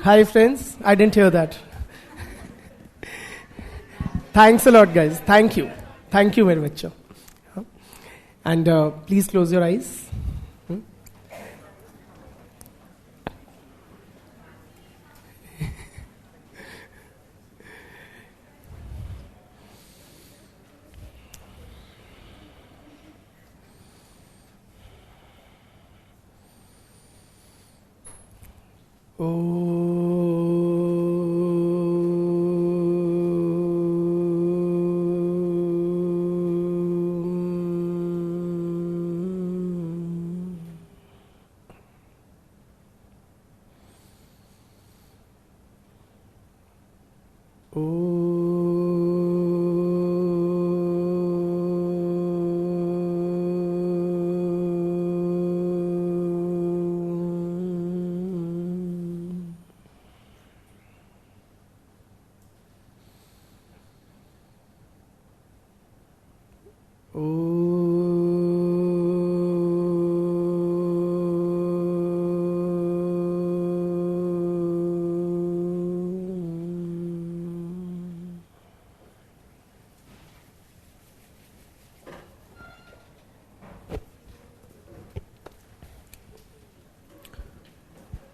Hi friends, I didn't hear that. Thanks a lot guys, thank you very much. And please close your eyes.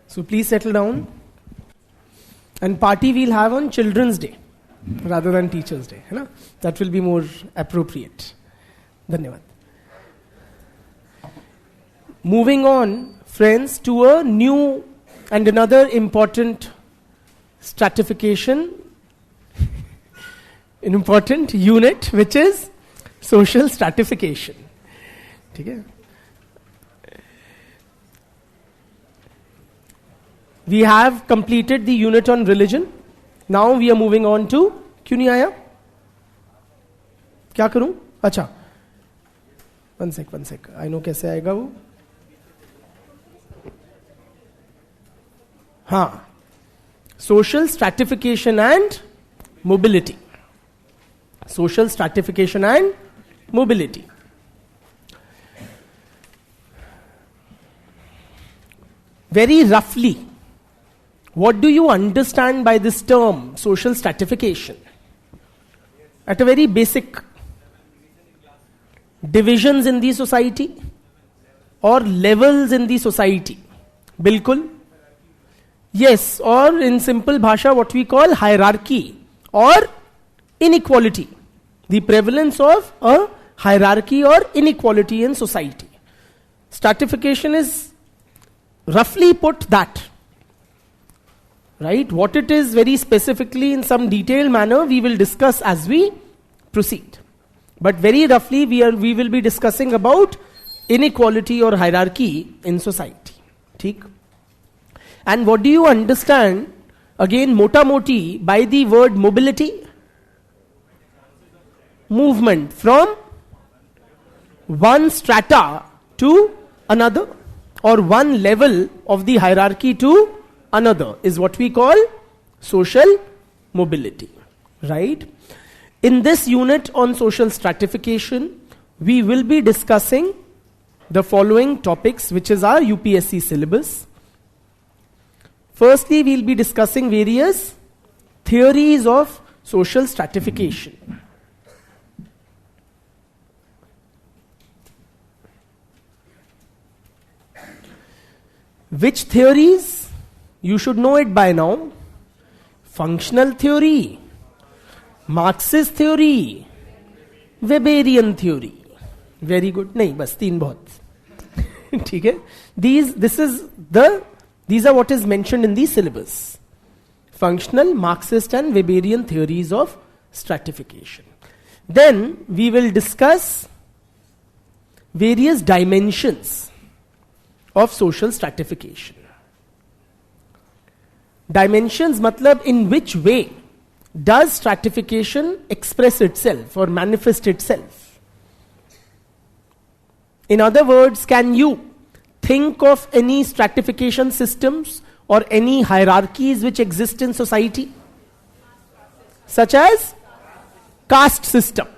So please settle down. And party we'll have on Children's Day rather than Teachers' Day. है ना? That will be more appropriate. Dhanyavad. Moving on, friends, to a new and another important stratification, an important unit, which is social stratification. Okay? We have completed the unit on religion. Now we are moving on to क्यों नहीं आया? क्या करूं? अच्छा, one sec. I know कैसे आएगा वो. हाँ, social stratification and mobility. Social stratification and mobility. Very roughly, what do you understand by this term, social stratification? At a very basic, divisions in the society or levels in the society? Bilkul. Yes, or in simple bhasha, what we call hierarchy or inequality. The prevalence of a hierarchy or inequality in society. Stratification is roughly put that. Right? What it is very specifically in some detailed manner we will discuss as we proceed. But very roughly we will be discussing about inequality or hierarchy in society. ठीक? And what do you understand again mota moti by the word mobility? Movement from one strata to another or one level of the hierarchy to another is what we call social mobility, right? In this unit on social stratification, we will be discussing the following topics, which is our UPSC syllabus. Firstly, we'll be discussing various theories of social stratification. Which theories? You should know it by now. Functional theory, Marxist theory, Weberian theory. Very good. नहीं बस तीन बहुत. ठीक है? These are what is mentioned in the syllabus. Functional, Marxist and Weberian theories of stratification. Then we will discuss various dimensions of social stratification. Dimensions matlab in which way does stratification express itself or manifest itself? In other words, can you think of any stratification systems or any hierarchies which exist in society? Such as caste system.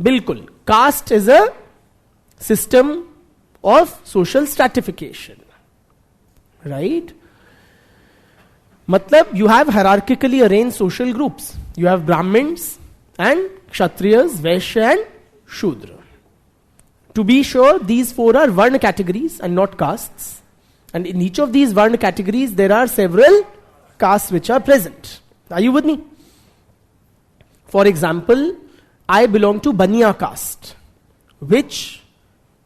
Bilkul. Caste is a system of social stratification. Right? matlab you have hierarchically arranged social groups. You have Brahmins and Kshatriyas, Vaishya and Shudra. To be sure, these four are Varna categories and not castes. And in each of these Varna categories, there are several castes which are present. Are you with me? For example, I belong to Baniya caste, which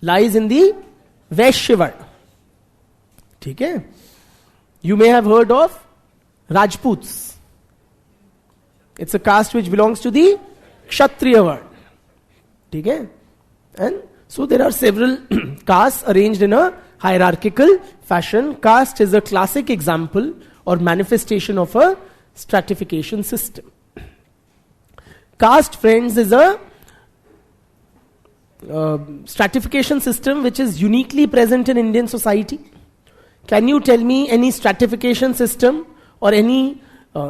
lies in the Vaishya Varna. Okay? You may have heard of Rajputs. It's a caste which belongs to the Kshatriya Varna. Okay? And so there are several castes arranged in a hierarchical fashion. Caste is a classic example or manifestation of a stratification system. Caste, friends, is a stratification system which is uniquely present in Indian society. Can you tell me any stratification system or any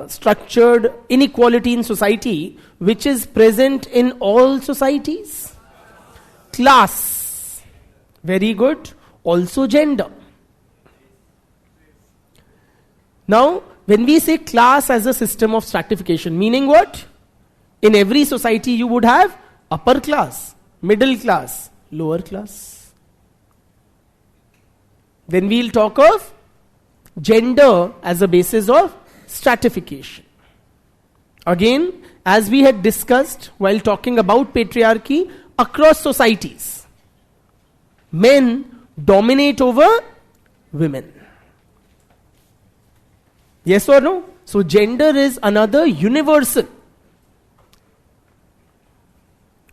structured inequality in society which is present in all societies? Class. Very good. Also gender. Now, when we say class as a system of stratification, meaning what? In every society you would have upper class, middle class, lower class. Then we'll talk of gender as a basis of stratification. Again, as we had discussed while talking about patriarchy, across societies, men dominate over women. Yes or no? So gender is another universal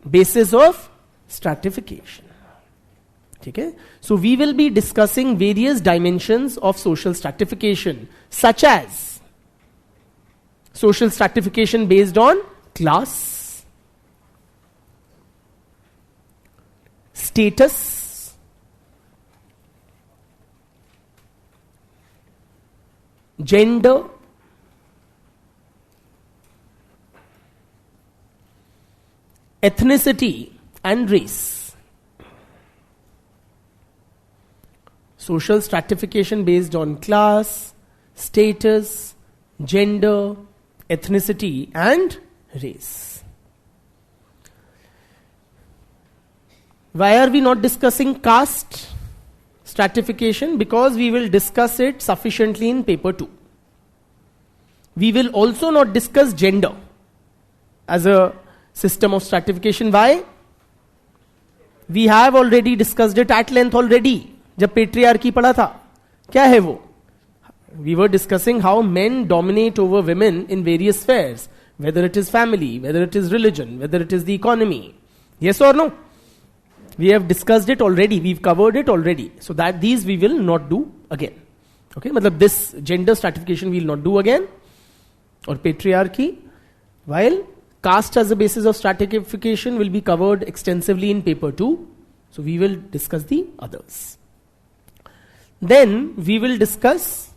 basis of stratification. Okay? So we will be discussing various dimensions of social stratification, such as social stratification based on class, status, gender, ethnicity and race. Social stratification based on class, status, gender, ethnicity and race. Why are we not discussing caste stratification? Because we will discuss it sufficiently in paper 2. We will also not discuss gender as a system of stratification. Why? We have already discussed it at length already. जब patriarchy पढ़ा था, क्या है वो? We were discussing how men dominate over women in various spheres, whether it is family, whether it is religion, whether it is the economy. Yes or no? We have discussed it already. We've covered it already. So that these we will not do again. Okay? Matlab this gender stratification we will not do again. Or patriarchy. While caste as a basis of stratification will be covered extensively in paper 2. So we will discuss the others. Then we will discuss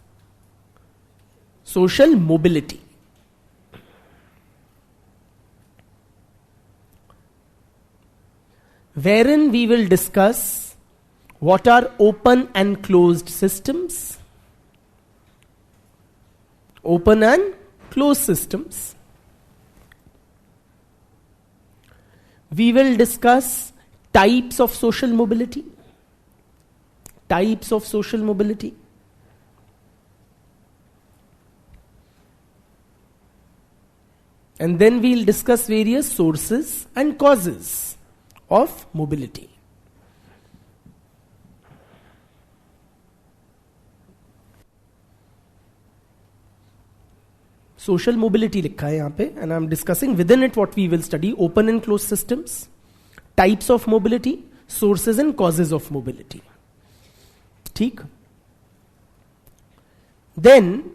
social mobility. Wherein we will discuss what are open and closed systems. Open and closed systems. We will discuss types of social mobility. Types of social mobility. And then we'll discuss various sources and causes of mobility. Social mobility लिखा है यहाँ पे, and I'm discussing within it what we will study: open and closed systems, types of mobility, sources and causes of mobility. ठीक? Then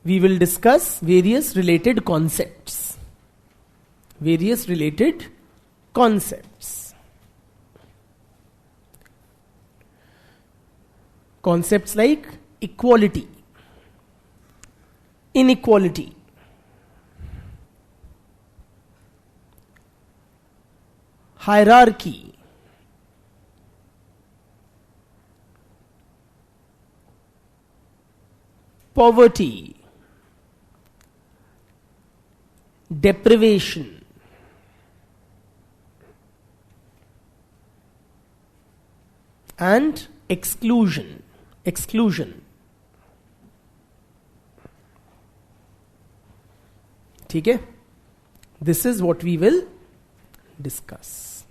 we will discuss various related concepts. Various related concepts. Concepts like equality, inequality, hierarchy, poverty, deprivation, and exclusion. ठीक है? This is what we will discuss.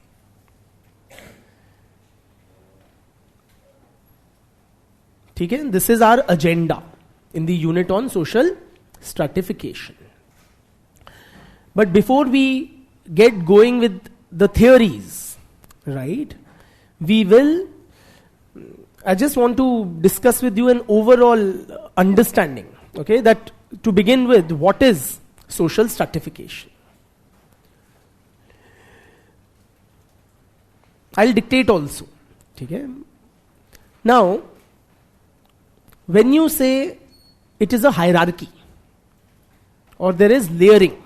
ठीक है? This is our agenda in the unit on social stratification. But before we get going with the theories, right, I just want to discuss with you an overall understanding, okay, that to begin with, what is social stratification? I'll dictate also. Okay? Now, when you say it is a hierarchy or there is layering,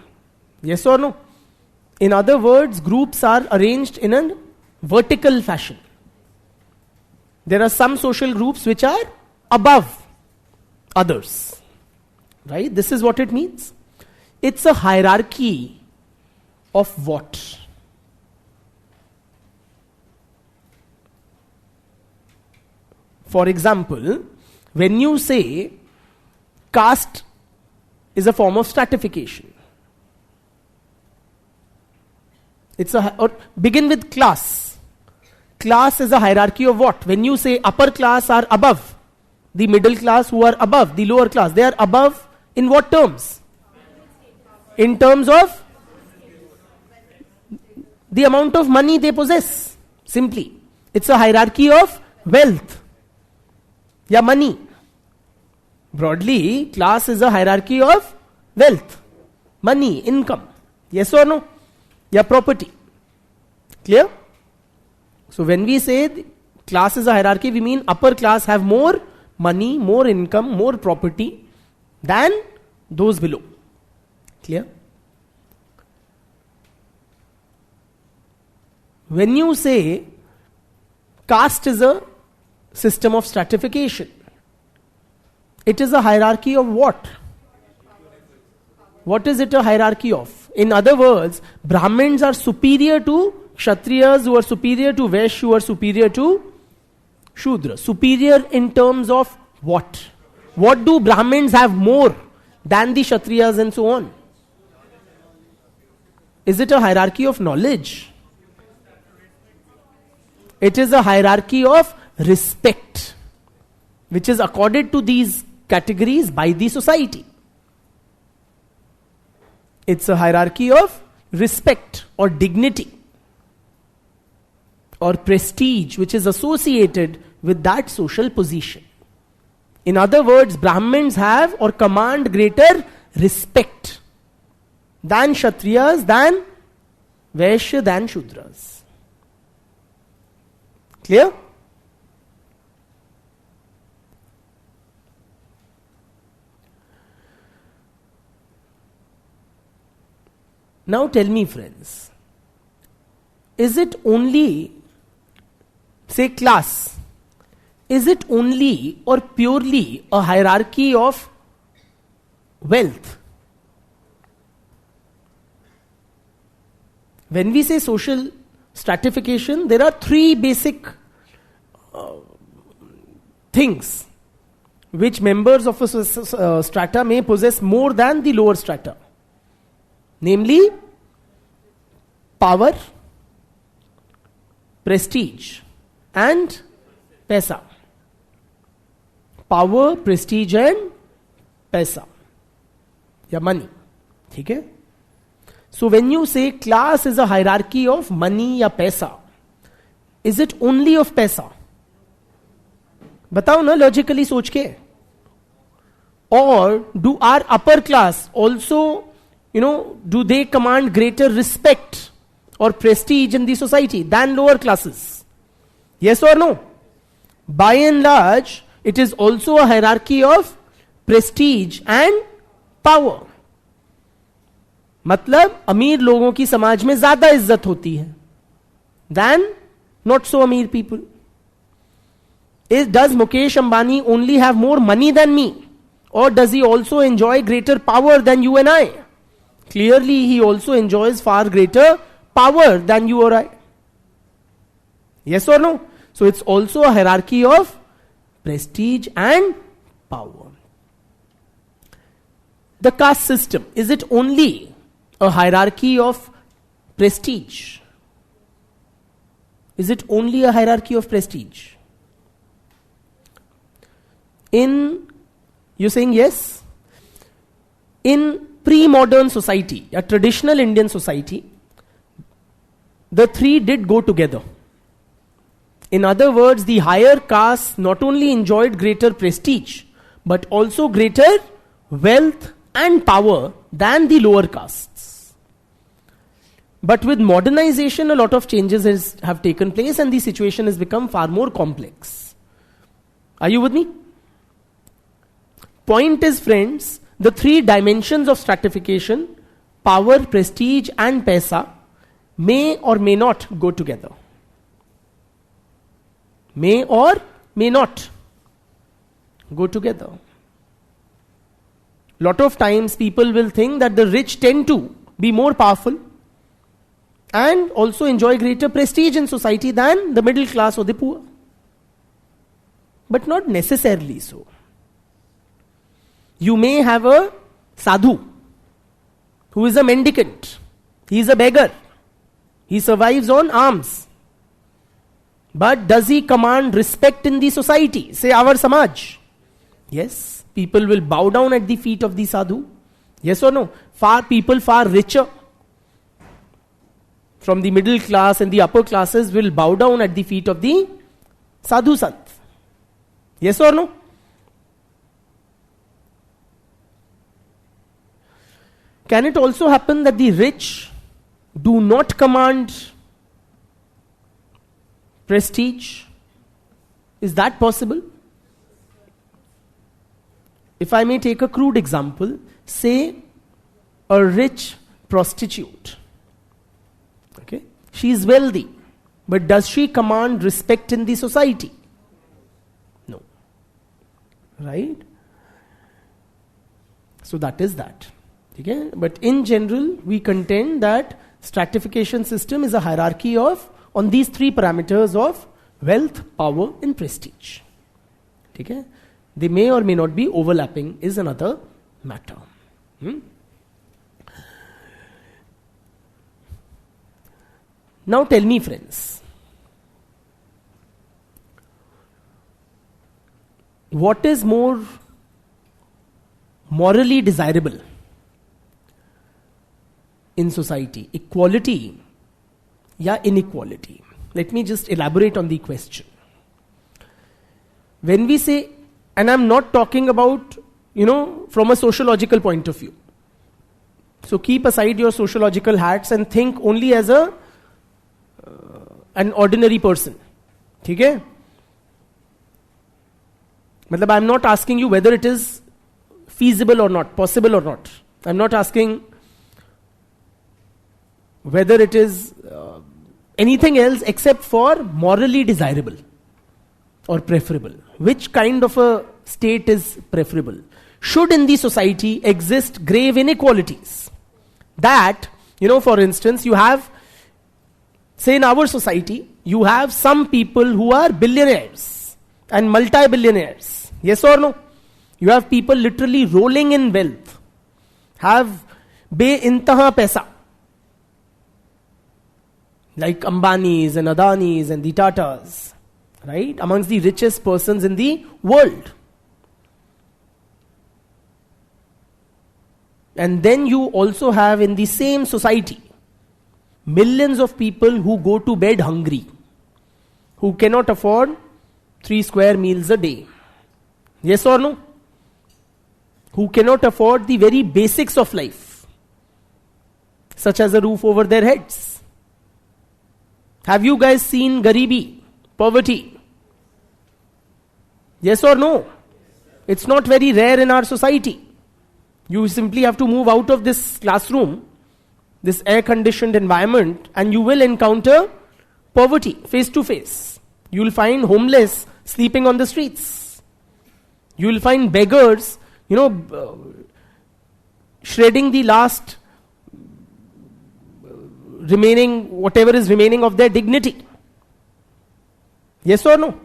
yes or no? In other words, groups are arranged in a vertical fashion. There are some social groups which are above others. Right? This is what it means. It's a hierarchy of what? For example, when you say caste is a form of stratification, or begin with class. Class is a hierarchy of what? When you say upper class are above, the middle class who are above, the lower class, they are above in what terms? In terms of the amount of money they possess. Simply. It's a hierarchy of wealth. Yeah, money. Broadly, class is a hierarchy of wealth, money, income. Yes or no? Yeah, property. Clear? So when we say class is a hierarchy, we mean upper class have more money, more income, more property than those below. Clear? When you say caste is a system of stratification, it is a hierarchy of what? What is it a hierarchy of? In other words, Brahmins are superior to Kshatriyas, who are superior to Vaishya, who are superior to Shudra. Superior in terms of what? What do Brahmins have more than the Kshatriyas and so on? Is it a hierarchy of knowledge? It is a hierarchy of respect, which is accorded to these categories by the society. It's a hierarchy of respect or dignity or prestige, which is associated with that social position. In other words, Brahmins have or command greater respect than Kshatriyas, than Vaishya, than Shudras. Clear? Now tell me, friends, is it only, say, class, is it only or purely a hierarchy of wealth? When we say social stratification, there are three basic things which members of a strata may possess more than the lower strata. Namely, power, prestige, and paisa. Power, prestige, and paisa. Yeah, money. Okay? So when you say class is a hierarchy of money या पैसा, is it only of पैसा? बताओ ना logically सोच के. Or do our upper class also, do they command greater respect or prestige in the society than lower classes? Yes or no? By and large, it is also a hierarchy of prestige and power. मतलब अमीर लोगों की समाज में ज्यादा इज्जत होती है than not so अमीर people. Does Mukesh Ambani only have more money than me? Or does he also enjoy greater power than you and I? Clearly, he also enjoys far greater power than you or I. Yes or no? So it's also a hierarchy of prestige and power. The caste system, is it only a hierarchy of prestige? Is it only a hierarchy of prestige? You're saying yes? In pre-modern society, a traditional Indian society, the three did go together. In other words, the higher castes not only enjoyed greater prestige, but also greater wealth and power than the lower castes. But with modernization, a lot of changes have taken place and the situation has become far more complex. Are you with me? Point is, friends, the three dimensions of stratification, power, prestige and paisa, may or may not go together. May or may not go together. Lot of times people will think that the rich tend to be more powerful and also enjoy greater prestige in society than the middle class or the poor. But not necessarily so. You may have a sadhu who is a mendicant. He is a beggar. He survives on alms. But does he command respect in the society? Say our Samaj. Yes, people will bow down at the feet of the sadhu. Yes or no? People far richer from the middle class and the upper classes will bow down at the feet of the sadhu sant. Yes or no? Can it also happen that the rich do not command prestige? Is that possible? If I may take a crude example, say a rich prostitute. Okay? She is wealthy, but does she command respect in the society? No. Right? So that is that. Okay? But in general, we contend that stratification system is a hierarchy on these three parameters of wealth, power and prestige. Okay? They may or may not be overlapping is another matter. Now tell me, friends, what is more morally desirable in society, equality या inequality? Let me just elaborate on the question. When we say, and I'm not talking about, from a sociological point of view. So keep aside your sociological hats and think only as an ordinary person. Okay? I'm not asking you whether it is feasible or not, possible or not. I'm not asking whether it is anything else except for morally desirable or preferable. Which kind of a state is preferable? Should in the society exist grave inequalities? That, for instance, you have, say in our society, you have some people who are billionaires and multi-billionaires. Yes or no? You have people literally rolling in wealth. Have be-intaha paisa. Like Ambanis and Adanis and the Tatas. Right? Amongst the richest persons in the world. And then you also have in the same society millions of people who go to bed hungry, who cannot afford 3 square meals a day. Yes or no? Who cannot afford the very basics of life, such as a roof over their heads. Have you guys seen garibi, poverty? Yes or no? It's not very rare in our society. You simply have to move out of this classroom, this air-conditioned environment, and you will encounter poverty face to face. You will find homeless sleeping on the streets. You will find beggars shredding the last remaining, whatever is remaining of their dignity. Yes or no?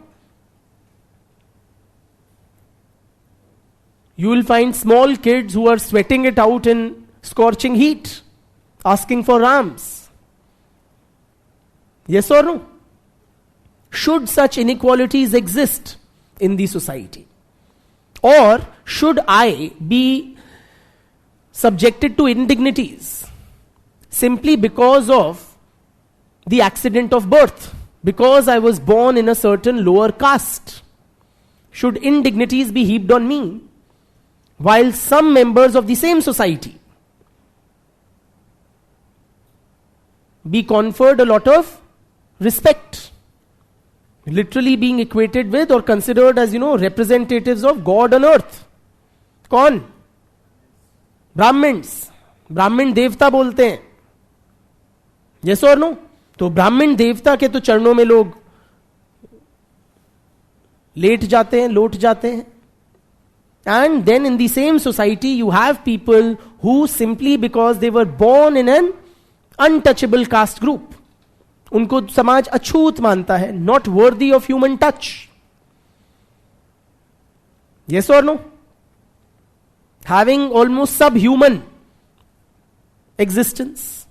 You will find small kids who are sweating it out in scorching heat, asking for alms. Yes or no? Should such inequalities exist in the society? Or should I be subjected to indignities simply because of the accident of birth, because I was born in a certain lower caste? Should indignities be heaped on me, while some members of the same society be conferred a lot of respect, literally being equated with or considered as, representatives of God on earth? कौन? Brahmins. ब्राह्मण देवता बोलते हैं. Yes और no? तो ब्राह्मण देवता के तो चरणों में लोग लेट जाते हैं, लौट जाते हैं. And then in the same society you have people who simply because they were born in an untouchable caste group, उनको समाज अछूत मानता है, not worthy of human touch. Yes or no? Having almost subhuman existence.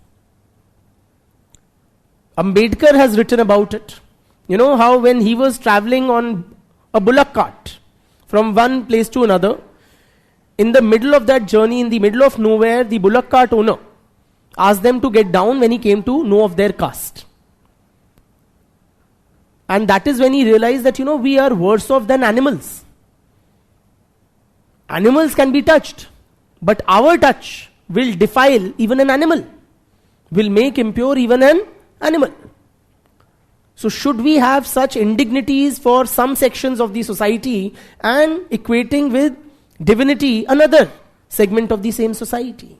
Ambedkar has written about it. You know how when he was traveling on a bullock cart from one place to another, in the middle of that journey, in the middle of nowhere, the bullock cart owner asked them to get down when he came to know of their caste. And that is when he realized that, we are worse off than animals. Animals can be touched, but our touch will defile even an animal, will make impure even an animal. So should we have such indignities for some sections of the society and equating with divinity another segment of the same society?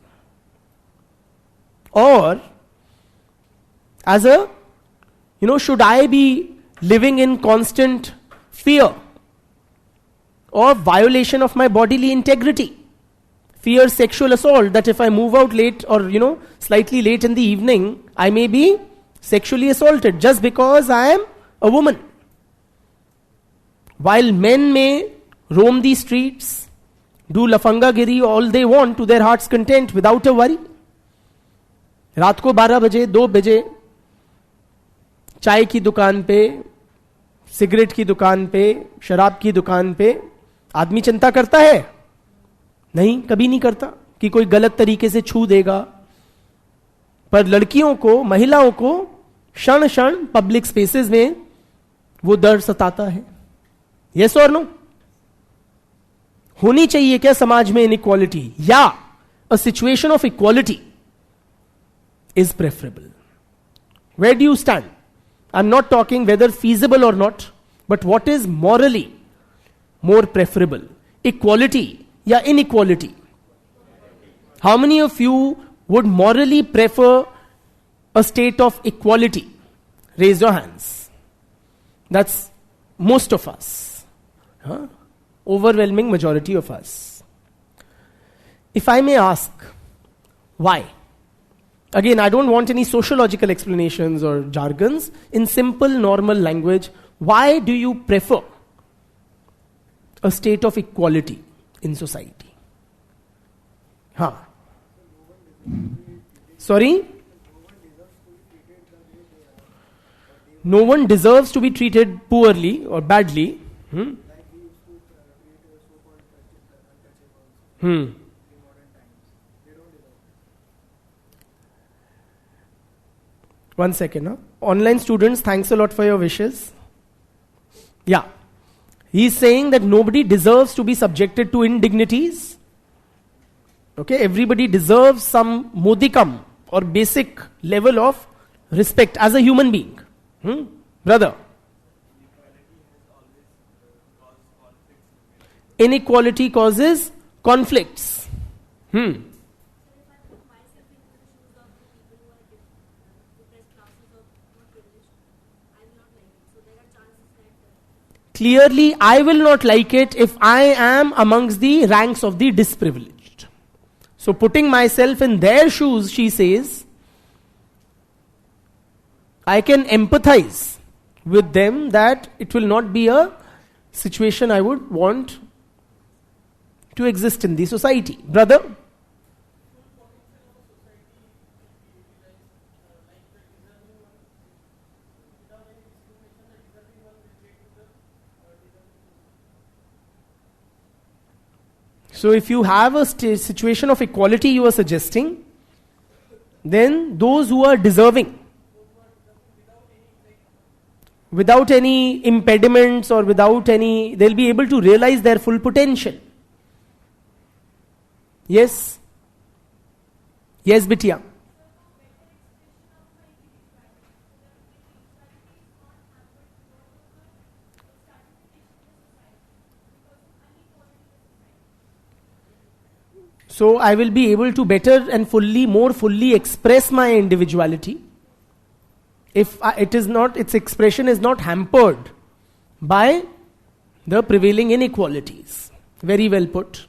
Or as a, should I be living in constant fear or violation of my bodily integrity? Fear sexual assault, that if I move out late or, slightly late in the evening, I may be sexually assaulted just because I am a woman. While men may roam the streets, do lafangagiri all they want to their heart's content without a worry. रात को 12 बजे 2 बजे चाय की दुकान पे, cigarette की दुकान पे, शराब की दुकान पे आदमी चिंता करता है? नहीं, कभी नहीं करता कि कोई गलत तरीके से छू देगा. पर लड़कियों को, महिलाओं को क्षण क्षण पब्लिक स्पेसेस में वो डर सताता है. यस और नो? होनी चाहिए क्या समाज में इनइक्वालिटी, या a situation of equality is preferable? Where do you stand? I'm not talking whether feasible or not, but what is morally more preferable, equality या inequality? How many of you would morally prefer a state of equality? Raise your hands. That's most of us. Overwhelming majority of us. If I may ask, why? Again, I don't want any sociological explanations or jargons. In simple, normal language, why do you prefer a state of equality in society? Sorry? No one deserves to be treated poorly or badly. One second. Online students, thanks a lot for your wishes. Yeah. He's saying that nobody deserves to be subjected to indignities. Okay, everybody deserves some modicum or basic level of respect as a human being. Brother. Inequality causes conflicts. clearly I will not like it if I am amongst the ranks of the disprivileged. So putting myself in their shoes, she says, I can empathize with them that it will not be a situation I would want to exist in the society. Brother? So if you have a situation of equality you are suggesting, then those who are deserving, without any impediments or without any, they'll be able to realize their full potential. Yes? Yes, Bitya? So I will be able to better and more fully express my individuality if its expression is not hampered by the prevailing inequalities. Very well put.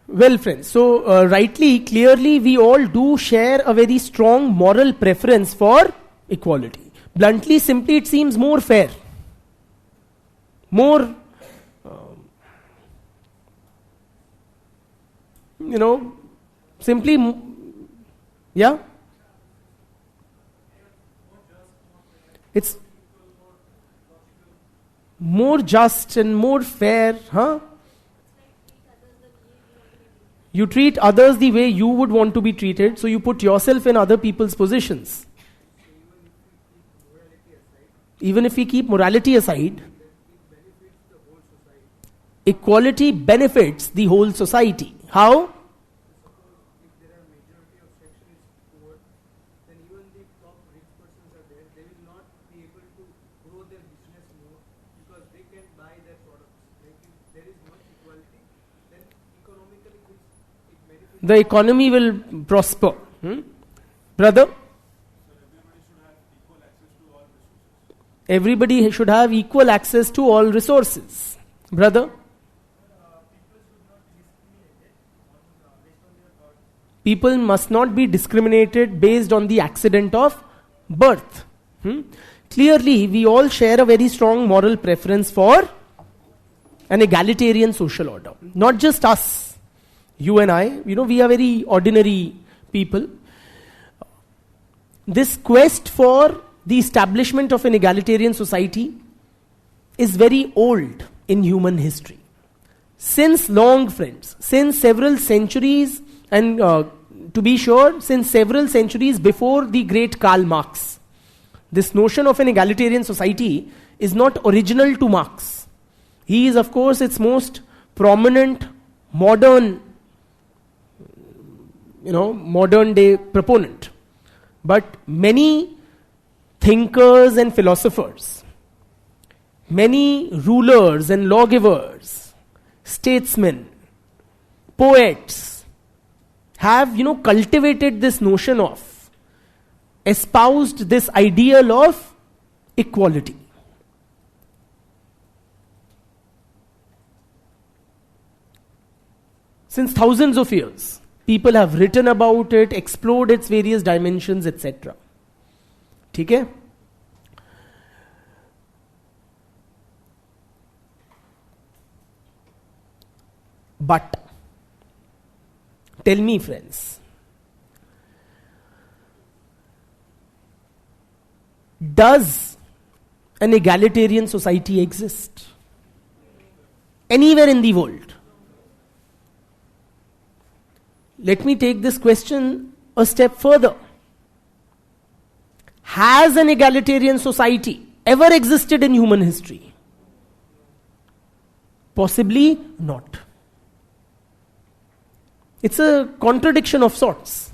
Well, friends, so clearly, we all do share a very strong moral preference for equality. Bluntly, simply, it seems more fair, more simply, yeah? It's more just and more fair, huh? You treat others the way you would want to be treated, so you put yourself in other people's positions. Even if we keep morality aside, equality benefits the whole society. How? The economy will prosper. Brother? Everybody should have equal access to all resources. Brother? People must not be discriminated based on the accident of birth. Clearly, we all share a very strong moral preference for an egalitarian social order. Not just us. You and I, we are very ordinary people. This quest for the establishment of an egalitarian society is very old in human history. Since long, friends, since several centuries, and to be sure, since several centuries before the great Karl Marx, this notion of an egalitarian society is not original to Marx. He is, of course, its most prominent modern day proponent. But many thinkers and philosophers, many rulers and lawgivers, statesmen, poets have, cultivated this notion of, espoused this ideal of equality. Since thousands of years. People have written about it, explored its various dimensions, etc. Okay? But, tell me, friends, does an egalitarian society exist anywhere in the world? Let me take this question a step further. Has an egalitarian society ever existed in human history? Possibly not. It's a contradiction of sorts.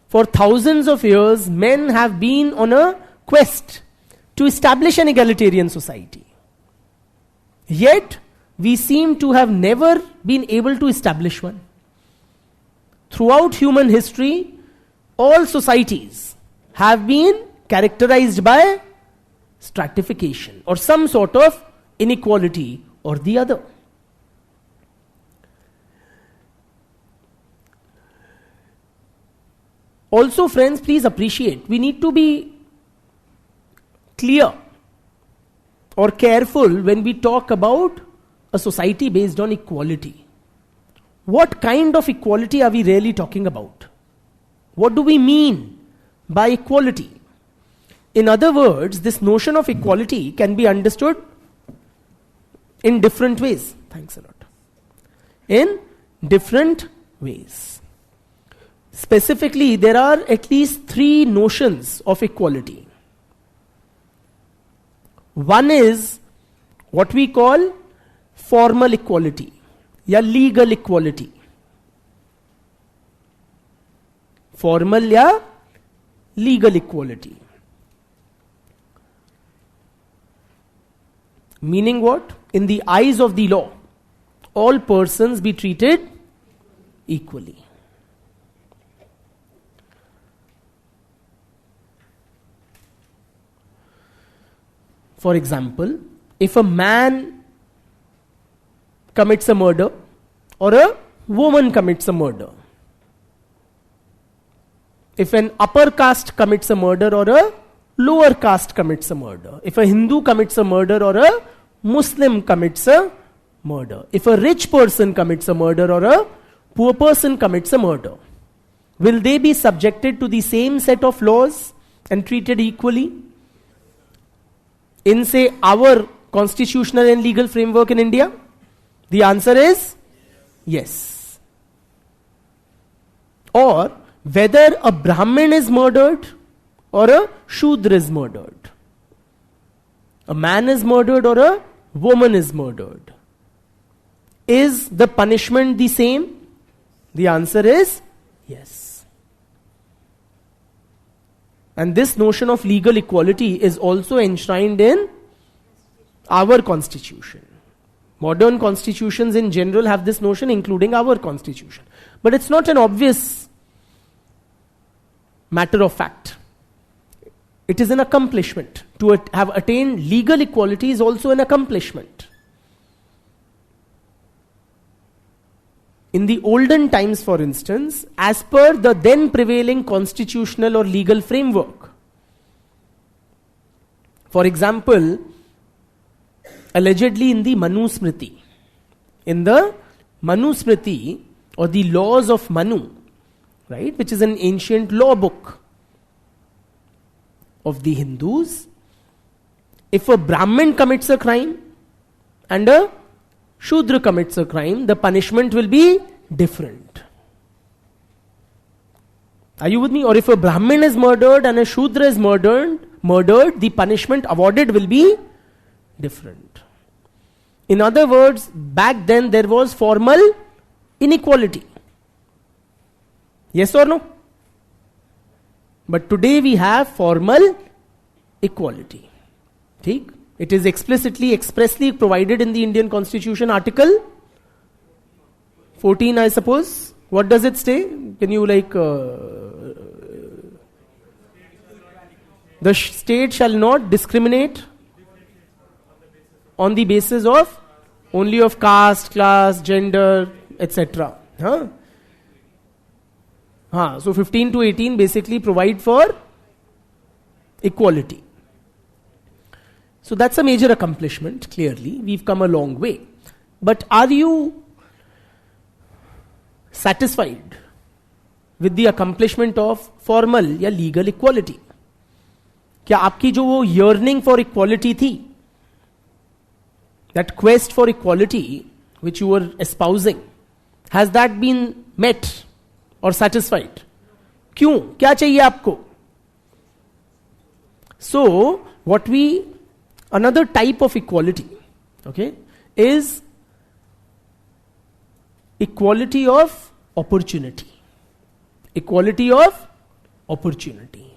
For thousands of years, men have been on a quest to establish an egalitarian society. Yet, we seem to have never been able to establish one. Throughout human history, all societies have been characterized by stratification or some sort of inequality or the other. Also, friends, please appreciate, we need to be clear or careful when we talk about a society based on equality. What kind of equality are we really talking about? What do we mean by equality? In other words, this notion of equality can be understood in different ways. Thanks a lot. In different ways. Specifically, there are at least three notions of equality. One is what we call formal equality, या legal equality. Formal या legal equality. Meaning what? In the eyes of the law, all persons be treated equally. For example, if a man commits a murder or a woman commits a murder, if an upper caste commits a murder or a lower caste commits a murder, if a Hindu commits a murder or a Muslim commits a murder, if a rich person commits a murder or a poor person commits a murder, will they be subjected to the same set of laws and treated equally? In, say, our constitutional and legal framework in India? The answer is yes. Or whether a Brahmin is murdered or a Shudra is murdered. A man is murdered or a woman is murdered. Is the punishment the same? The answer is yes. And this notion of legal equality is also enshrined in our constitution. Modern constitutions in general have this notion, including our constitution. But it's not an obvious matter of fact. It is an accomplishment. To have attained legal equality is also an accomplishment. In the olden times, for instance, as per the then prevailing constitutional or legal framework, for example, allegedly in the Manusmriti, or the laws of Manu, right, which is an ancient law book of the Hindus, if a Brahmin commits a crime and a Shudra commits a crime, the punishment will be different. Are you with me? Or if a Brahmin is murdered and a Shudra is murdered, the punishment awarded will be different. In other words, back then there was formal inequality. Yes or no? But today we have formal equality. ठीक? It is explicitly, expressly provided in the Indian Constitution, Article 14, I suppose. What does it say? Can you the state shall not discriminate on the basis of only of caste, class, gender, etc. So 15 to 18 basically provide for equality. So that's a major accomplishment, clearly. We've come a long way. But are you satisfied with the accomplishment of formal या legal equality? क्या आपकी जो वो yearning for equality थी, that quest for equality which you were espousing, has that been met or satisfied? क्यों? क्या चाहिए आपको? So, another type of equality, okay, is equality of opportunity. Equality of opportunity.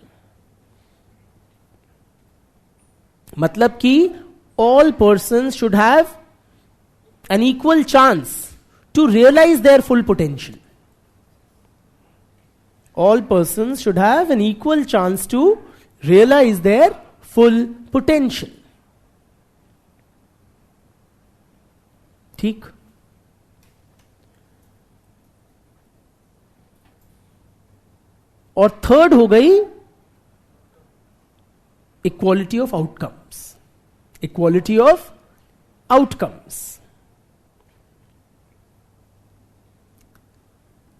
मतलब कि all persons should have an equal chance to realize their full potential. All persons should have an equal chance to realize their full potential. ठीक. और third हो गई equality of outcomes. Equality of outcomes.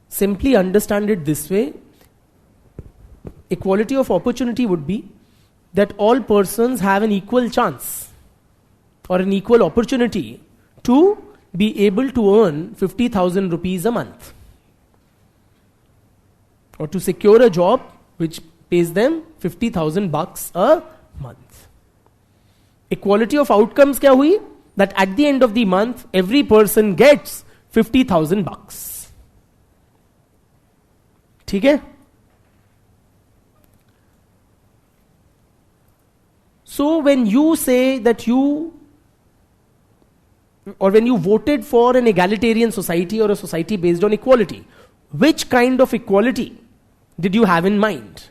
Simply understand it this way. Equality of opportunity would be that all persons have an equal chance or an equal opportunity to be able to earn 50,000 rupees a month, or to secure a job which pays them 50,000 bucks a month. Equality of outcomes kya hui? That at the end of the month, every person gets 50,000 bucks. ठीक है. So when you say that you, or when you voted for an egalitarian society or a society based on equality, which kind of equality did you have in mind?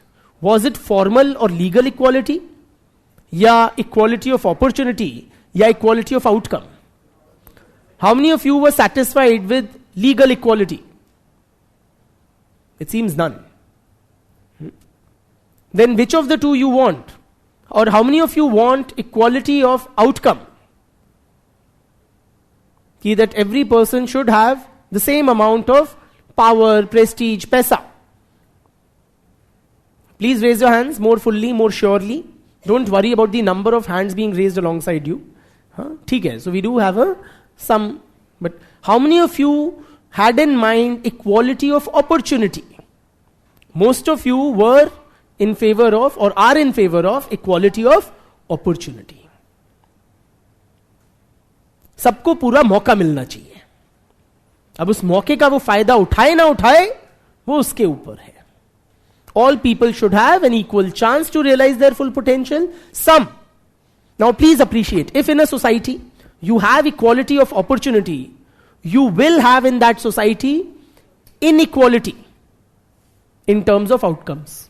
Was it formal or legal equality, या equality of opportunity, या equality of outcome? How many of you were satisfied with legal equality? It seems none. Then which of the two you want? Or how many of you want equality of outcome? That every person should have the same amount of power, prestige, paisa. Please raise your hands more fully, more surely. Don't worry about the number of hands being raised alongside you. ठीक है. So we do have some. But how many of you had in mind equality of opportunity? Most of you were in favor of, or are in favor of, equality of opportunity. सबको पूरा मौका मिलना चाहिए. अब उस मौके का वो फायदा उठाए ना उठाए, वो उसके ऊपर है. All people should have an equal chance to realize their full potential. Some. Now please appreciate, if in a society you have equality of opportunity, you will have in that society inequality in terms of outcomes.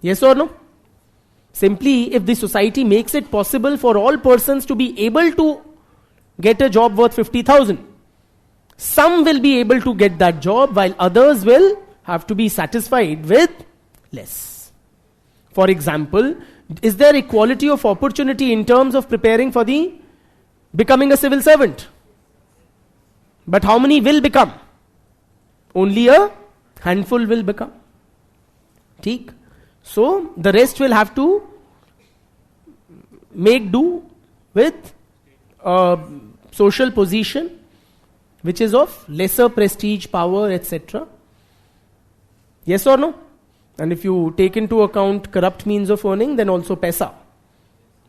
Yes or no? Simply, if the society makes it possible for all persons to be able to get a job worth 50,000, some will be able to get that job while others will have to be satisfied with less. For example, is there equality of opportunity in terms of preparing for the becoming a civil servant? But how many will become? Only a handful will become. ठीक? So the rest will have to make do with a social position which is of lesser prestige, power, etc. Yes or no? And if you take into account corrupt means of earning, then also paisa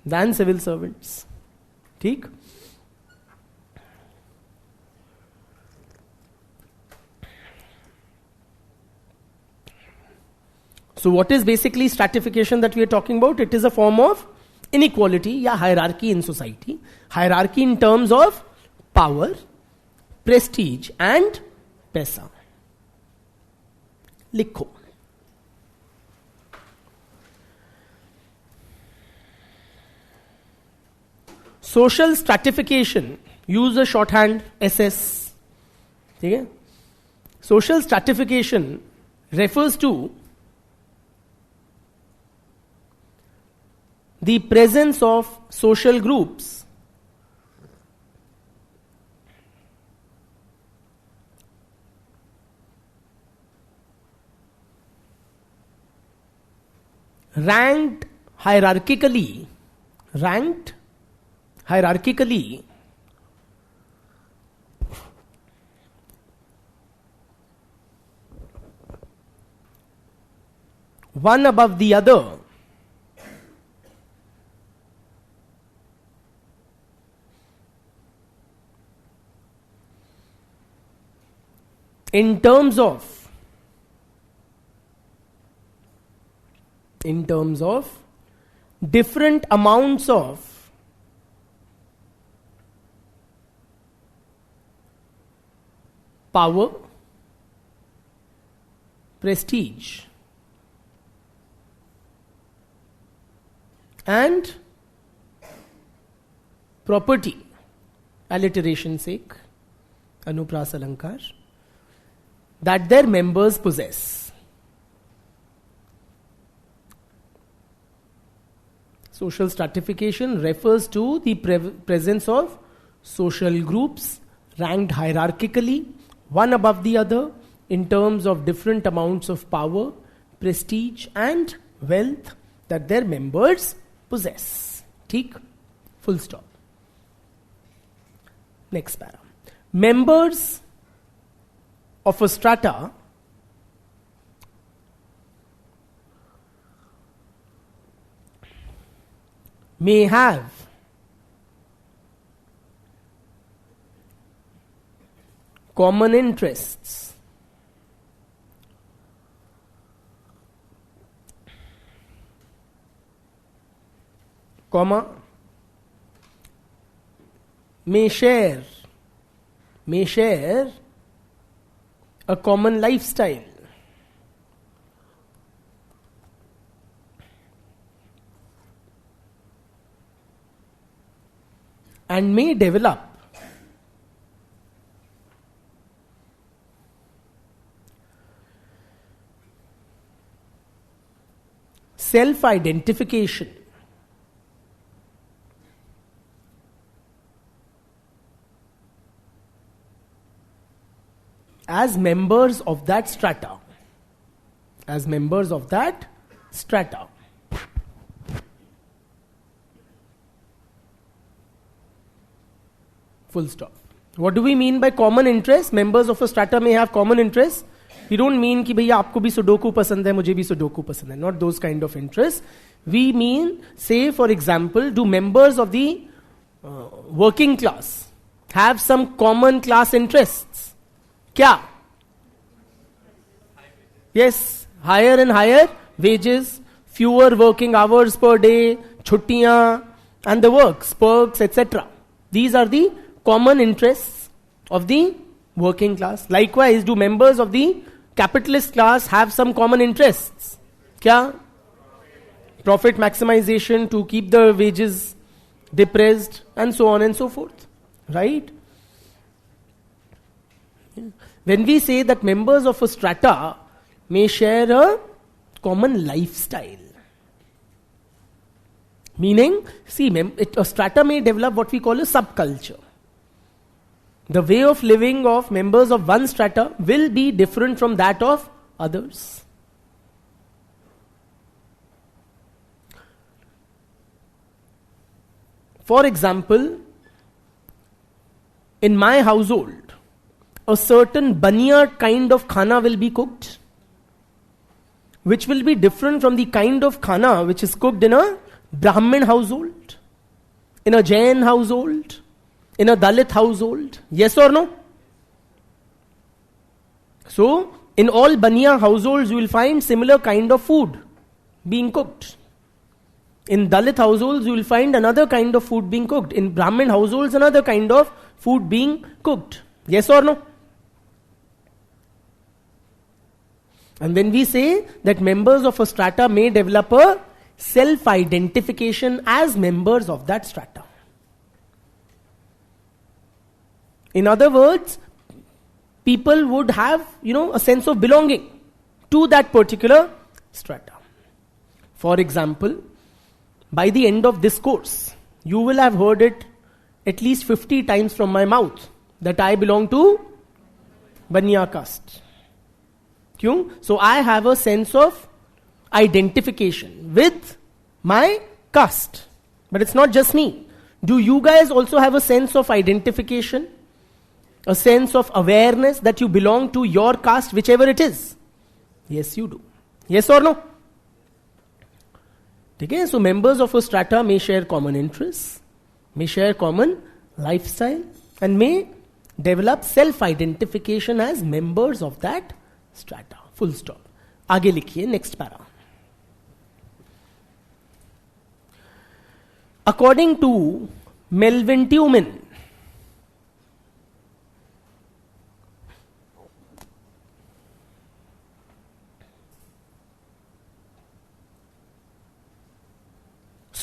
than civil servants. ठीक? So what is basically stratification that we are talking about? It is a form of inequality या hierarchy in society. Hierarchy in terms of power, prestige and पैसा. लिखो. Social stratification, use a shorthand SS. ठीक है? Social stratification refers to the presence of social groups ranked hierarchically one above the other in terms of different amounts of power, prestige and property, alliteration sake, anupras alankar, that their members possess. Social stratification refers to the presence of social groups ranked hierarchically, one above the other, in terms of different amounts of power, prestige and wealth that their members possess. ठीक? Full stop. Next para. Members of a strata may have common interests, comma, may share a common lifestyle, and may develop self-identification as members of that strata. As members of that strata. Full stop. What do we mean by common interest? Members of a strata may have common interests. We don't mean कि भैया आपको भी sudoku पसंद है, मुझे भी sudoku पसंद है. Not those kind of interests. We mean, say for example, do members of the working class have some common class interests? क्या? Yes, higher and higher wages, fewer working hours per day, छुट्टियां, and the works, perks, etc. These are the common interests of the working class. Likewise, do members of the capitalist class have some common interests? Kya? Profit maximization to keep the wages depressed and so on and so forth. Right? When we say that members of a strata may share a common lifestyle, meaning, see, a strata may develop what we call a subculture. The way of living of members of one strata will be different from that of others. For example, in my household, a certain baniya kind of khana will be cooked, which will be different from the kind of khana which is cooked in a Brahmin household, in a Jain household, in a Dalit household. Yes or no? So, in all Baniya households, you will find similar kind of food being cooked. In Dalit households, you will find another kind of food being cooked. In Brahmin households, another kind of food being cooked. Yes or no? And when we say that members of a strata may develop a self-identification as members of that strata. In other words, people would have, a sense of belonging to that particular strata. For example, by the end of this course, you will have heard it at least 50 times from my mouth that I belong to Baniya caste. Kyun? So I have a sense of identification with my caste. But it's not just me. Do you guys also have a sense of identification? A sense of awareness that you belong to your caste, whichever it is? Yes, you do. Yes or no? Okay, so members of a strata may share common interests, may share common lifestyle, and may develop self-identification as members of that strata. Full stop. आगे लिखिए, next para. According to Melvin Tewman,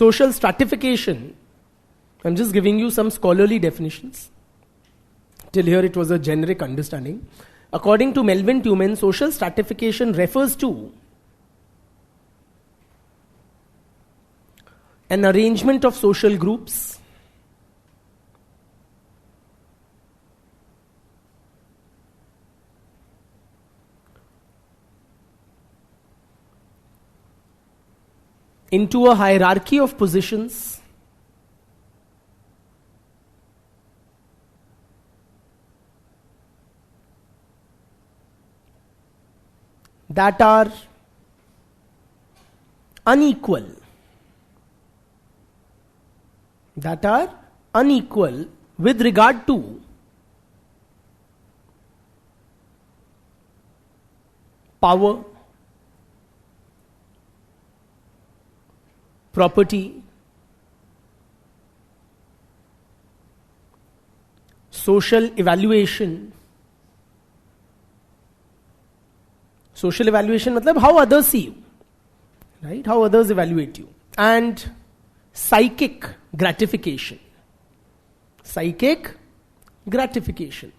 social stratification, I'm just giving you some scholarly definitions. Till here it was a generic understanding. According to Melvin Tumen, social stratification refers to an arrangement of social groups into a hierarchy of positions that are unequal. That are unequal with regard to power, property, social evaluation. Social evaluation matlab how others see you, right? How others evaluate you. And psychic gratification. Psychic gratification.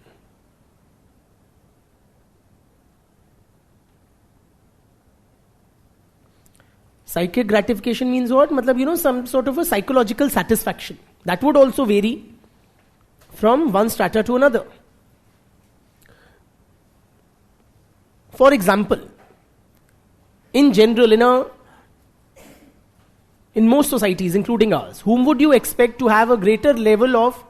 Psychic gratification means what? Matlab, some sort of a psychological satisfaction. That would also vary from one strata to another. For example, in general, in most societies, including ours, whom would you expect to have a greater level of,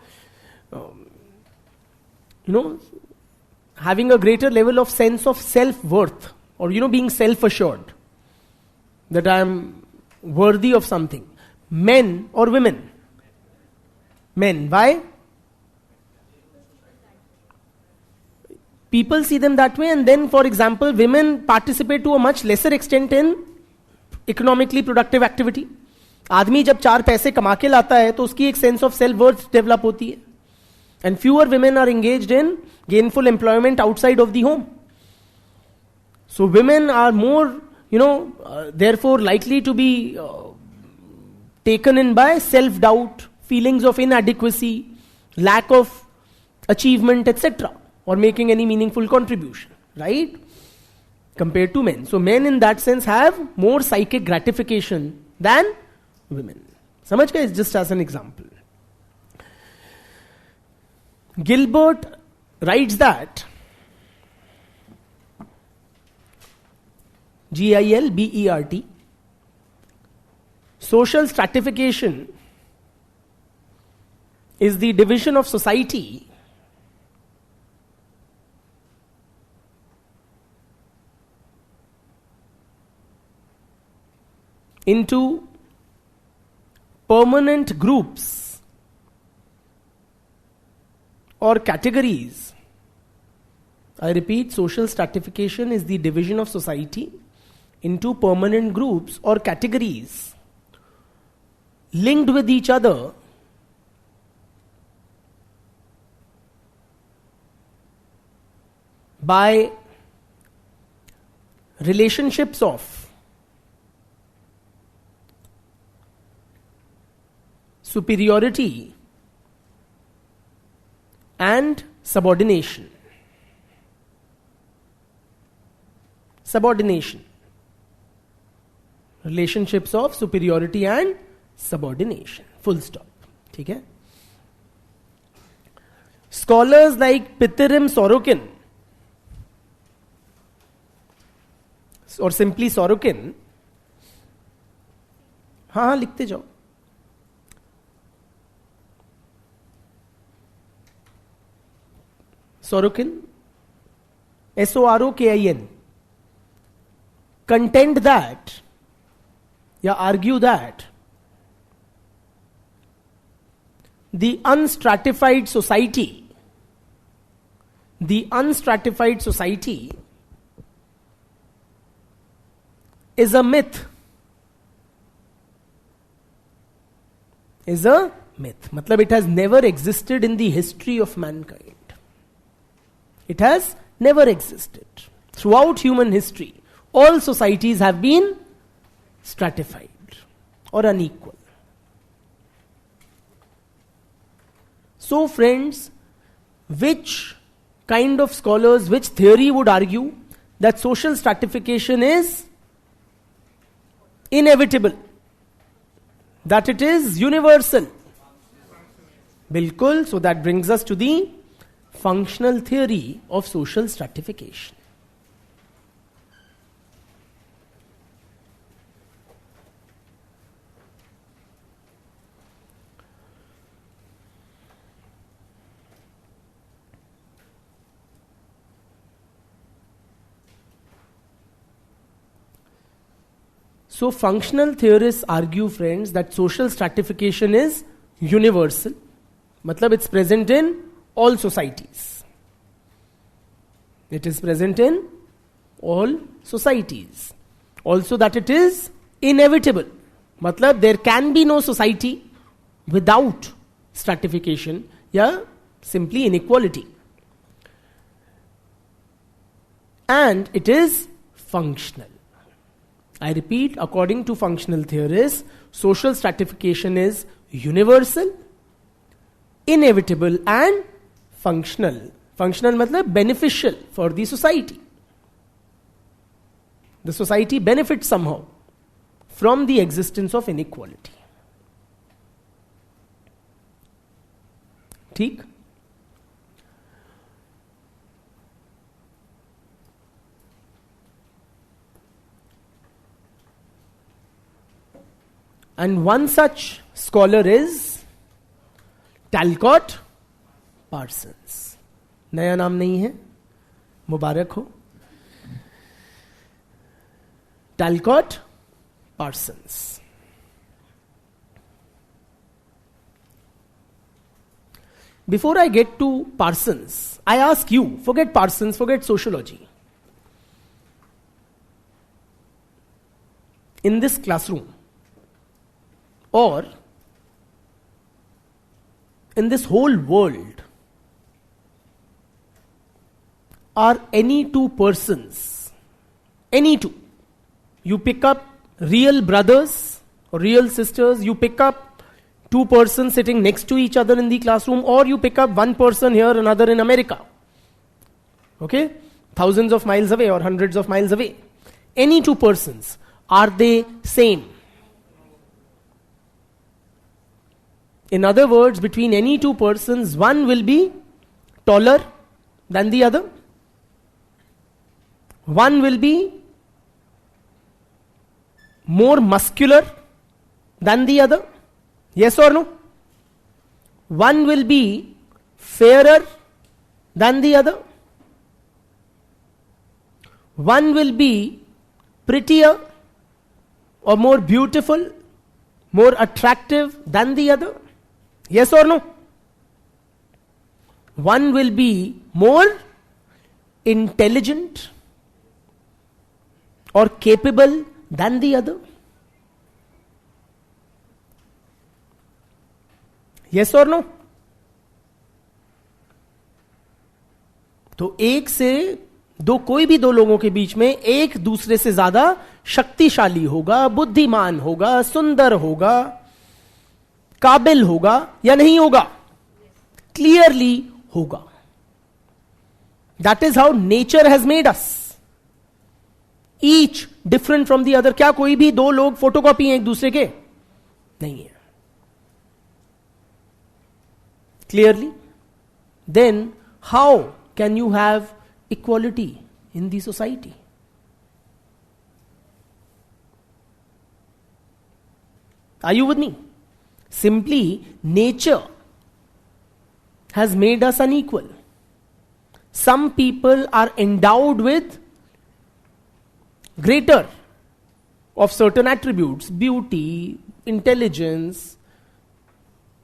having a greater level of sense of self-worth, or, being self-assured that I am worthy of something? Men or women? Men. Why? People see them that way, and then, for example, women participate to a much lesser extent in economically productive activity. आदमी जब 4 पैसे कमा के लाता है तो उसकी एक sense of self worth develop होती है. And fewer women are engaged in gainful employment outside of the home. So women are more, therefore likely to be taken in by self-doubt, feelings of inadequacy, lack of achievement, etc., or making any meaningful contribution, right? Compared to men. So men in that sense have more psychic gratification than women. Samajh gaya? Just as an example. Gilbert writes that Gilbert, social stratification is the division of society into permanent groups or categories. I repeat, social stratification is the division of society into permanent groups or categories linked with each other by relationships of superiority and subordination. Subordination. Relationships of superiority and subordination. Full stop. Okay? Scholars like Pitirim Sorokin or simply Sorokin, हाँ लिखते जाओ. Sorokin, Sorokin, contend that, argue that the unstratified society is a myth. Matlab it has never existed in the history of mankind. It has never existed. Throughout human history, all societies have been stratified or unequal. So friends, which kind of scholars, which theory would argue that social stratification is inevitable, that it is universal? Bilkul. So that brings us to the functional theory of social stratification. So functional theorists argue, friends, that social stratification is universal. Matlab, it's present in all societies. It is present in all societies. Also that it is inevitable. Matlab, there can be no society without stratification, yeah, simply inequality. And it is functional. I repeat, according to functional theorists, social stratification is universal, inevitable and functional. Functional matlab beneficial for the society. The society benefits somehow from the existence of inequality. ठीक? And one such scholar is Talcott Parsons. नया नाम नहीं है, मुबारक हो. Talcott Parsons. Before I get to Parsons, I ask you, forget Parsons, forget sociology. In this classroom, or in this whole world, are any two persons, any two, you pick up real brothers or real sisters, you pick up two persons sitting next to each other in the classroom, or you pick up one person here, another in America, okay, thousands of miles away or hundreds of miles away. Any two persons, are they same? In other words, between any two persons, one will be taller than the other. One will be more muscular than the other. Yes or no? One will be fairer than the other. One will be prettier or more beautiful, more attractive than the other. Yes or no? One will be more intelligent or capable than the other. Yes or no? तो एक से दो, कोई भी दो लोगों के बीच में एक दूसरे से ज्यादा शक्तिशाली होगा, बुद्धिमान होगा, सुंदर होगा, काबिल होगा या नहीं होगा? क्लियरली होगा. That is how nature has made us. Each different from the other. क्या कोई भी दो लोग फोटोकॉपी हैं एक दूसरे के? नहीं है. Clearly? Then how can you have equality in the society? Are you with me? Simply, nature has made us unequal. Some people are endowed with greater of certain attributes, beauty, intelligence,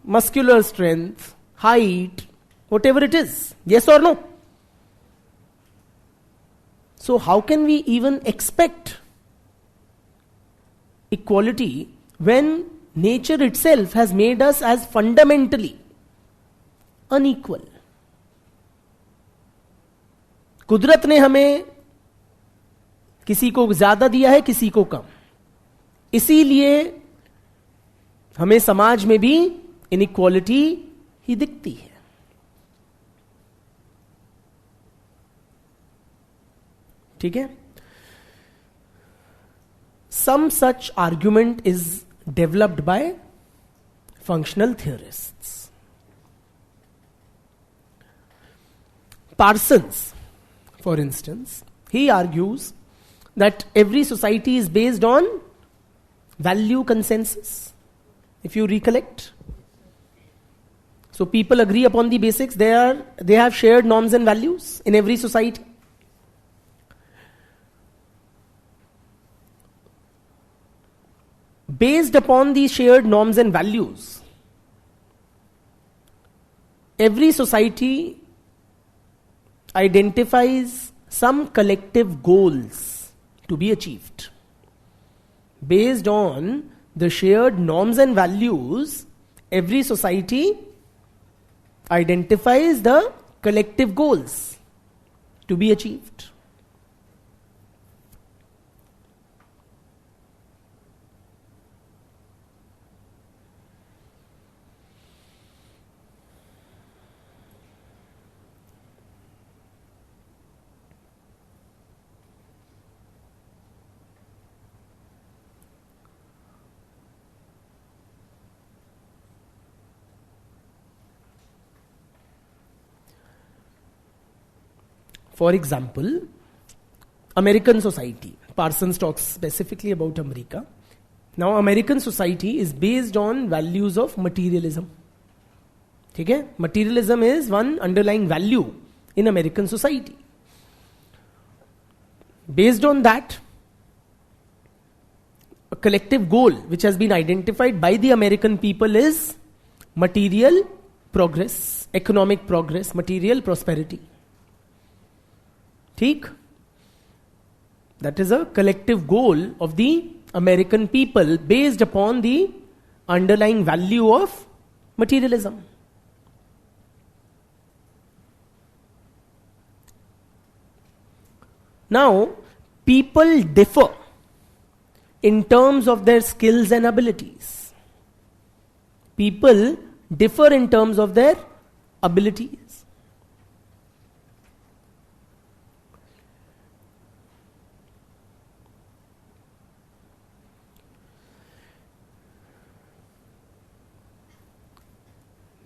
muscular strength, height, whatever it is. Yes or no? So how can we even expect equality when nature itself has made us as fundamentally unequal? कुदरत ने हमें किसी को ज्यादा दिया है, किसी को कम. इसीलिए हमें समाज में भी इनइक्वालिटी ही दिखती है. ठीक है. Some such argument is developed by functional theorists. Parsons, for instance, he argues that every society is based on value consensus. If you recollect, so people agree upon the basics. They have shared norms and values in every society. Based upon these shared norms and values, every society identifies some collective goals to be achieved. Based on the shared norms and values, every society identifies the collective goals to be achieved. For example, American society. Parsons talks specifically about America. Now, American society is based on values of materialism. Okay? Materialism is one underlying value in American society. Based on that, a collective goal which has been identified by the American people is material progress, economic progress, material prosperity. ठीक? That is a collective goal of the American people based upon the underlying value of materialism. Now, people differ in terms of their skills and abilities. People differ in terms of their abilities.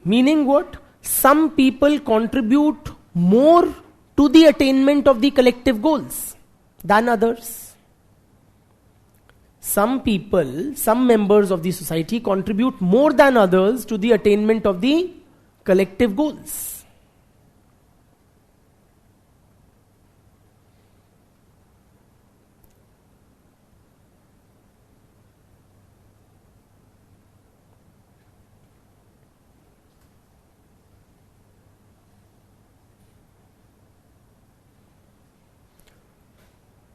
Meaning what? Some people contribute more to the attainment of the collective goals than others. Some people, some members of the society contribute more than others to the attainment of the collective goals.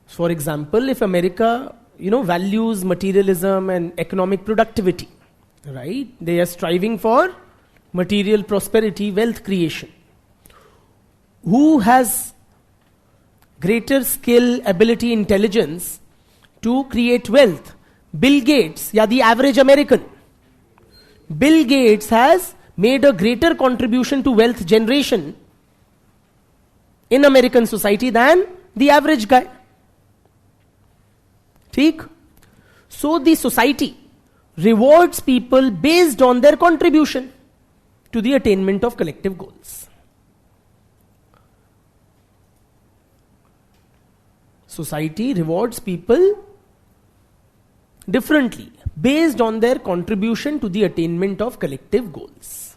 For example, if America, values materialism and economic productivity, right? They are striving for material prosperity, wealth creation. Who has greater skill, ability, intelligence to create wealth? Bill Gates, yeah, the average American. Bill Gates has made a greater contribution to wealth generation in American society than the average guy. ठीक? So the society rewards people based on their contribution to the attainment of collective goals. Society rewards people differently based on their contribution to the attainment of collective goals.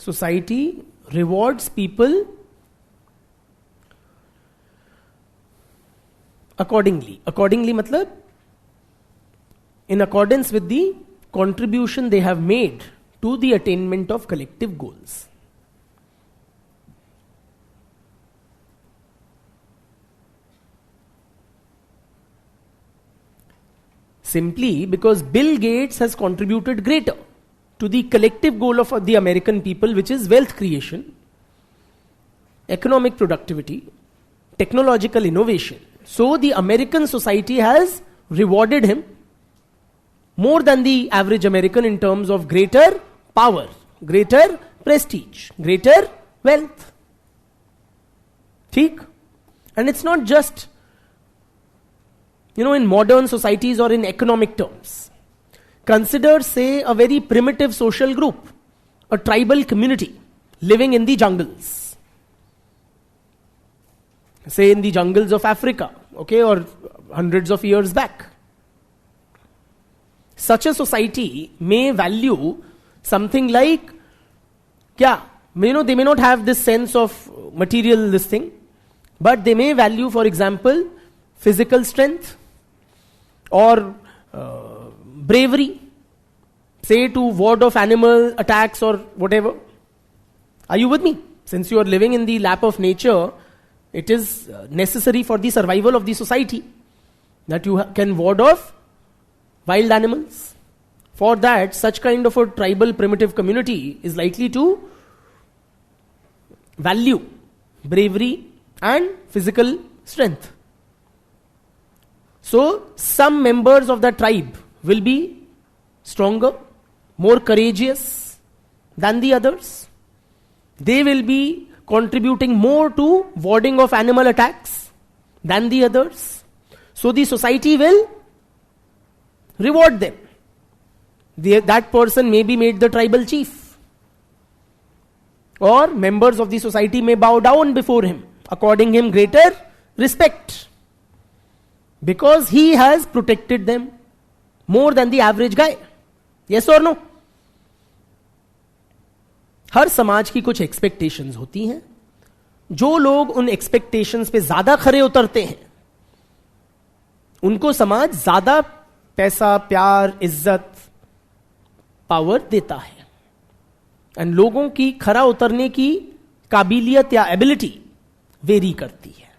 Society rewards people accordingly. Accordingly matlab in accordance with the contribution they have made to the attainment of collective goals. Simply because Bill Gates has contributed greater to the collective goal of the American people, which is wealth creation, economic productivity, technological innovation. So the American society has rewarded him more than the average American in terms of greater power, greater prestige, greater wealth. ठीक? And it's not just, in modern societies or in economic terms. Consider, say, a very primitive social group, a tribal community living in the jungles. Say in the jungles of Africa, okay, or hundreds of years back. Such a society may value something like, they may not have this sense of material this thing, but they may value, for example, physical strength or bravery, say to ward off animal attacks or whatever. Are you with me? Since you are living in the lap of nature, it is necessary for the survival of the society that you can ward off wild animals. For that, such kind of a tribal primitive community is likely to value bravery and physical strength. So, some members of the tribe will be stronger, more courageous than the others. They will be contributing more to warding off animal attacks than the others. So the society will reward them. That person may be made the tribal chief. Or members of the society may bow down before him, according him greater respect. Because he has protected them more than the average guy. Yes or no? हर समाज की कुछ expectations होती हैं. जो लोग उन expectations पे ज्यादा खरे उतरते हैं, उनको समाज ज्यादा पैसा, प्यार, इज्जत, पावर देता है. एंड लोगों की खरा उतरने की काबिलियत या एबिलिटी वेरी करती है.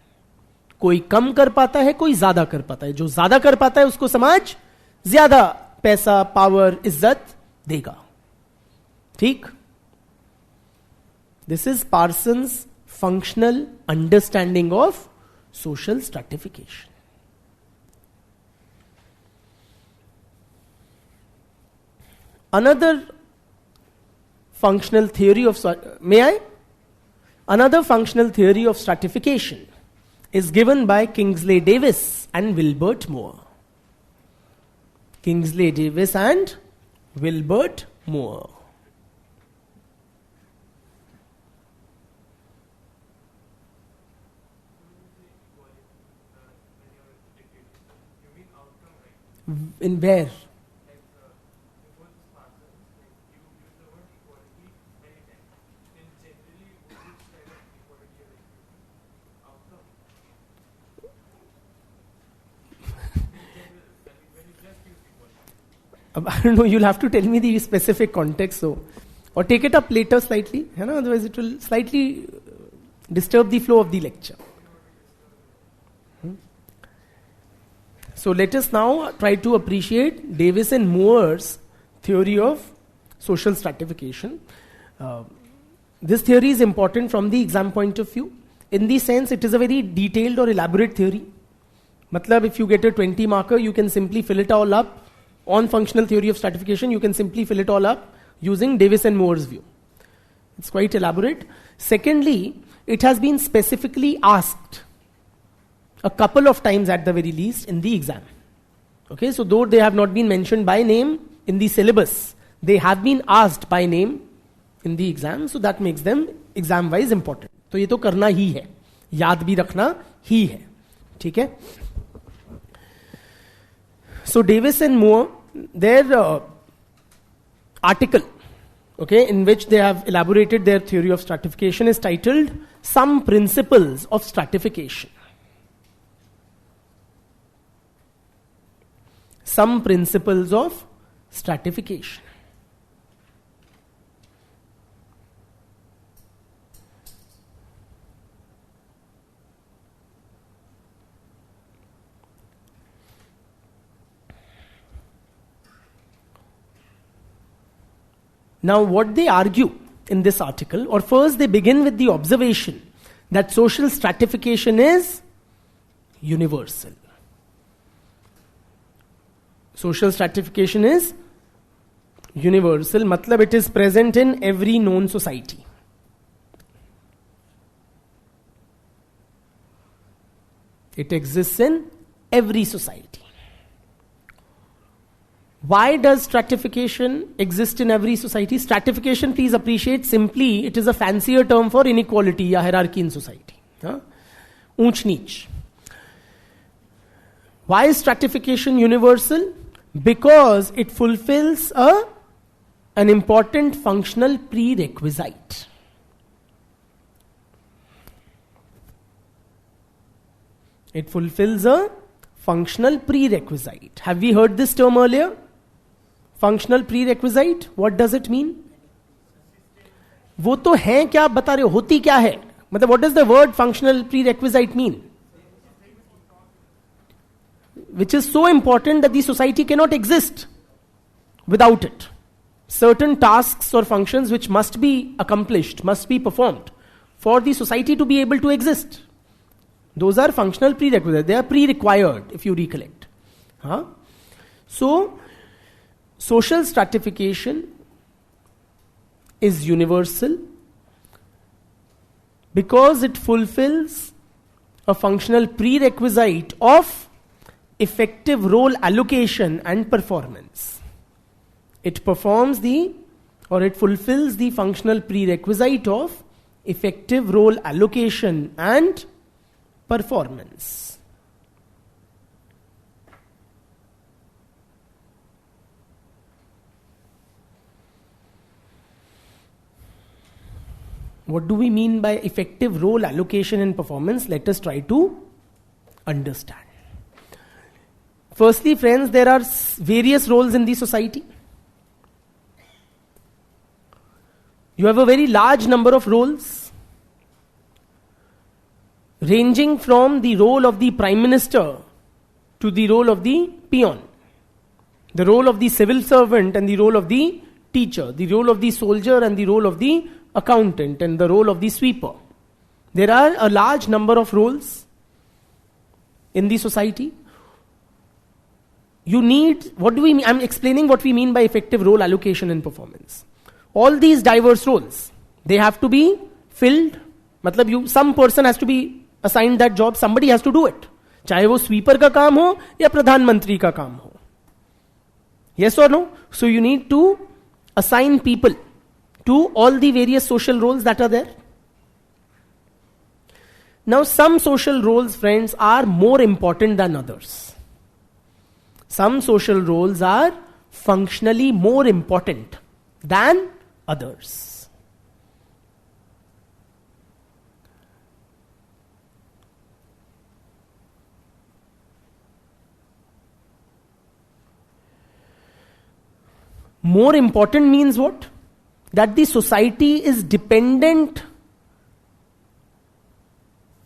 कोई कम कर पाता है, कोई ज्यादा कर पाता है. जो ज्यादा कर पाता है उसको समाज ज्यादा पैसा, पावर, इज्जत देगा. ठीक? This is Parsons' functional understanding of social stratification. Another functional theory of stratification is given by Kingsley Davis and Wilbert Moore. Kingsley Davis and Wilbert Moore. In where? I don't know, you'll have to tell me the specific context, so, or take it up later slightly, otherwise it will slightly disturb the flow of the lecture. So let us now try to appreciate Davis and Moore's theory of social stratification. This theory is important from the exam point of view. In the sense, it is a very detailed or elaborate theory. Matlab, if you get a 20 marker, you can simply fill it all up. On functional theory of stratification, you can simply fill it all up using Davis and Moore's view. It's quite elaborate. Secondly, it has been specifically asked a couple of times at the very least in the exam. Okay, so though they have not been mentioned by name in the syllabus, they have been asked by name in the exam, so that makes them exam wise important. तो ये तो करना ही है, याद भी रखना ही है. ठीक है? So Davis and Moore, their article, okay, in which they have elaborated their theory of stratification is titled Some Principles of Stratification. Some Principles of Stratification. Now, what they argue in this article, or first they begin with the observation that social stratification is universal. Social stratification is universal, matlab it is present in every known society. It exists in every society. Why does stratification exist in every society? Stratification, please appreciate, simply it is a fancier term for inequality or hierarchy in society. Unch neech. Why is stratification universal? Because it fulfills an important functional prerequisite. It fulfills a functional prerequisite. Have we heard this term earlier? Functional prerequisite, what does it mean? वो तो है क्या, आप बता रहे हो, होती क्या है? मतलब what does the word functional prerequisite mean? Which is so important that the society cannot exist without it. Certain tasks or functions which must be accomplished, must be performed for the society to be able to exist. Those are functional prerequisites. They are pre-required, if you recollect. So, social stratification is universal because it fulfills a functional prerequisite of effective role allocation and performance. It fulfills the functional prerequisite of effective role allocation and performance. What do we mean by effective role allocation and performance? Let us try to understand. Firstly, friends, there are various roles in the society. You have a very large number of roles, ranging from the role of the Prime Minister to the role of the peon, the role of the civil servant and the role of the teacher, the role of the soldier and the role of the accountant, and the role of the sweeper. There are a large number of roles in the society. You need, what do we mean? I'm explaining what we mean by effective role allocation and performance. All these diverse roles, they have to be filled. Matlab some person has to be assigned that job, somebody has to do it. चाहे वो sweeper का काम हो या प्रधानमंत्री का काम हो. Yes or no? So you need to assign people to all the various social roles that are there. Now some social roles, friends, are more important than others. Some social roles are functionally more important than others. More important means what? That the society is dependent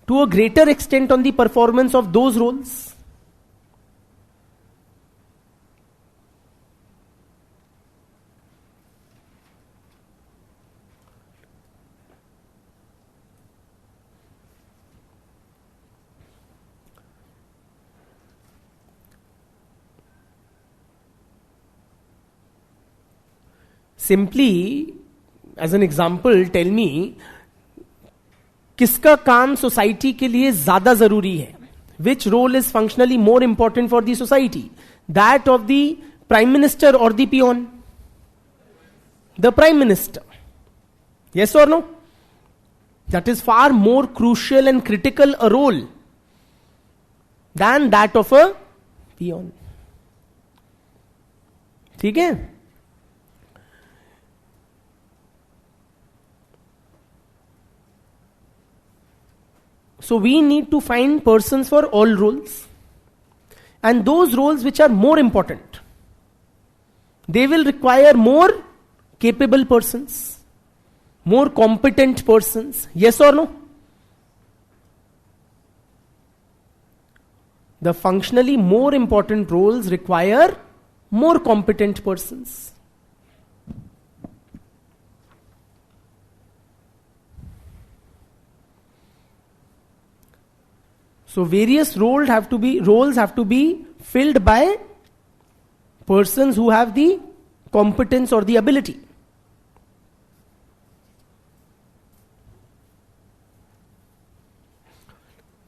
to a greater extent on the performance of those roles. Simply, as an example, tell me, किसका काम society के लिए ज्यादा जरूरी है? Which role is functionally more important for the society? That of the Prime Minister or the peon? The Prime Minister. Yes or no? That is far more crucial and critical a role than that of a peon. ठीक है? So we need to find persons for all roles, and those roles which are more important, they will require more capable persons, more competent persons. Yes or no? The functionally more important roles require more competent persons. So various roles have to be filled by persons who have the competence or the ability.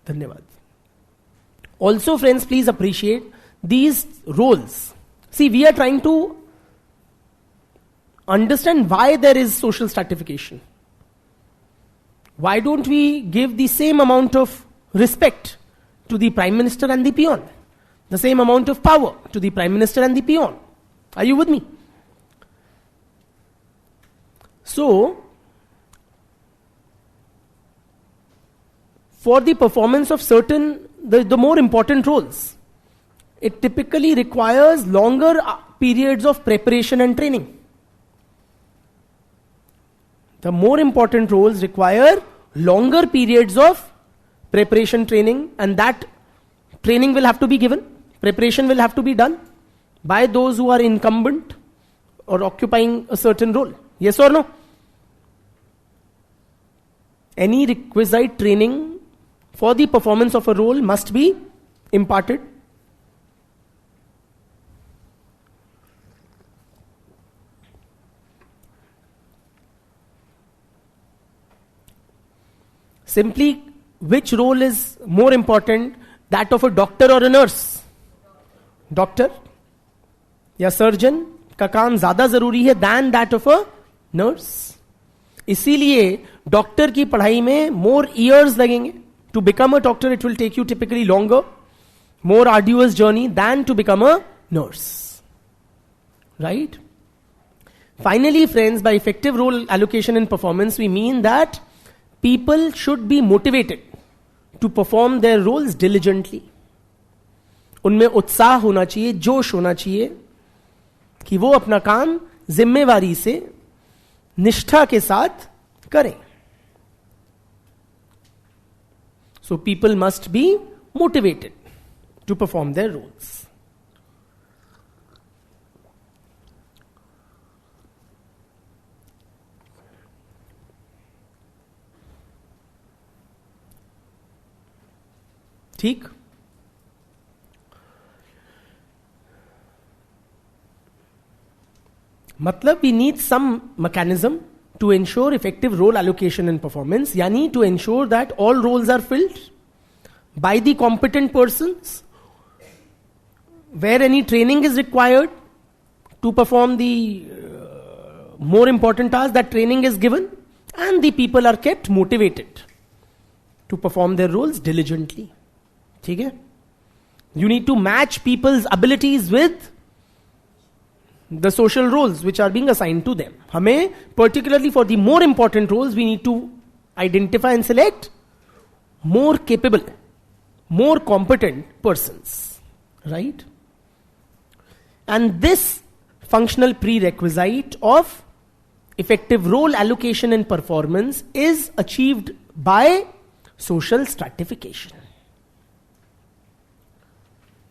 Dhanyavad. Also, friends, please appreciate these roles. See, we are trying to understand why there is social stratification. Why don't we give the same amount of respect to the Prime Minister and the peon? The same amount of power to the Prime Minister and the peon? Are you with me? So, for the performance of certain, the more important roles, it typically requires longer periods of preparation and training. The more important roles require longer periods of preparation training, and that training will have to be given, preparation will have to be done by those who are incumbent or occupying a certain role. Yes or no? Any requisite training for the performance of a role must be imparted. Simply, which role is more important, that of a doctor or a nurse? Doctor या surgeon का काम ज्यादा जरूरी है than that of a nurse. इसीलिए doctor की पढ़ाई में more years लगेंगे. To become a doctor, it will take you typically longer, more arduous journey than to become a nurse. Right? Finally, friends, by effective role allocation and performance, we mean that people should be motivated to perform their roles diligently. उनमें उत्साह होना चाहिए, जोश होना चाहिए कि वो अपना काम जिम्मेवारी से, निष्ठा के साथ करें. So people must be motivated to perform their roles. ठीक? मतलब we need some mechanism to ensure effective role allocation and performance, yani to ensure that all roles are filled by the competent persons, where any training is required to perform the more important task, that training is given, and the people are kept motivated to perform their roles diligently. ठीक है? You need to match people's abilities with the social roles which are being assigned to them. हमें particularly for the more important roles, we need to identify and select more capable, more competent persons. Right? And this functional prerequisite of effective role allocation and performance is achieved by social stratification.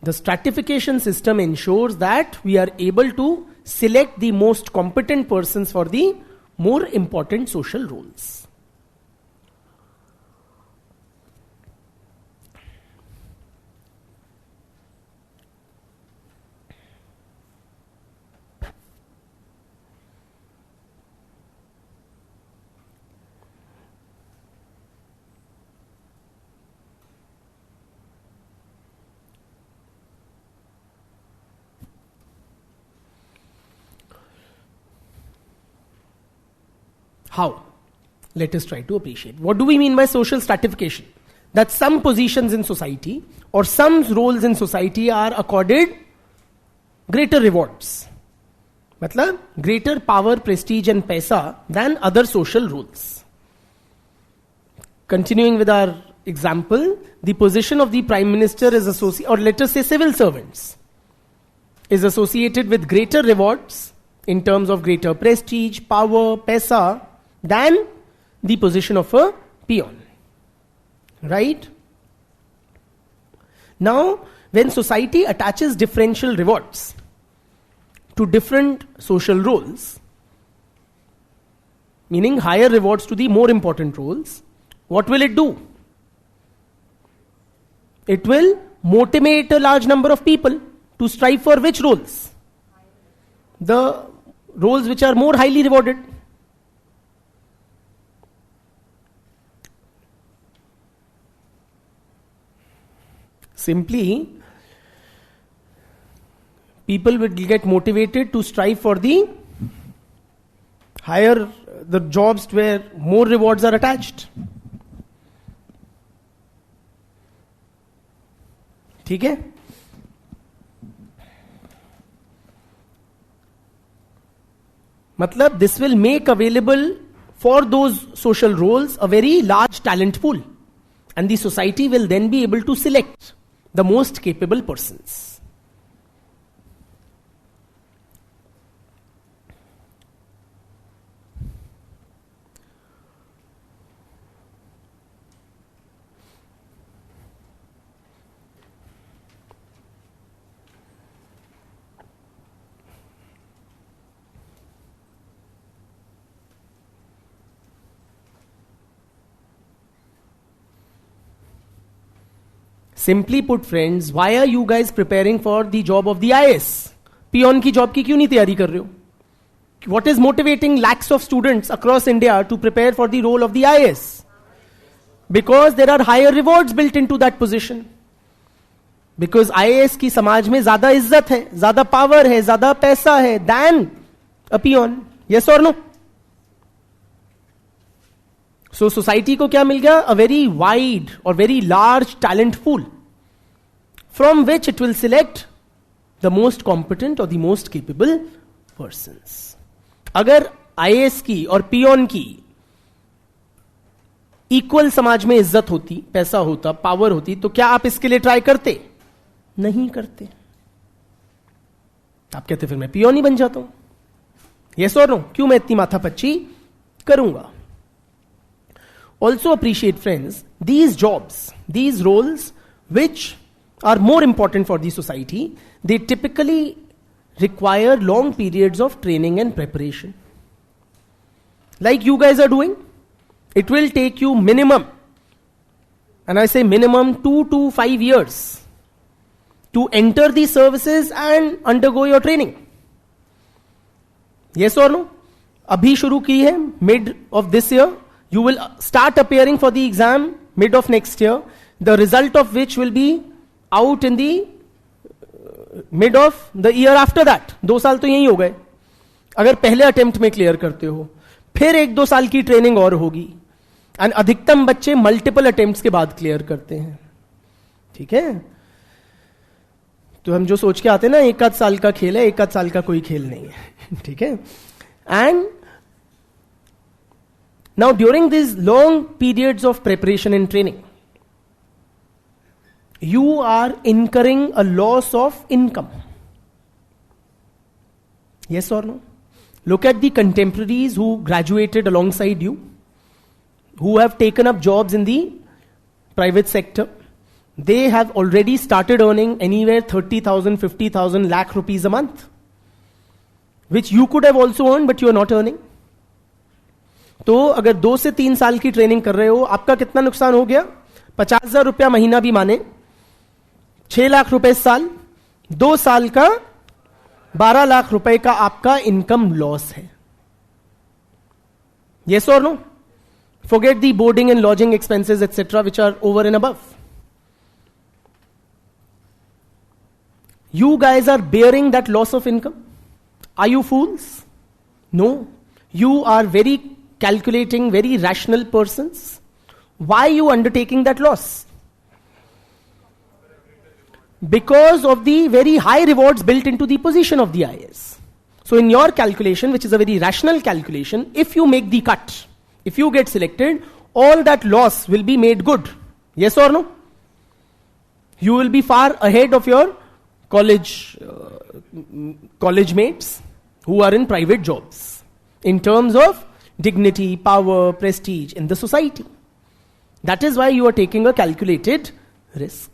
The stratification system ensures that we are able to select the most competent persons for the more important social roles. How? Let us try to appreciate. What do we mean by social stratification? That some positions in society or some roles in society are accorded greater rewards. मतलब greater power, prestige and paisa than other social roles. Continuing with our example, the position of the Prime Minister is associated, or let us say civil servants, is associated with greater rewards in terms of greater prestige, power, paisa, than the position of a peon. Right? Now, when society attaches differential rewards to different social roles, meaning higher rewards to the more important roles, what will it do? It will motivate a large number of people to strive for which roles? the roles which are more highly rewarded. Simply, people will get motivated to strive for the higher the jobs where more rewards are attached. ठीक है? मतलब this will make available for those social roles a very large talent pool, and the society will then be able to select the most capable persons. Simply put, friends, why are you guys preparing for the job of the IAS? Peon की job की क्यों नहीं तैयारी कर रहे हो? What is motivating lakhs of students across India to prepare for the role of the IAS? Because there are higher rewards built into that position. Because IAS की समाज में ज्यादा इज्जत है, ज्यादा पावर है, ज्यादा पैसा है than a peon. Yes or no? So society को क्या मिल गया? A very wide or very large talent pool, from which it will select the most competent or the most capable persons. अगर IAS की और पियोन की equal समाज में इज्जत होती, पैसा होता, पावर होती, तो क्या आप इसके लिए ट्राई करते? नहीं करते. आप कहते फिर मैं पियोन ही बन जाता हूं. यस और नो? क्यों मैं इतनी माथापच्ची करूंगा? Also appreciate, friends, these jobs, these roles which are more important for the society, they typically require long periods of training and preparation. Like you guys are doing, it will take you minimum, and I say minimum 2 to 5 years to enter the services and undergo your training. Yes or no? अभी शुरू की है, mid of this year. You will start appearing for the exam mid of next year, the result of which will be out in the mid of the year after that. 2 साल तो यही हो गए. अगर पहले अटेम्प्ट में clear करते हो, फिर 1-2 साल की ट्रेनिंग और होगी. एंड अधिकतम बच्चे मल्टीपल अटेम्प्ट्स के बाद क्लियर करते हैं. ठीक है? तो हम जो सोच के आते हैं ना, 1 आध साल का खेल है, 1 आध साल का कोई खेल नहीं है. ठीक है? And now, during these long periods of preparation and training, you are incurring a loss of income. Yes or no? Look at the contemporaries who graduated alongside you, who have taken up jobs in the private sector. They have already started earning anywhere 30,000, 50,000 lakh rupees a month, which you could have also earned, but you are not earning. तो अगर 2 से 3 साल की training कर रहे हो, आपका कितना नुकसान हो गया? 50,000 रुपया महीना भी माने, 6 लाख रुपए साल, 2 साल का 12 लाख रुपए का आपका इनकम लॉस है. Yes or no? Forget the boarding and lodging expenses, etc., which are over and above. You guys are bearing that loss of income. Are you fools? No. You are very calculating, very rational persons. Why are you undertaking that loss? Because of the very high rewards built into the position of the IAS. So in your calculation, which is a very rational calculation, if you make the cut, if you get selected, all that loss will be made good. Yes or no? You will be far ahead of your college mates who are in private jobs in terms of dignity, power, prestige in the society. That is why you are taking a calculated risk.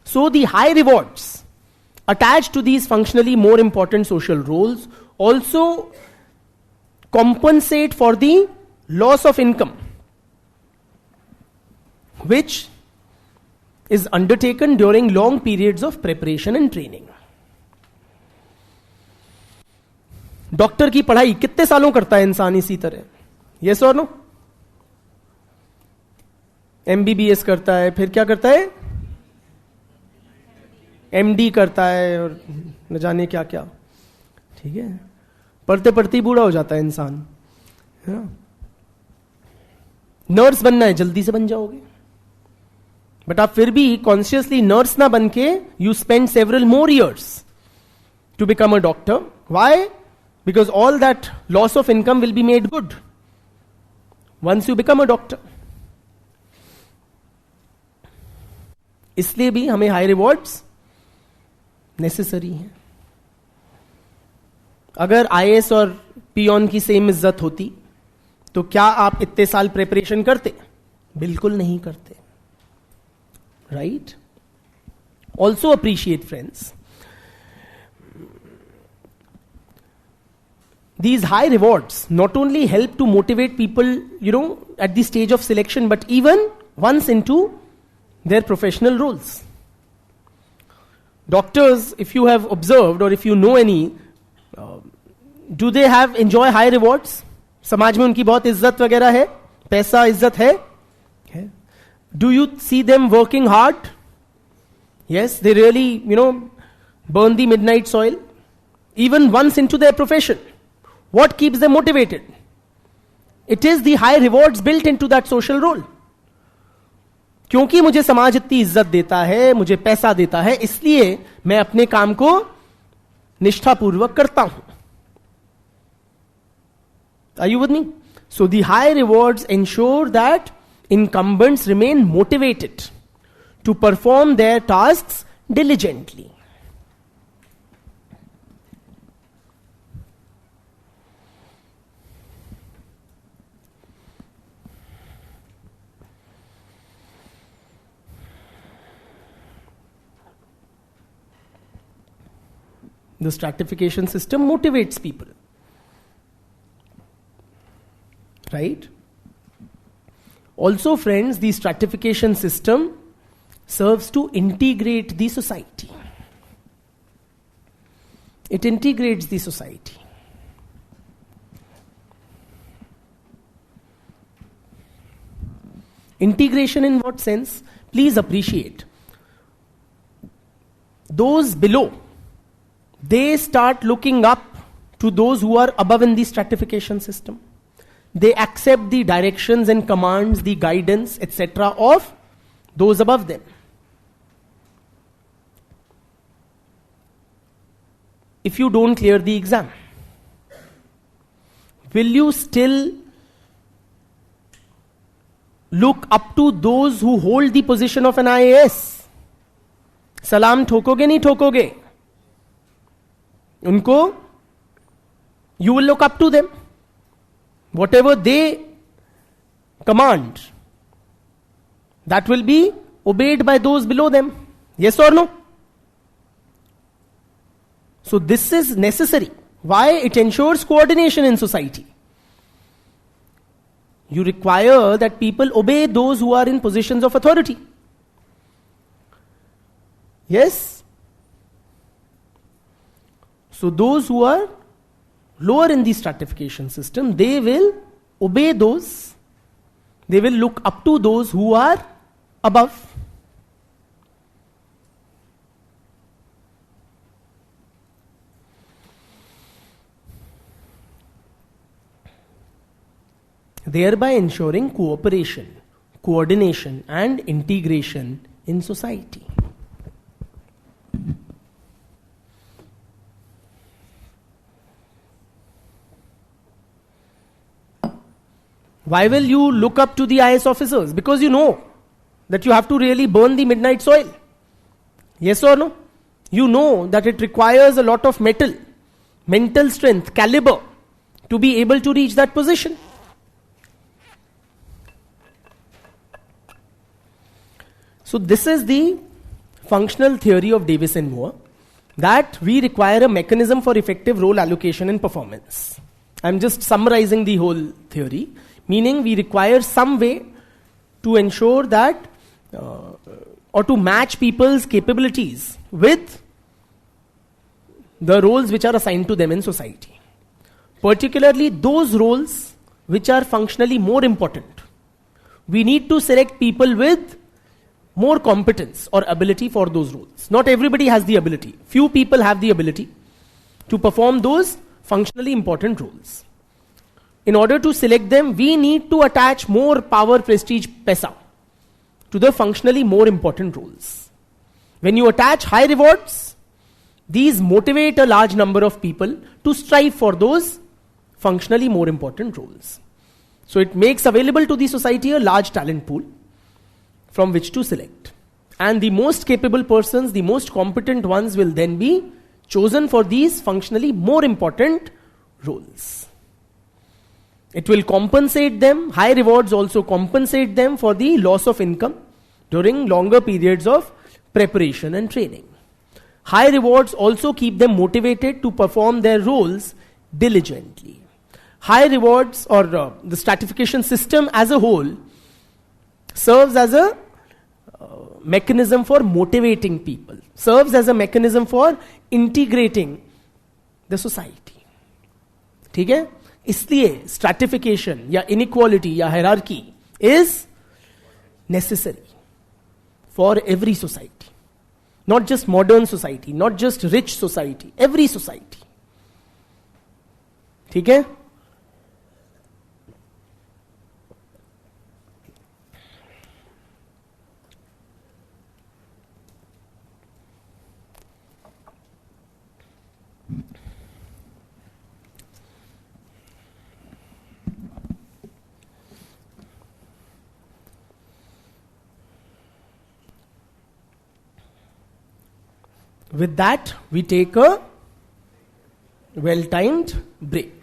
So the high rewards attached to these functionally more important social roles also compensate for the loss of income, which is undertaken during long periods of preparation and training. Doctor की पढ़ाई कितने सालों करता है इंसान इसी तरह? Yes और नो? एमबीबीएस करता है, फिर क्या करता है? एमडी करता है, और न जाने क्या क्या. ठीक है, पढ़ते पढ़ते ही बूढ़ा हो जाता है इंसान, है ना. नर्स बनना है, जल्दी से बन जाओगे, बट आप फिर भी कॉन्शियसली नर्स ना बन के you spend several more years to become a doctor. Why? Because all that loss of income will be made good once you become a doctor. इसलिए भी हमें हाई रिवॉर्ड्स नेसेसरी हैं. अगर आईएएस और peon की सेम इज्जत होती तो क्या आप इतने साल प्रिपरेशन करते? बिल्कुल नहीं करते. Right? Also appreciate friends, these high rewards not only help to motivate people, at the stage of selection, but even once into their professional roles. Doctors, if you have observed or if you know any, do they have enjoy high rewards? समाज में उनकी बहुत इज्जत वगैरह है, पैसा इज्जत है. Do you see them working hard? Yes, they really, burn the midnight soil, even once into their profession. What keeps them motivated? It is the high rewards built into that social role. क्योंकि मुझे समाज इतनी इज्जत देता है, मुझे पैसा देता है, इसलिए मैं अपने काम को निष्ठापूर्वक करता हूं. Are you with me? So the high rewards ensure that incumbents remain motivated to perform their tasks diligently. The stratification system motivates people. Right? Also, friends, the stratification system serves to integrate the society. It integrates the society. Integration in what sense? Please appreciate. Those below, they start looking up to those who are above in the stratification system. They accept the directions and commands, the guidance, etc. of those above them. If you don't clear the exam, will you still look up to those who hold the position of an IAS? सलाम ठोकोगे नहीं ठोकोगे उनको? You will look up to them. Whatever they command, that will be obeyed by those below them. Yes or no? So this is necessary. Why? It ensures coordination in society. You require that people obey those who are in positions of authority. Yes? So those who are lower in the stratification system, they will obey those, they will look up to those who are above. Thereby ensuring cooperation, coordination and integration in society. Why will you look up to the IS officers? Because you know that you have to really burn the midnight soil. Yes or no? You know that it requires a lot of mental strength, caliber to be able to reach that position. So this is the functional theory of Davis and Moore, that we require a mechanism for effective role allocation and performance. I'm just summarizing the whole theory. Meaning we require some way to ensure that or to match people's capabilities with the roles which are assigned to them in society. particularly those roles which are functionally more important. We need to select people with more competence or ability for those roles. Not everybody has the ability. Few people have the ability to perform those functionally important roles. In order to select them, we need to attach more power, prestige, paisa to the functionally more important roles. When you attach high rewards, these motivate a large number of people to strive for those functionally more important roles. So it makes available to the society a large talent pool from which to select. And the most capable persons, the most competent ones will then be chosen for these functionally more important roles. It will compensate them, high rewards also compensate them for the loss of income during longer periods of preparation and training. High rewards also keep them motivated to perform their roles diligently. High rewards or the stratification system as a whole serves as a mechanism for motivating people, serves as a mechanism for integrating the society. ठीक है? इसलिए stratification या inequality या hierarchy is necessary for every society. Not just modern society, not just rich society, every society. ठीक है? With that, we take a well-timed break.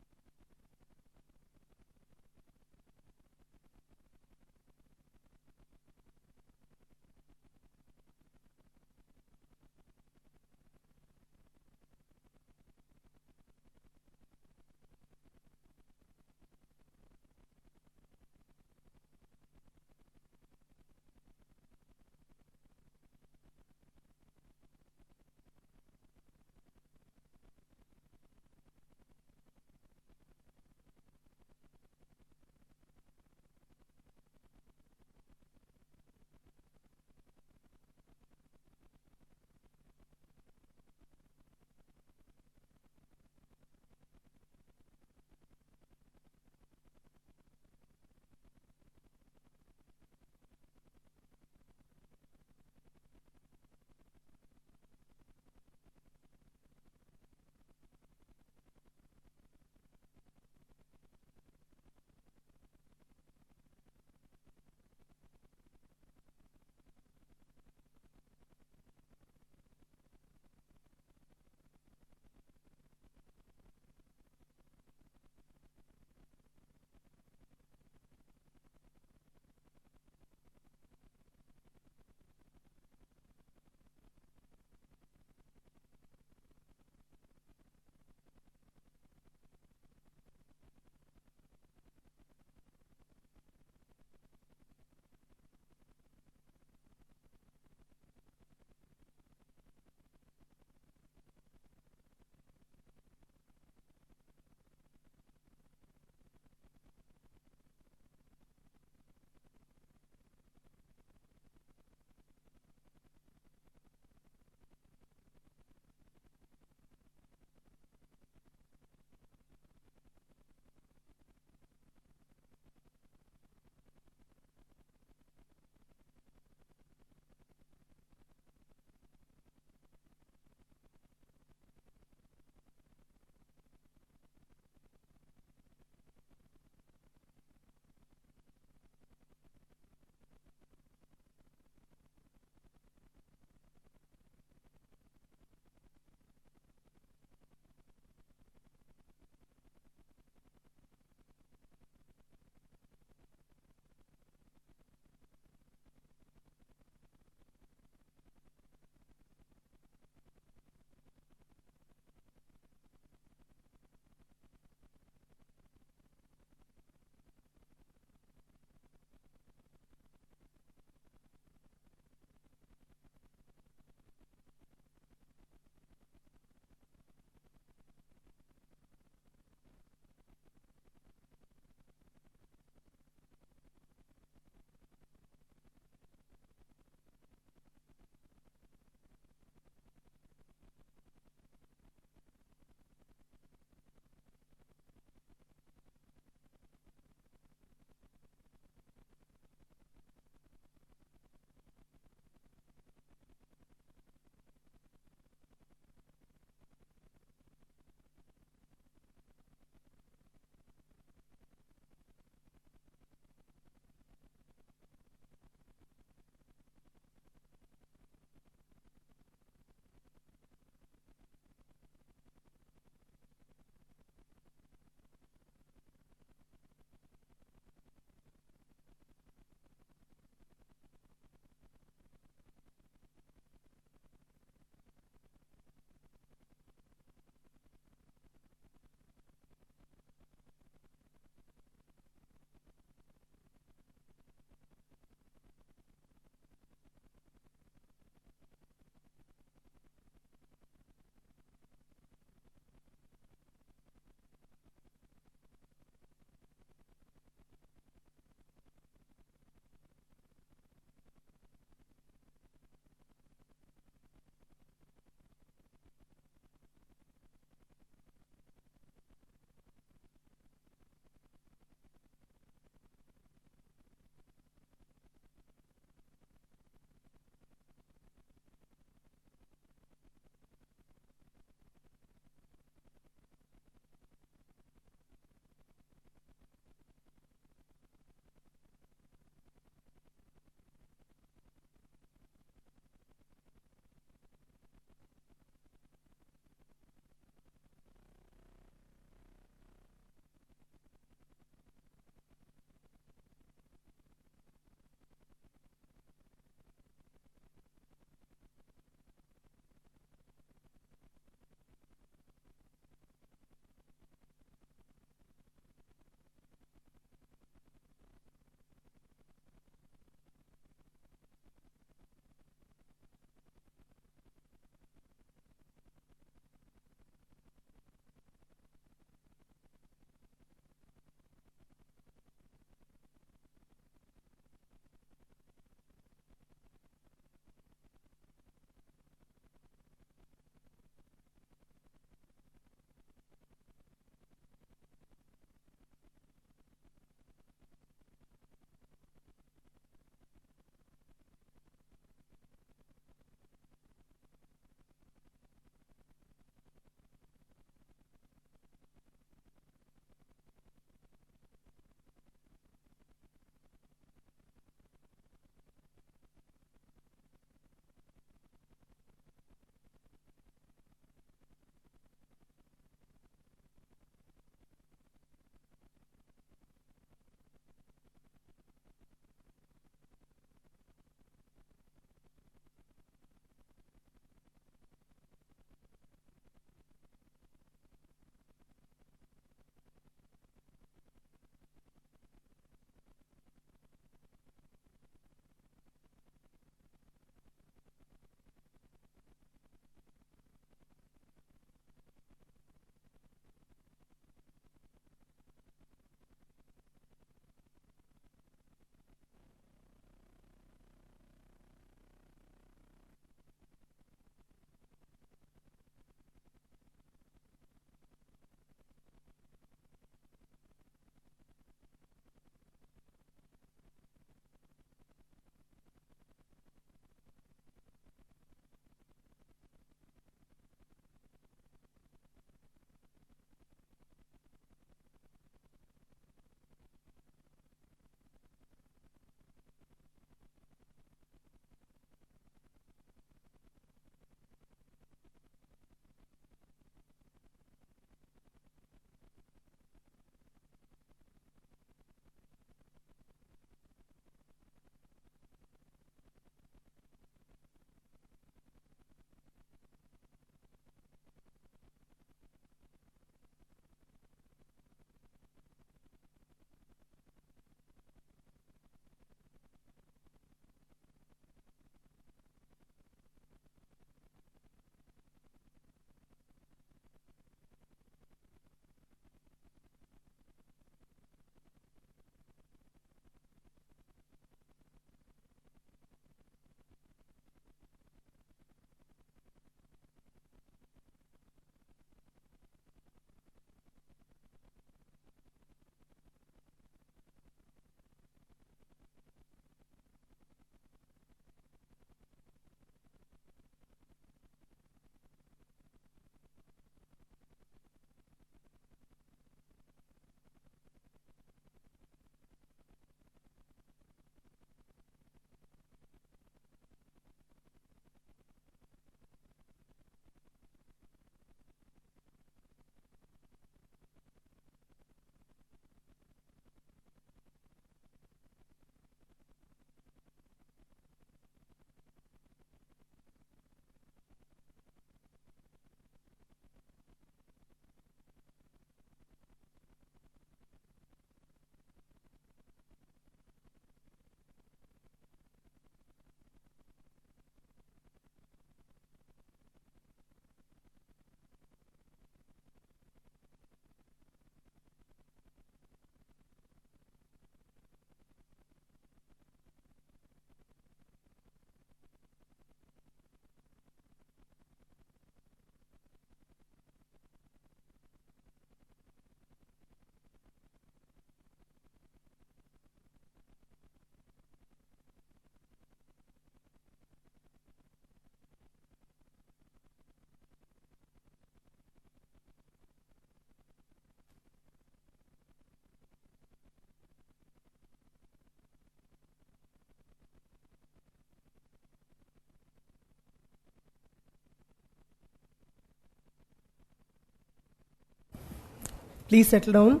Please settle down.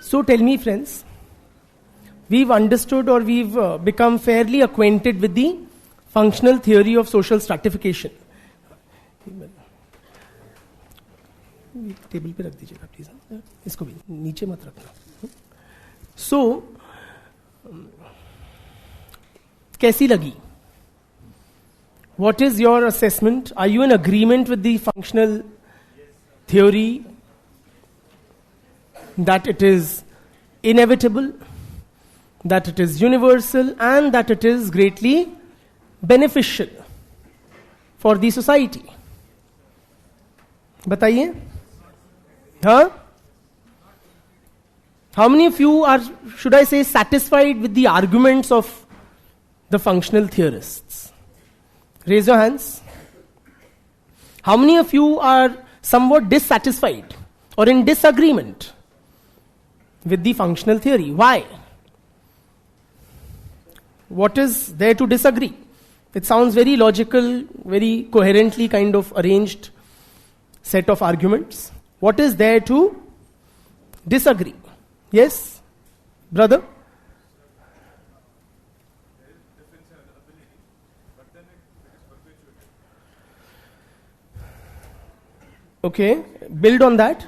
So tell me, friends, we've understood or we've become fairly acquainted with the functional theory of social stratification. Table पे रख दीजिएगा please, इसको भी नीचे मत रखना. सो कैसी लगी? What is your assessment? Are you in agreement with the functional theory that it is inevitable, that it is universal, and that it is greatly beneficial for the society? बताइए. Huh? How many of you are, should I say, satisfied with the arguments of the functional theorists? Raise your hands. How many of you are somewhat dissatisfied or in disagreement with the functional theory? Why? What is there to disagree? It sounds very logical, very coherently kind of arranged set of arguments. What is there to disagree? Yes, brother? Okay, build on that.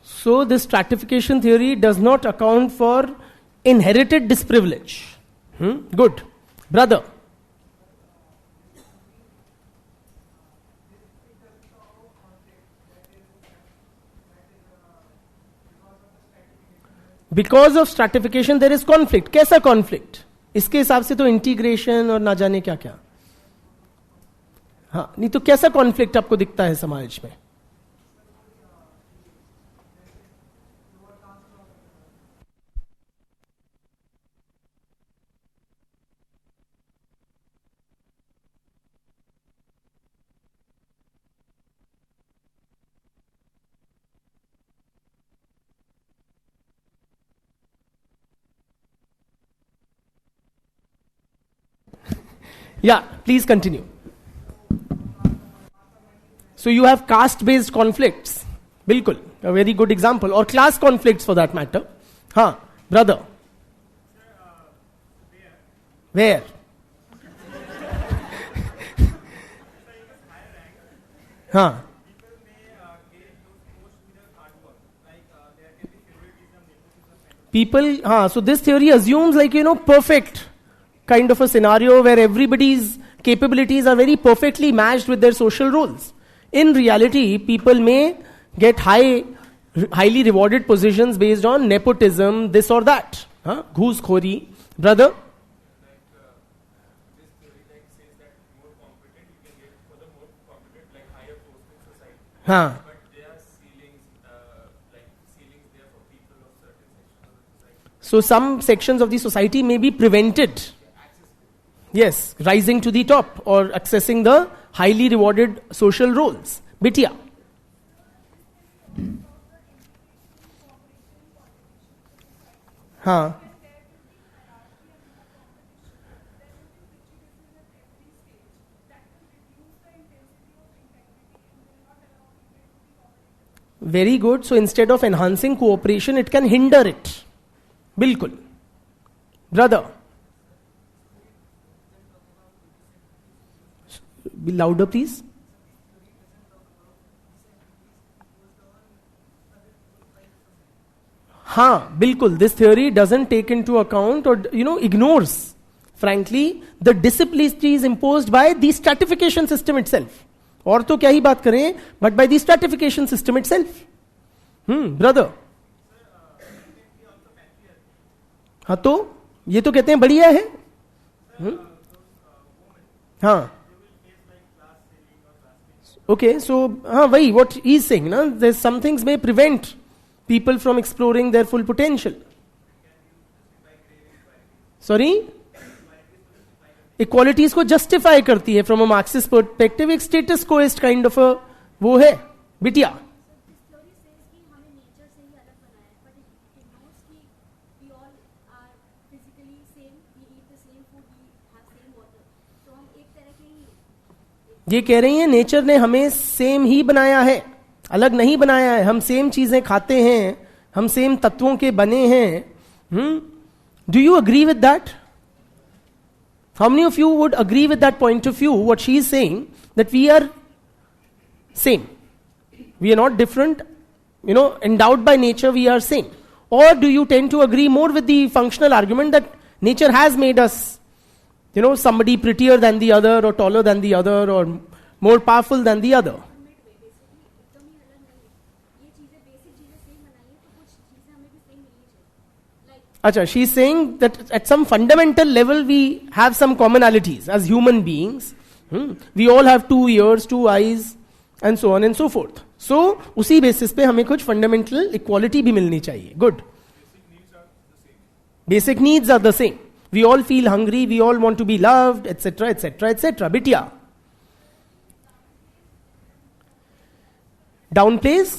So this stratification theory does not account for inherited disprivilege. Good. Brother? Because of stratification there is conflict. कैसा conflict? इसके हिसाब से तो integration और ना जाने क्या क्या. हाँ, नहीं तो कैसा कॉन्फ्लिक्ट आपको दिखता है समाज में? Yeah, please continue. So you have caste-based conflicts. Bilkul, a very good example. Or class conflicts for that matter. Huh, brother? Where? Huh. People, so this theory assumes perfect kind of a scenario where everybody's capabilities are very perfectly matched with their social roles. In reality, people may get highly rewarded positions based on nepotism, this or that. Ghuskhori. Brother? This theory says that more competent you can get for the more competent, higher post in society. But there are ceilings there for people of certain sections of the society. So some sections of the society may be prevented. Yes, rising to the top or accessing the highly rewarded social roles. Bitya. Huh. Very good. So instead of enhancing cooperation, it can hinder it. Bilkul. Brother. Be louder, please. Bilkul. This theory doesn't take into account or ignores, frankly, the disciplinaries imposed by the stratification system itself. और तो क्या ही बात करें, but by the stratification system itself. Brother. हाँ तो ये तो कहते हैं बढ़िया है. हाँ. Okay, so what he's saying, there's some things may prevent people from exploring their full potential. Sorry? Equalities को justify करती है from a Marxist perspective, एक status quoist kind of a वो है. बिटिया. ये कह रही है नेचर ने हमें सेम ही बनाया है, अलग नहीं बनाया है. हम सेम चीजें खाते हैं, हम सेम तत्वों के बने हैं. Do you agree with that? How many of you would agree with that point of view? What she is saying, that we are same, we are not different, endowed by nature we are same. Or do you tend to agree more with the functional argument that nature has made us, somebody prettier than the other, or taller than the other, or more powerful than the other? Acha, she's saying that at some fundamental level we have some commonalities as human beings. We all have 2 ears, 2 eyes, and so on and so forth. So, उसी basis पे हमें कुछ fundamental equality भी मिलनी चाहिए. Good. Basic needs are the same. We all feel hungry, we all want to be loved, etc., etc., etc. Bitya. Downplays.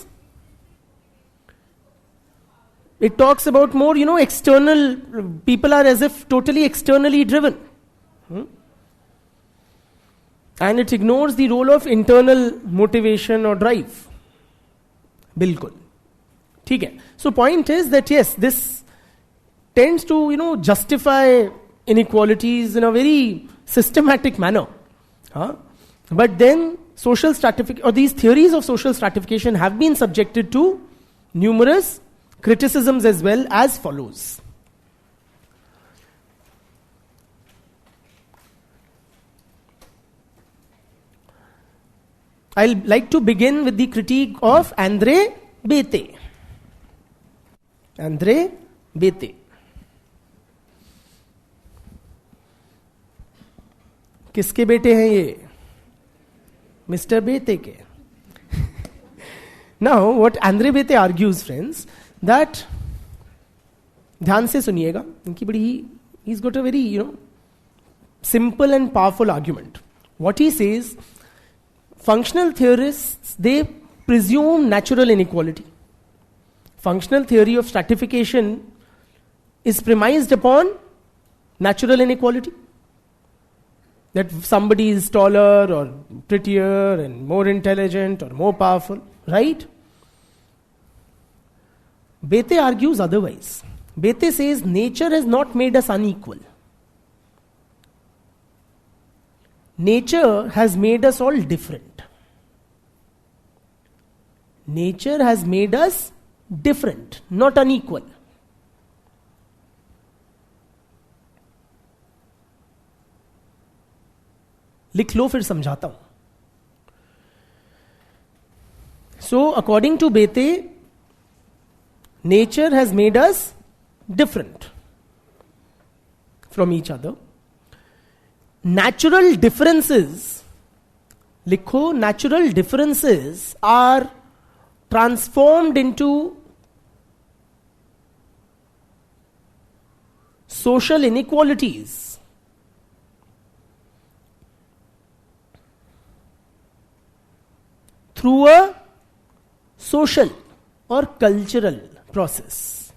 It talks about more, external, people are as if totally externally driven. And it ignores the role of internal motivation or drive. बिल्कुल ठीक है. So point is that yes, this tends to justify inequalities in a very systematic manner. But then social stratification, or these theories of social stratification, have been subjected to numerous criticisms as well, as follows. I'll like to begin with the critique of Andre Bete. Andre Bete. किसके बेटे हैं ये? Mister बेते के. Now, what Andre Bete argues, friends, that ध्यान से सुनिएगा, इनकी बड़ी, he's got a very, simple and powerful argument. What he says, functional theorists, they presume natural inequality. Functional theory of stratification is premised upon natural inequality. That somebody is taller or prettier and more intelligent or more powerful, right? Bete argues otherwise. Bete says nature has not made us unequal. Nature has made us all different. Nature has made us different, not unequal. लिख लो, फिर समझाता हूं. So, according to Bete, nature has made us different from each other. Natural differences, लिखो, natural differences are transformed into social inequalities through a social or cultural process.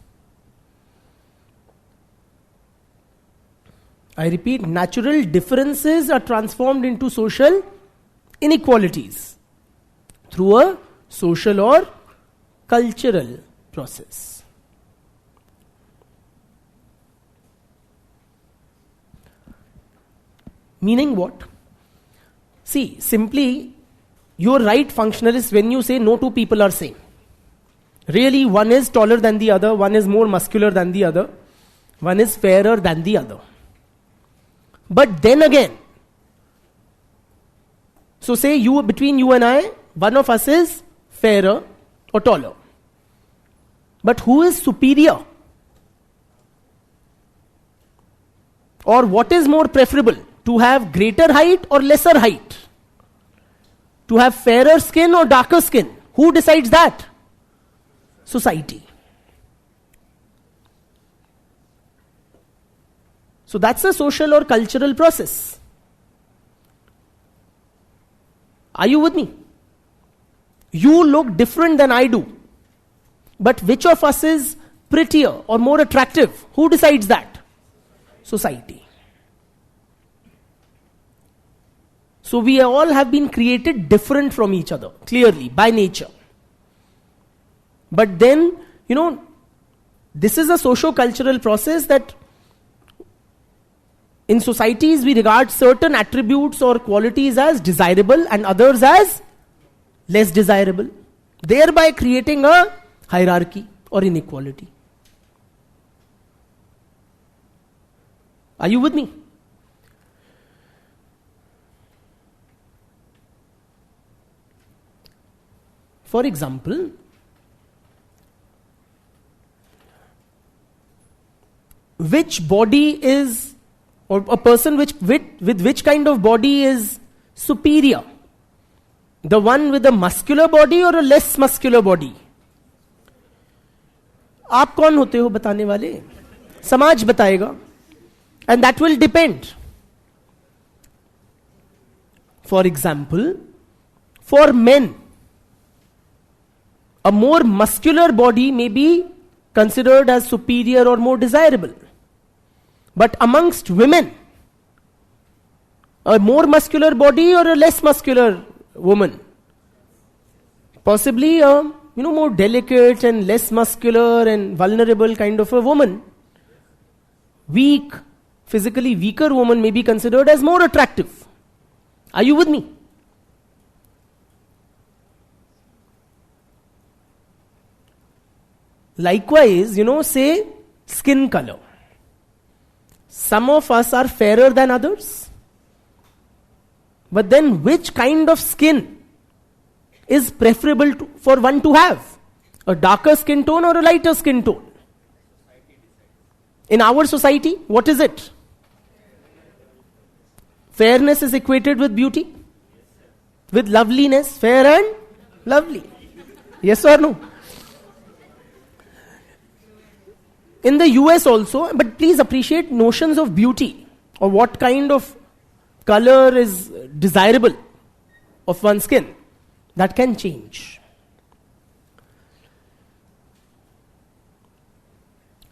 I repeat, natural differences are transformed into social inequalities through a social or cultural process. Meaning what? See, simply, you're right, functionalists, when you say no two people are same. Really, one is taller than the other, one is more muscular than the other, one is fairer than the other. But then again, so say between you and I, one of us is fairer or taller. But who is superior? Or what is more preferable? To have greater height or lesser height? To have fairer skin or darker skin? Who decides that? Society. So that's a social or cultural process. Are you with me? You look different than I do. But which of us is prettier or more attractive? Who decides that? Society. So we all have been created different from each other, clearly, by nature. But then, this is a socio-cultural process that in societies we regard certain attributes or qualities as desirable and others as less desirable, thereby creating a hierarchy or inequality. Are you with me? For example, which body is, or a person with which kind of body is superior? The one with a muscular body or a less muscular body? आप कौन होते हो बताने वाले? समाज बताएगा. And that will depend. For example, for men, a more muscular body may be considered as superior or more desirable. But amongst women, a more muscular body or a less muscular woman, possibly a more delicate and less muscular and vulnerable kind of a woman, weak, physically weaker woman may be considered as more attractive. Are you with me? Likewise, say skin color. Some of us are fairer than others. But then which kind of skin is preferable for one to have? A darker skin tone or a lighter skin tone? In our society, what is it? Fairness is equated with beauty, with loveliness, fair and lovely. Yes or no? In the US also, but please appreciate notions of beauty or what kind of color is desirable of one's skin. That can change.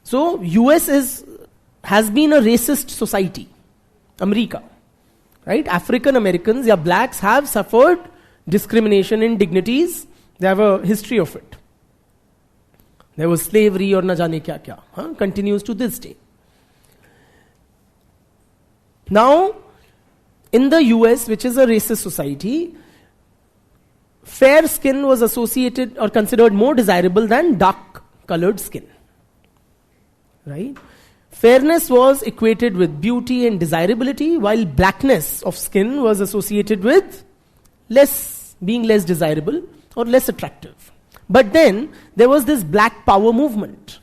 So US has been a racist society. America. Right? African Americans, blacks have suffered discrimination, indignities. They have a history of it. There was slavery or na jaane kya kya. Continues to this day. Now, in the US, which is a racist society, fair skin was associated or considered more desirable than dark colored skin. Right? Fairness was equated with beauty and desirability, while blackness of skin was associated with being less desirable or less attractive. But then there was this black power movement.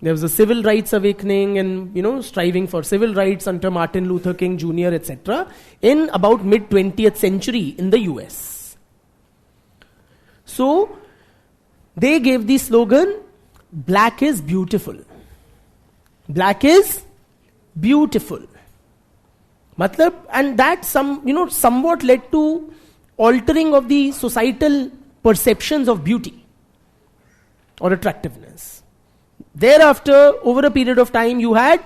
There was a civil rights awakening and striving for civil rights under Martin Luther King Jr., etc. in about mid-20th century in the US. So they gave the slogan, black is beautiful. Black is beautiful. And that somewhat led to altering of the societal perceptions of beauty or attractiveness. Thereafter, over a period of time, you had,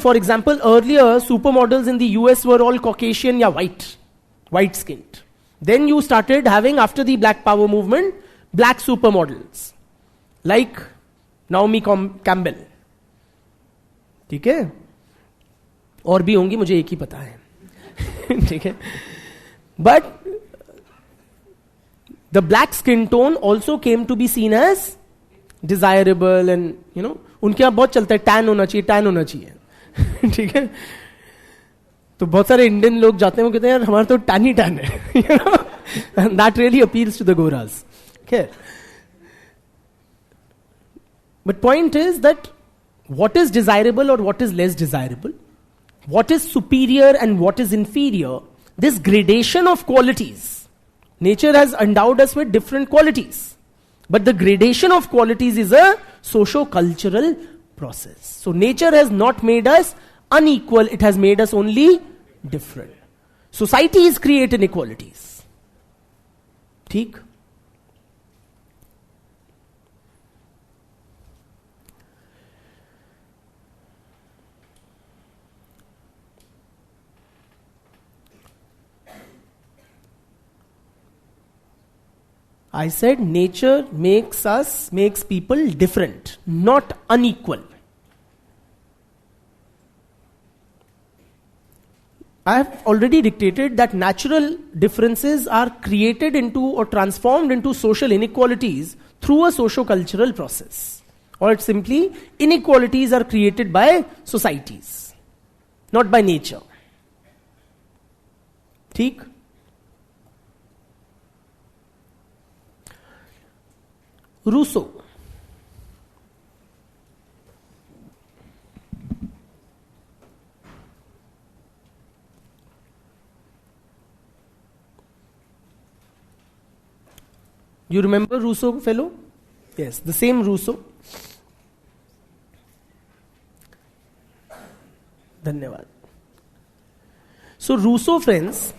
for example, earlier supermodels in the US were all Caucasian, white skinned. Then you started having, after the Black Power movement, black supermodels like Naomi Campbell. ठीक है? और भी होंगी, मुझे एक ही पता है. ठीक है? But the black skin tone also came to be seen as desirable and उनके यहाँ बहुत चलता है tan होना चाहिए. ठीक है? तो बहुत सारे इंडियन लोग जाते हैं, वो कहते हैं यार हमारा तो tan ही tan है. And that really appeals to the Goras. Okay. But point is that what is desirable or what is less desirable, what is superior and what is inferior, this gradation of qualities, nature has endowed us with different qualities. But the gradation of qualities is a socio-cultural process. So nature has not made us unequal, it has made us only different. Societies create inequalities. ठीक? I said nature makes people different, not unequal. I have already dictated that natural differences are created into or transformed into social inequalities through a socio-cultural process. Or simply, inequalities are created by societies, not by nature. ठीक? Rousseau. You remember Rousseau, fellow? Yes, the same Rousseau. Dhanyavad. So Rousseau, friends,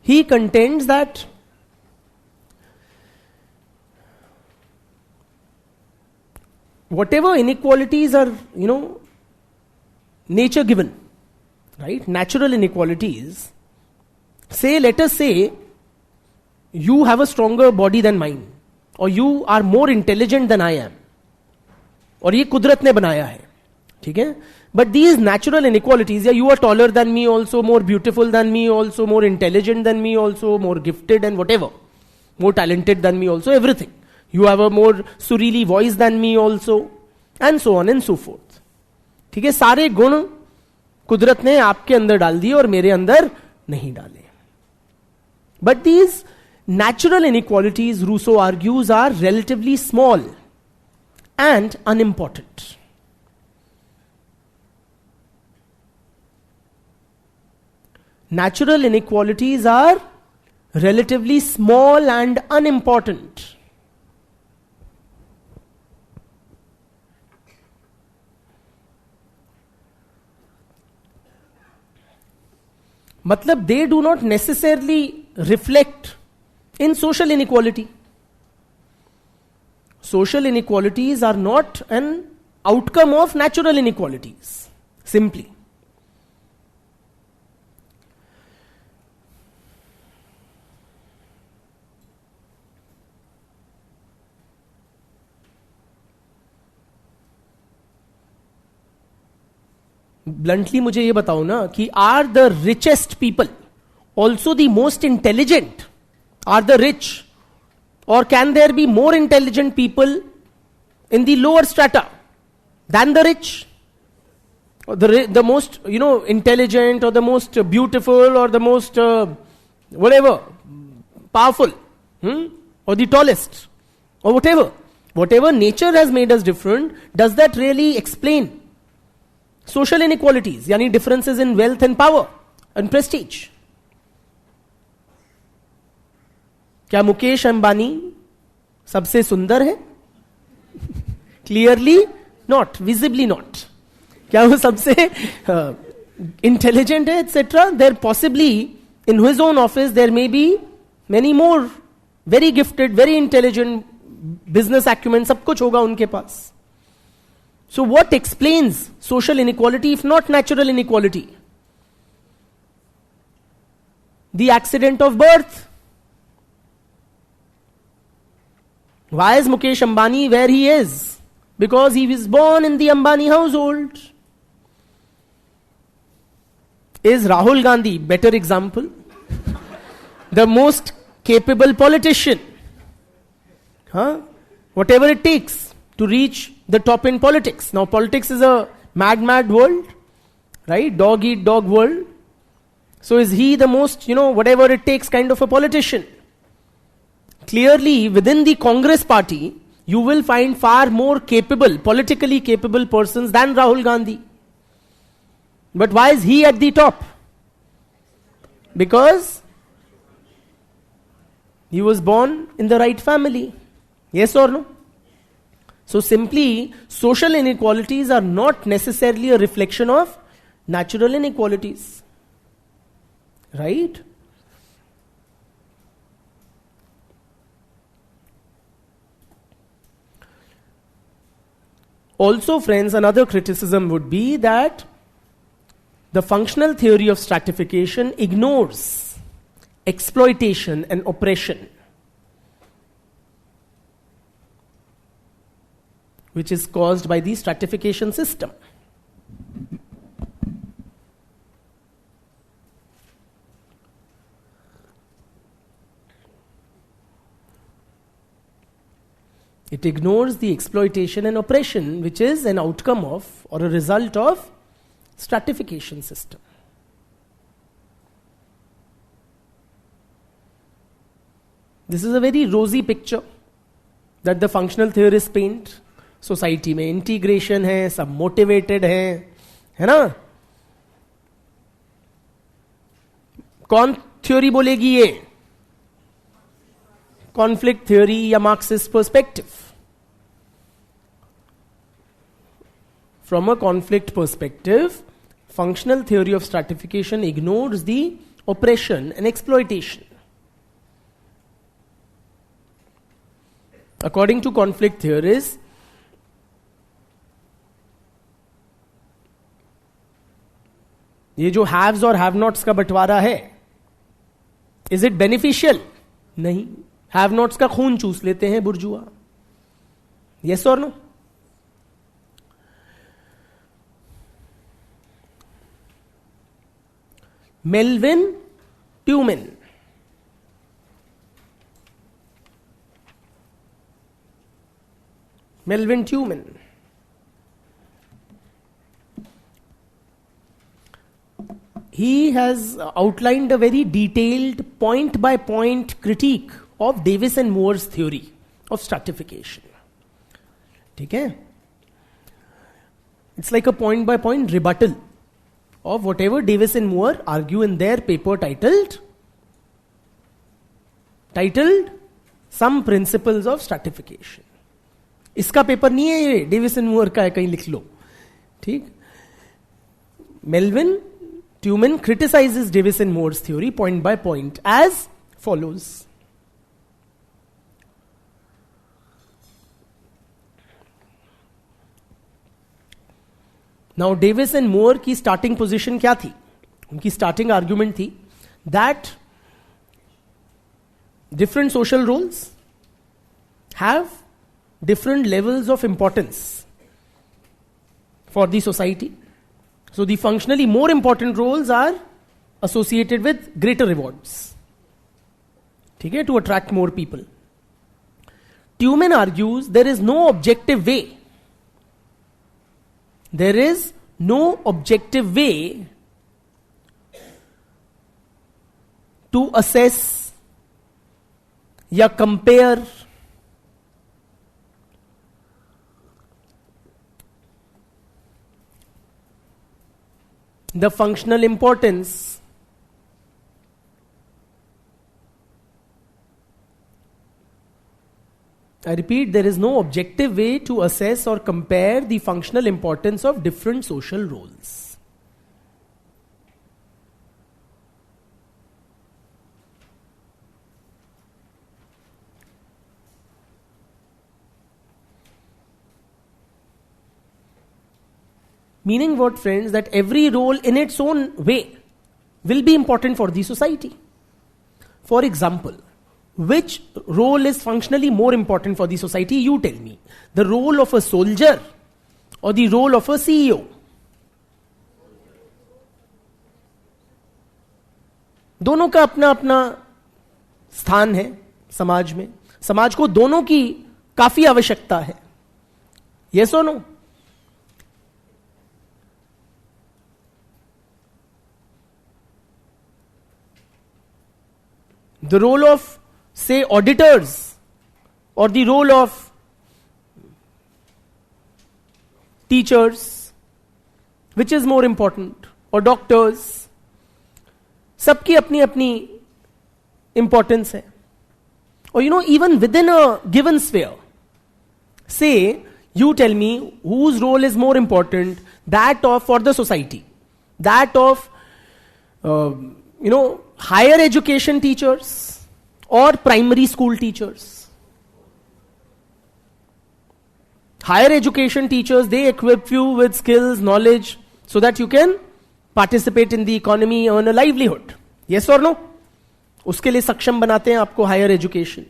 he contends that whatever inequalities are, nature given, right? Natural inequalities. Let us say, you have a stronger body than mine, or you are more intelligent than I am, और ये कुदरत ने बनाया है, ठीक है? But these natural inequalities, you are taller than me also, more beautiful than me also, more intelligent than me also, more gifted and whatever, more talented than me also, everything. You have a more surely voice than me also, and so on and so forth. ठीक है? सारे गुण कुदरत ने आपके अंदर डाल दिए और मेरे अंदर नहीं डाले. But these natural inequalities, Rousseau argues, are relatively small and unimportant. Natural inequalities are relatively small and unimportant. मतलब they do not necessarily reflect in social inequality. Social inequalities are not an outcome of natural inequalities, simply. Bluntly मुझे ये बताओ ना कि are the richest people also the most intelligent? Are the rich? Or can there be more intelligent people in the lower strata than the rich? Or the most, intelligent or the most beautiful or the most, whatever, powerful, or the tallest, or whatever. Whatever nature has made us different, does that really explain social inequalities, yani differences in wealth and power and prestige? क्या मुकेश अंबानी सबसे सुंदर है? Clearly not, visibly not. क्या वो सबसे intelligent है etcetera? There possibly in his own office there may be many more very gifted, very intelligent, business acumen, सब कुछ होगा उनके पास. So what explains social inequality if not natural inequality? The accident of birth. Why is Mukesh Ambani where he is? Because he was born in the Ambani household. Is Rahul Gandhi better example? The most capable politician. Whatever it takes to reach the top in politics. Now politics is a mad world, right? Dog eat dog world. So is he the most, whatever it takes kind of a politician? Clearly, within the Congress party, you will find far more capable, politically capable persons than Rahul Gandhi. But why is he at the top? Because he was born in the right family. Yes or no? So simply, social inequalities are not necessarily a reflection of natural inequalities. Right? Also, friends, another criticism would be that the functional theory of stratification ignores exploitation and oppression. which is caused by the stratification system. It ignores the exploitation and oppression, which is an outcome of or a result of stratification system. This is a very rosy picture that the functional theorists paint. Society में integration है, सब motivated है ना? कौन theory बोलेगी ये? Conflict theory या Marxist perspective? From a conflict perspective, functional theory of stratification ignores the oppression and exploitation. According to conflict theories, ये जो हैव्स और हैव नॉट्स का बंटवारा है, इज इट बेनिफिशियल? नहीं. हैव नॉट्स का खून चूस लेते हैं बुर्जुआ. यस और no? Melvin Tumin he has outlined a very detailed point-by-point critique of Davis and Moore's theory of stratification. ठीक है? It's like a point-by-point rebuttal of whatever Davis and Moore argue in their paper titled Some Principles of Stratification. इसका paper नहीं है ये, Davis and Moore का है, कहीं लिख लो. ठीक? Melvin Tyumen criticizes Davis and Moore's theory point by point as follows. Now Davis and Moore की starting position क्या थी? उनकी starting argument थी that different social roles have different levels of importance for the society. So the functionally more important roles are associated with greater rewards. ठीक है? To attract more people. Tumen argues there is no objective way. There is no objective way to assess या compare the functional importance I repeat, there is no objective way to assess or compare the functional importance of different social roles. Meaning what, friends? That every role in its own way will be important for the society. For example, which role is functionally more important for the society? You tell me. The role of a soldier or the role of a CEO? दोनों का अपना अपना स्थान है समाज में. समाज को दोनों की काफी आवश्यकता है. Yes or no? The role of, say, auditors or the role of teachers, which is more important, or doctors, सबकी अपनी अपनी importance है. Or even within a given sphere, say, you tell me whose role is more important, that of, for the society, that of higher education teachers or primary school teachers. Higher education teachers, they equip you with skills, knowledge, so that you can participate in the economy, earn a livelihood. Yes or no? उसके लिए सक्षम बनाते हैं आपको higher education.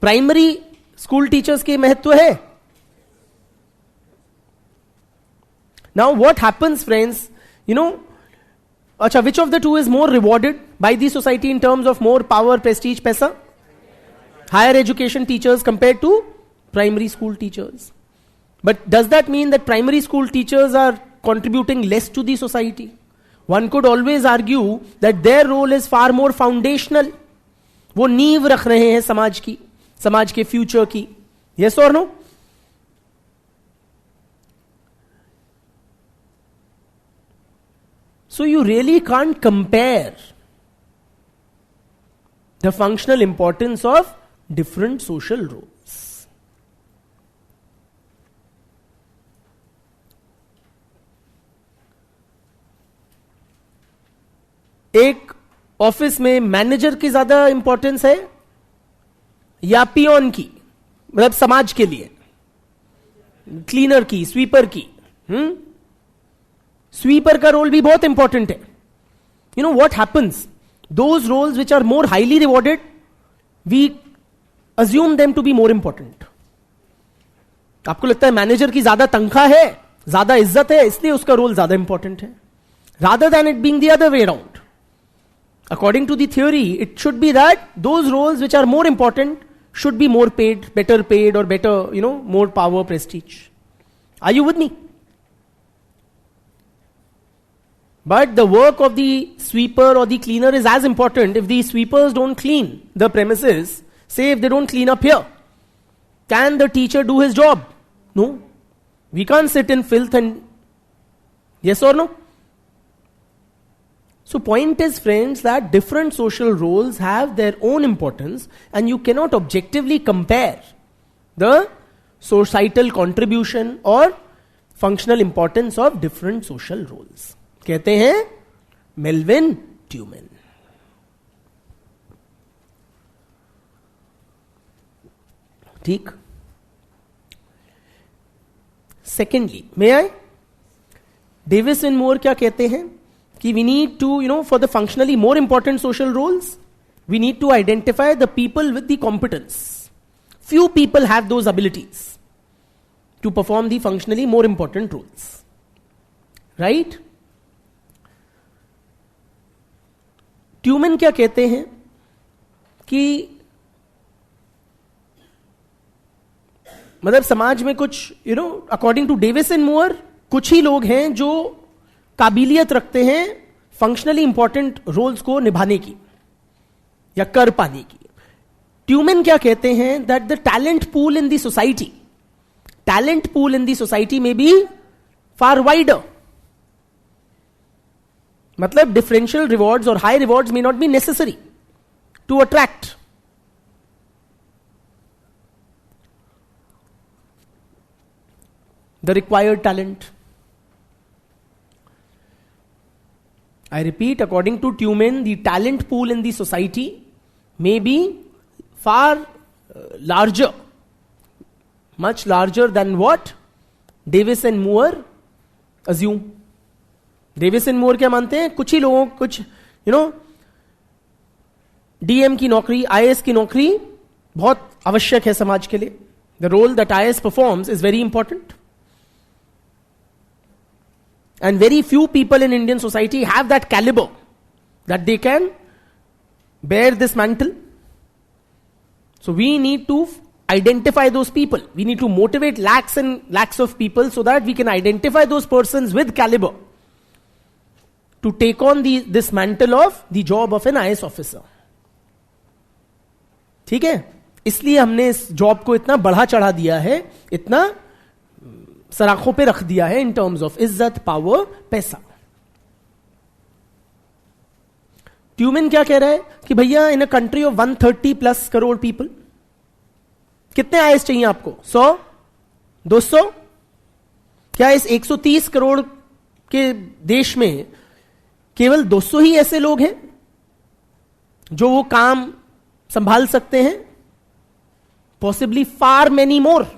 Primary school teachers के महत्व है. Now what happens friends, you know, अच्छा, which of the two is more rewarded by the society in terms of more power, prestige, पैसा? Higher education teachers compare to primary school teachers. But does that mean that primary school teachers are contributing less to the society? One could always argue that their role is far more foundational. वो नींव रख रहे हैं समाज की, समाज के future की. Yes or no? So you really can't compare the functional importance of different social roles. एक ऑफिस में मैनेजर की ज्यादा इंपॉर्टेंस है या पियोन की, मतलब समाज के लिए, क्लीनर की, स्वीपर की? स्वीपर का रोल भी बहुत इंपॉर्टेंट है. You know what happens, those roles which are more highly rewarded, we assume them to be more important. आपको लगता है मैनेजर की ज्यादा तनख्वाह है, ज्यादा इज्जत है, इसलिए उसका रोल ज्यादा इंपॉर्टेंट है, rather than it being the other way around. According to the theory, it should be that those roles which are more important should be more paid, better paid, or better, you know, more power, prestige. Are you with me? But the work of the sweeper or the cleaner is as important. If the sweepers don't clean the premises, say if they don't clean up here, can the teacher do his job? No. We can't sit in filth and, yes or no? So point is, friends, that different social roles have their own importance and you cannot objectively compare the societal contribution or functional importance of different social roles. कहते हैं Melvin Tyumen. ठीक. Secondly, may I, Davis and more क्या कहते हैं कि we need to, you know, for the functionally more important social roles, we need to identify the people with the competence. Few people have those abilities to perform the functionally more important roles. Right? Tyumen क्या कहते हैं कि मतलब समाज में कुछ, you know, according to Davis and Moore, कुछ ही लोग हैं जो काबिलियत रखते हैं फंक्शनली इंपॉर्टेंट रोल्स को निभाने की या कर पाने की. ट्यूमेन क्या कहते हैं, that the talent pool in the society में बी फार वाइडर. मतलब डिफरेंशियल रिवॉर्ड्स और high rewards may not be necessary to attract. The required talent. I repeat, according to Tumen, the talent pool in the society may be far larger, much larger than what Davis and Moore assume. Davis and Moore क्या मानते हैं, कुछ ही लोगों, कुछ, you know, DM की नौकरी, IAS की नौकरी बहुत आवश्यक है समाज के लिए. The role that IAS performs is very important. And very few people in Indian society have that caliber that they can bear this mantle. So we need to identify those people. We need to motivate lakhs and lakhs of people so that we can identify those persons with caliber to take on this mantle of the job of an IAS officer. ठीक है? इसलिए हमने इस job को इतना बढ़ा चढ़ा दिया है, इतना सराखों पे रख दिया है इन टर्म्स ऑफ इज्जत, पावर, पैसा. ट्यूमेन क्या कह रहा है कि भैया in a country of 130+ crore people, कितने आईएएस चाहिए आपको? 100, 200? क्या इस 130 करोड़ के देश में केवल 200 ही ऐसे लोग हैं जो वो काम संभाल सकते हैं? Possibly far many more.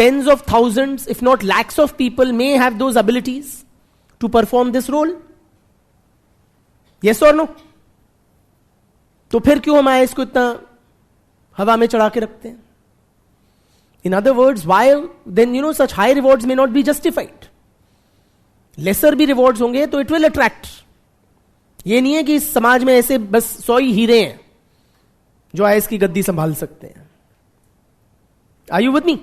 Tens of thousands, if not lakhs of people may have those abilities to perform this role. Yes or no? तो फिर क्यों हम आईएएस को इतना हवा में चढ़ा के रखते हैं. In other words, why then such high rewards may not be justified. Lesser भी rewards होंगे तो it will attract. ये नहीं है कि इस समाज में ऐसे बस 100 ही हीरे हैं जो आईएएस की गद्दी संभाल सकते हैं. Are you with me?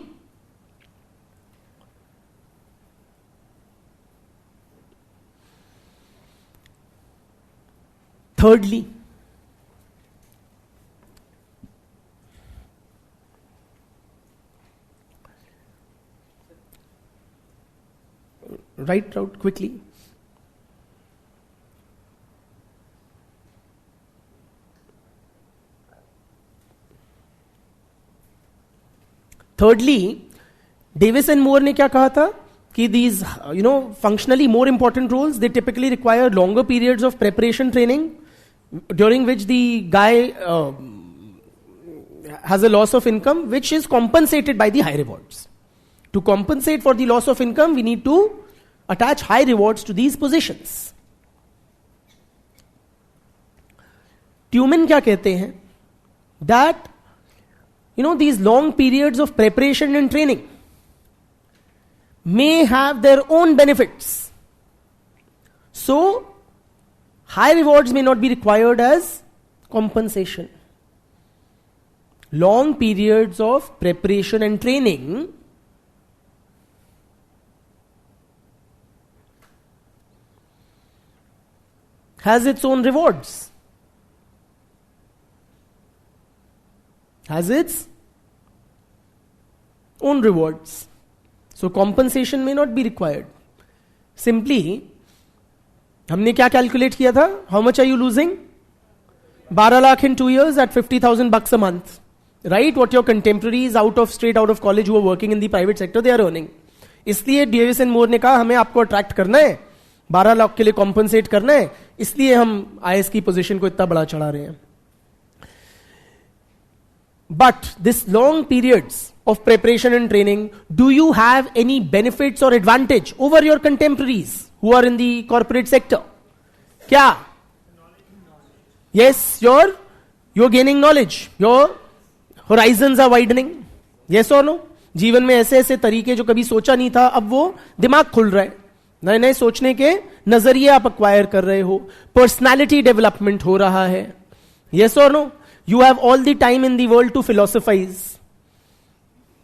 Thirdly, write out quickly. Thirdly, Davis and Moore ने क्या कहा था कि these functionally more important roles, they typically require longer periods of preparation training during which the guy has a loss of income which is compensated by the high rewards. To compensate for the loss of income, we need to attach high rewards to these positions. Tumen क्या कहते हैं? That these long periods of preparation and training may have their own benefits. So, high rewards may not be required as compensation. Long periods of preparation and training has its own rewards. Has its own rewards. So compensation may not be required. Simply, हमने क्या calculate किया था? How much are you losing? 12 lakh in 2 years at 50,000 bucks a month. Right? What your contemporaries straight out of college who are working in the private sector, they are earning. इसलिए Davis and more ने कहा हमें आपको attract करना है, 12 लाख के लिए compensate करना है, इसलिए हम आईएएस की पोजीशन को इतना बड़ा चढ़ा रहे हैं. But this long periods of preparation and training, do you have any benefits or advantage over your contemporaries who are in the corporate sector? क्या? Yes, you're gaining knowledge. Your horizons are widening. Yes or no? जीवन में ऐसे ऐसे तरीके जो कभी सोचा नहीं था, अब वो दिमाग खुल रहा है. नए नए सोचने के नजरिए आप अक्वायर कर रहे हो. पर्सनालिटी डेवलपमेंट हो रहा है. Yes or no? You have all the time in the world to philosophize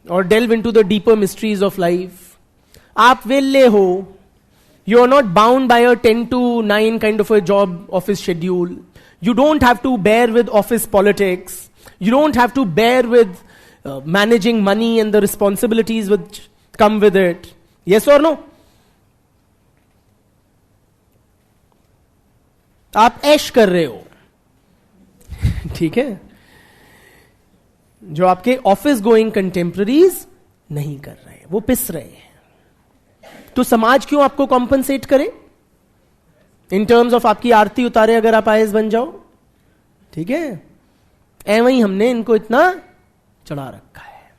or delve into the deeper mysteries of life. आप वेल्ले हो. You are not bound by a 10 to 9 kind of a job office schedule. You don't have to bear with office politics. You don't have to bear with managing money and the responsibilities which come with it. Yes or no? आप ऐश कर रहे हो. ठीक है, जो आपके office going contemporaries नहीं कर रहे, वो पिस रहे हैं. तो समाज क्यों आपको कॉम्पनसेट करे इन टर्म्स ऑफ आपकी आरती उतारे अगर आप आईएएस बन जाओ. ठीक है, एवं ही हमने इनको इतना चढ़ा रखा है.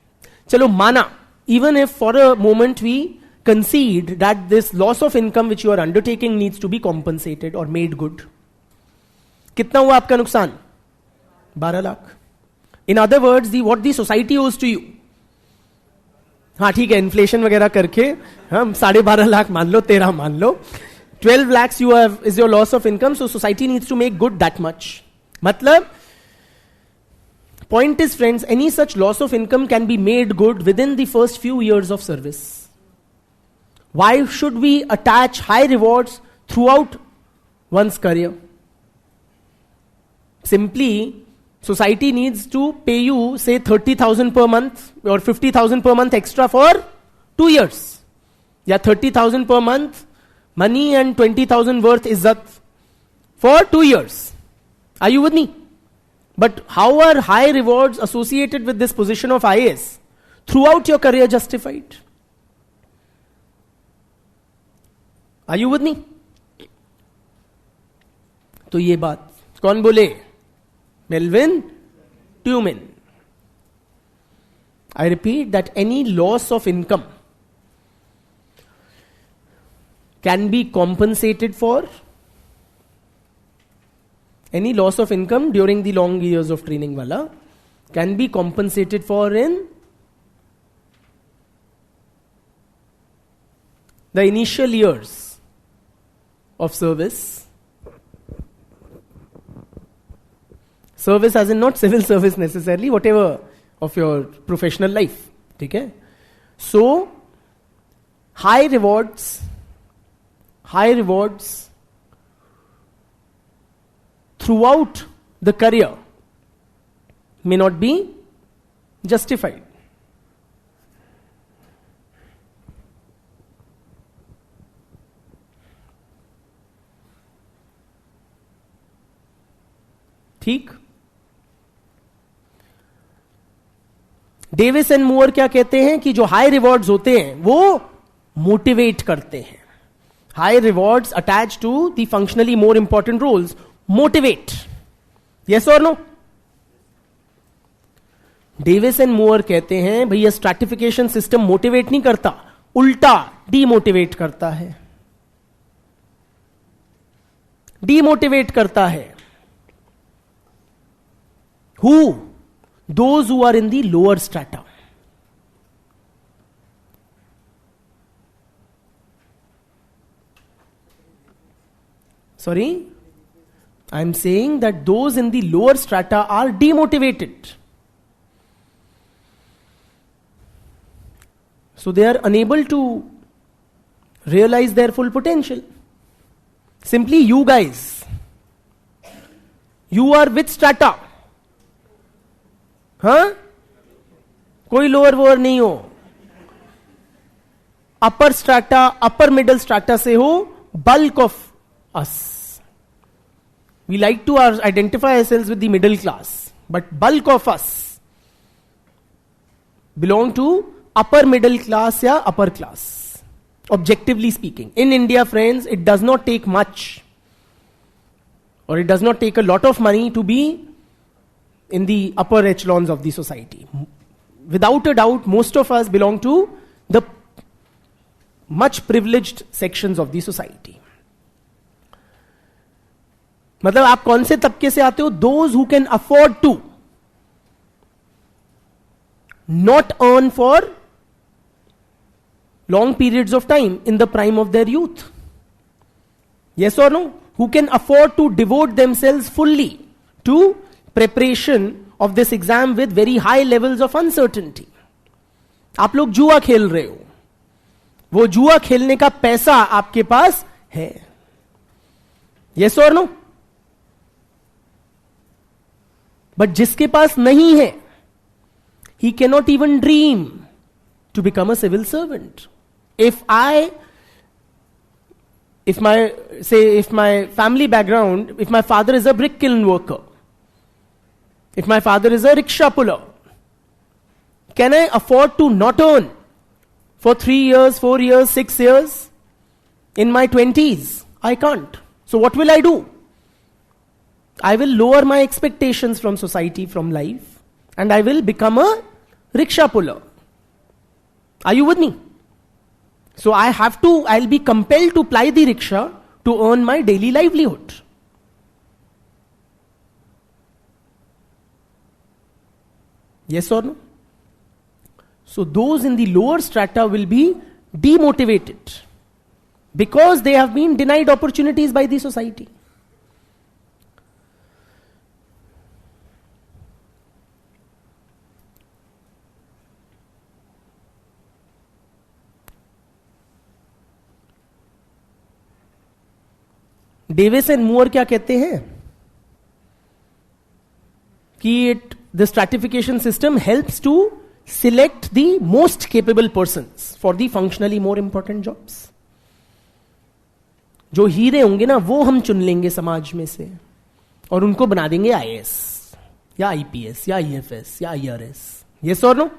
चलो माना, even if for a moment we concede that this loss of income which you are undertaking needs to be compensated और मेड गुड. कितना हुआ आपका नुकसान? 12 lakh. In other words what the society owes to you. हाँ ठीक है, inflation वगैरह करके हम 12.5 लाख मान लो, 13 मान लो, 12 lakhs you have is your loss of income, so society needs to make good that much. मतलब point is friends, any such loss of income can be made good within the first few years of service. Why should we attach high rewards throughout one's career? Simply, society needs to pay you say 30,000 per month or 50,000 per month extra for 2 years. Yeah, 30,000 per month money and 20,000 worth izzat for 2 years. Are you with me? But how are high rewards associated with this position of IAS throughout your career justified? Are you with me? तो ये बात कौन बोले? Melvin Tumen. I repeat that any loss of income can be compensated for. Any loss of income during the long years of training wala can be compensated for in the initial years of service. Service as in not civil service necessarily, whatever of your professional life. Okay? So, high rewards throughout the career may not be justified. ठीक? Davis and Moore क्या कहते हैं कि जो high rewards होते हैं वो motivate करते हैं. High rewards attach to the functionally more important roles motivate. Yes और नो? डेविस एंड मूअर कहते हैं भैया स्ट्रैटिफिकेशन सिस्टम मोटिवेट नहीं करता, उल्टा डीमोटिवेट करता है. डीमोटिवेट करता है. Who? Those who are in the lower strata. Sorry? I am saying that those in the lower strata are demotivated. So they are unable to realize their full potential. Simply you guys. You are which strata? हाँ? कोई lower वोअर नहीं हो. Upper strata, upper middle strata से हो. Bulk of us, we like to identify ourselves with the middle class, but bulk of us belong to upper middle class या upper class. Objectively speaking, in India, friends, it does not take much, or it does not take a lot of money to be in the upper echelons of the society. Without a doubt, most of us belong to the much privileged sections of the society. मतलब आप कौन से तबके से आते हो? Those who can afford to not earn for long periods of time in the prime of their youth. Yes or no? Who can afford to devote themselves fully to preparation of this exam with very high levels of uncertainty. आप लोग जुआ खेल रहे हो, वो जुआ खेलने का पैसा आपके पास है. Yes or no? But जिसके पास नहीं है, he cannot even dream to become a civil servant. If my family background, if my father is a brick kiln worker, if my father is a rickshaw puller, can I afford to not earn for 3 years, 4 years, 6 years in my 20s? I can't. So what will I do? I will lower my expectations from society, from life, and I will become a rickshaw puller. Are you with me? So I'll be compelled to ply the rickshaw to earn my daily livelihood. Yes or no? So those in the lower strata will be demotivated because they have been denied opportunities by the society. Davis and Moore क्या कहते हैं कि the stratification system helps to select the most capable persons for the functionally more important jobs. जो हीरे होंगे ना वो हम चुन लेंगे समाज में से और उनको बना देंगे आईएएस या आईपीएस या आईएफएस या IRS. Yes or no?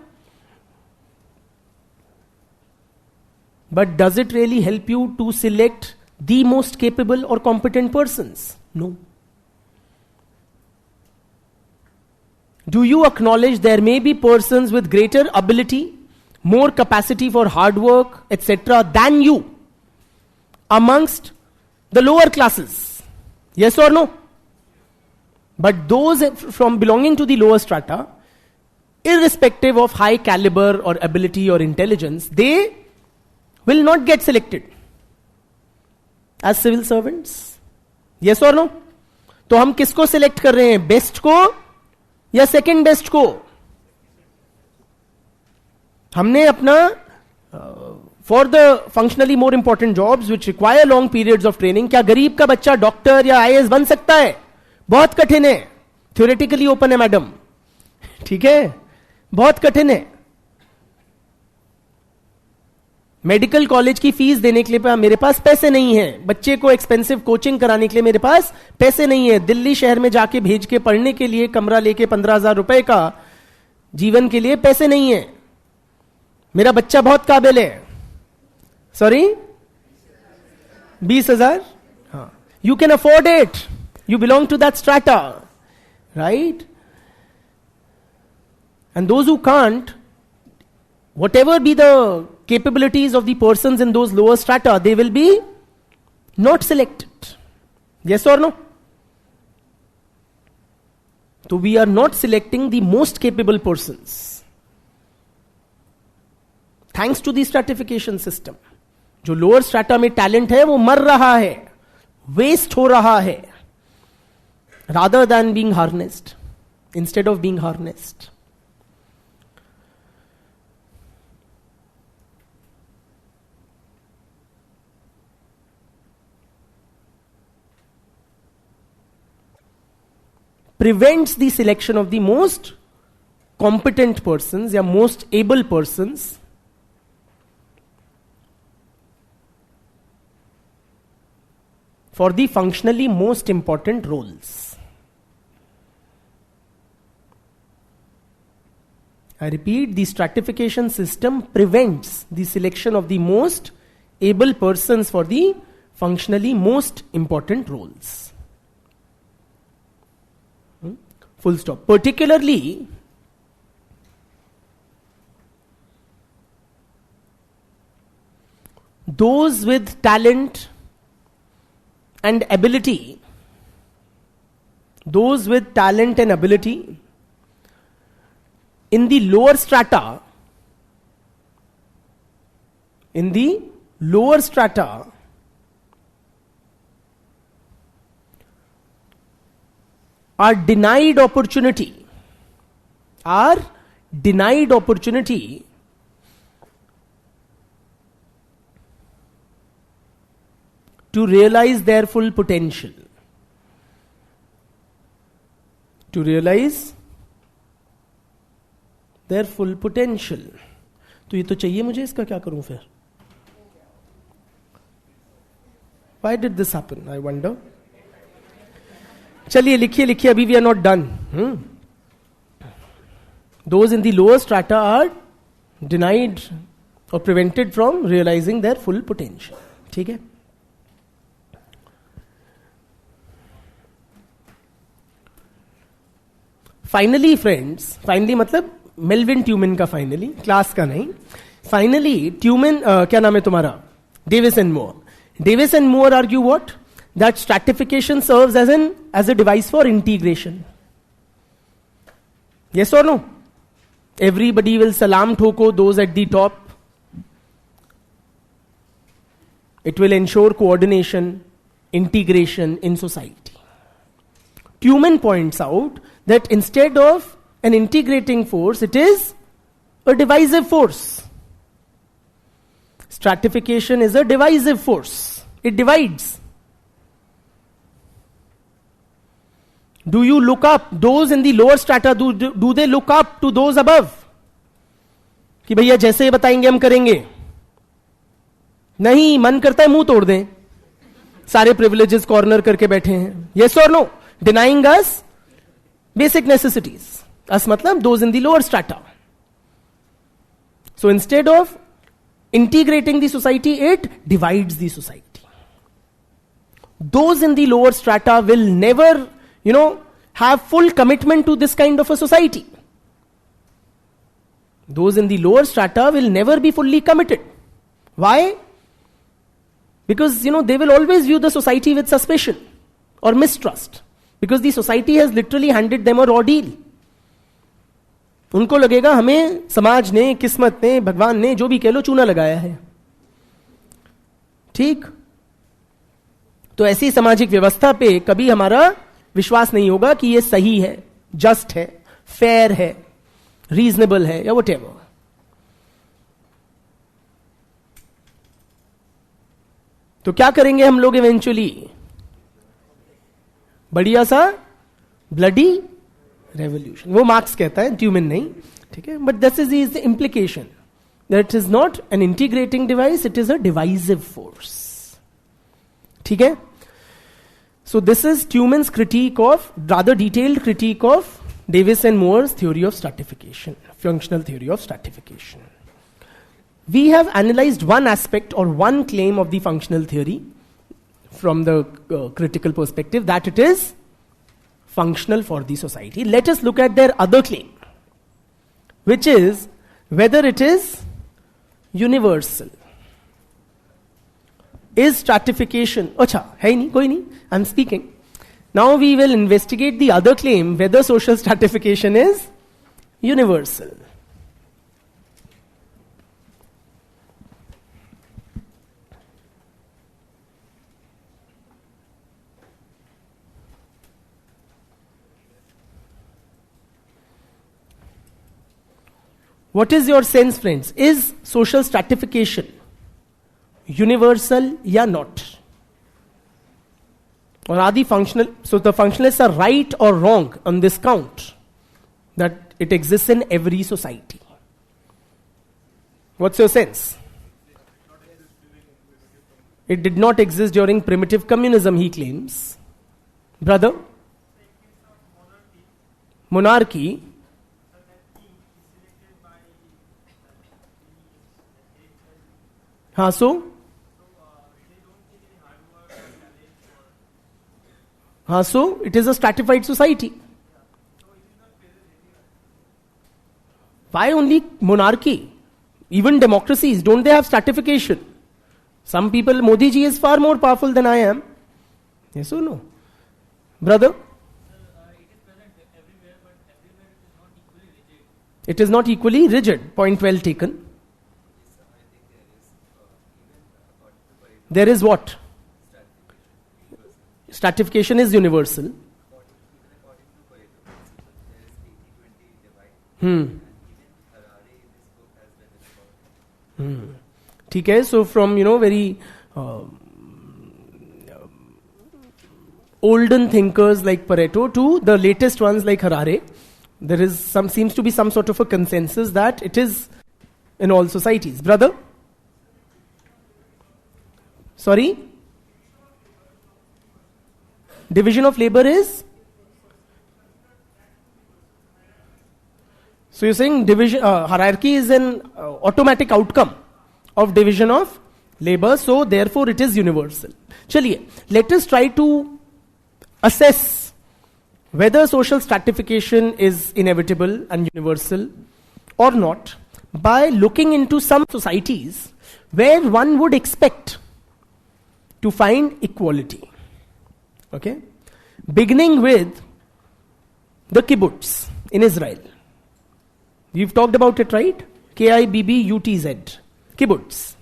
But does it really help you to select the most capable or competent persons? No. Do you acknowledge there may be persons with greater ability, more capacity for hard work, etc. than you amongst the lower classes? Yes or no? But those from belonging to the lower strata irrespective of high caliber or ability or intelligence, they will not get selected as civil servants. Yes or no? तो हम किसको select कर रहे हैं, best को या second best को? हमने अपना for the functionally more important jobs which require long periods of training, क्या गरीब का बच्चा डॉक्टर या आईएएस बन सकता है? बहुत कठिन है. थ्योरेटिकली ओपन है मैडम, ठीक है, बहुत कठिन है. मेडिकल कॉलेज की फीस देने के लिए मेरे पास पैसे नहीं है, बच्चे को एक्सपेंसिव कोचिंग कराने के लिए मेरे पास पैसे नहीं है, दिल्ली शहर में जाके भेज के पढ़ने के लिए कमरा लेके 15,000 रुपए का जीवन के लिए पैसे नहीं है. मेरा बच्चा बहुत काबिल है. सॉरी, 20,000. हाँ, you can afford it, you belong to that strata, right? And those who can't, whatever be the capabilities of the persons in those lower strata, they will be not selected. Yes or no? So we are not selecting the most capable persons thanks to the stratification system. जो lower strata में talent है वो मर रहा है, waste हो रहा है, rather than being harnessed, instead of being harnessed. Prevents the selection of the most competent persons या most able persons for the functionally most important roles. I repeat, the stratification system prevents the selection of the most able persons for the functionally most important roles. Full stop. Particularly, those with talent and ability, those with talent and ability in the lower strata, are denied opportunity to realize their full potential. To realize their full potential. तो ये तो चाहिए मुझे, इसका क्या करूं फिर? Why did this happen? I wonder. चलिए लिखिए, अभी we are not done. Those in the lower strata are denied or prevented from realizing their full potential. ठीक है? Finally friends, finally मतलब मेल्विन ट्यूमन का फाइनली, क्लास का नहीं. फाइनली ट्यूमन, क्या नाम है तुम्हारा? Davis and more. Davis and more argue what? That stratification serves as a device for integration. Yes or no? Everybody will salam thoko those at the top. It will ensure coordination, integration in society. Tuman points out that instead of an integrating force, it is a divisive force. Stratification is a divisive force. It divides. Do you look up? Those in the lower strata, do they look up to those above? कि भैया जैसे ही बताएंगे हम करेंगे? नहीं, मन करता है मुंह तोड़ दें. सारे privileges कॉर्नर करके बैठे हैं. Yes or no? Denying us basic necessities. Us मतलब those in the lower strata. So instead of integrating the society, it divides the society. Those in the lower strata will never have full commitment to this kind of a society. Those in the lower strata will never be fully committed. Why? Because, they will always view the society with suspicion or mistrust. Because the society has literally handed them a raw deal. उनको लगेगा हमें समाज ने, किस्मत ने, भगवान ने, जो भी कह लो, चूना लगाया है। ठीक? तो ऐसी सामाजिक व्यवस्था पे कभी हमारा विश्वास नहीं होगा कि ये सही है, जस्ट है, फेयर है, रीजनेबल है, या व्हाटएवर। तो क्या करेंगे हम लोग इवेंचुअली? बढ़िया सा ब्लडी रेवोल्यूशन। वो मार्क्स कहता है, ट्यूमन नहीं, ठीक है। But this is the implication that it is not an integrating device, it is a divisive force. ठीक है? So this is Tumin's critique of, rather detailed critique of Davis and Moore's theory of stratification, functional theory of stratification. We have analyzed one aspect or one claim of the functional theory from the critical perspective, that it is functional for the society. Let us look at their other claim, which is whether it is universal. Is stratification, acha, hai nahi, koi nahi, I'm speaking. Now we will investigate the other claim, whether social stratification is universal. What is your sense, friends? Is social stratification universal या not? Or are the functional, so the functionalists are right or wrong on this count, that it exists in every society? What's your sense? It did not exist during primitive communism, he claims. Brother? Monarchy. So? So it is a stratified society. Why only monarchy? Even democracies, don't they have stratification? Some people, Modi ji is far more powerful than I am. Yes or no? Brother? It is present everywhere, but everywhere it is not equally rigid. It is not equally rigid. Point well taken. There is what? Stratification is universal. ठीक है. So from very olden thinkers like Pareto to the latest ones like Harare, there is seems to be some sort of a consensus that it is in all societies. Brother? Sorry? Division of labor is? So you're saying division, hierarchy is an automatic outcome of division of labor, so therefore it is universal. Chaliye, let us try to assess whether social stratification is inevitable and universal or not by looking into some societies where one would expect to find equality. Okay? Beginning with the kibbutz in Israel. We've talked about it, right? K-I-B-B-U-T-Z. Kibbutz.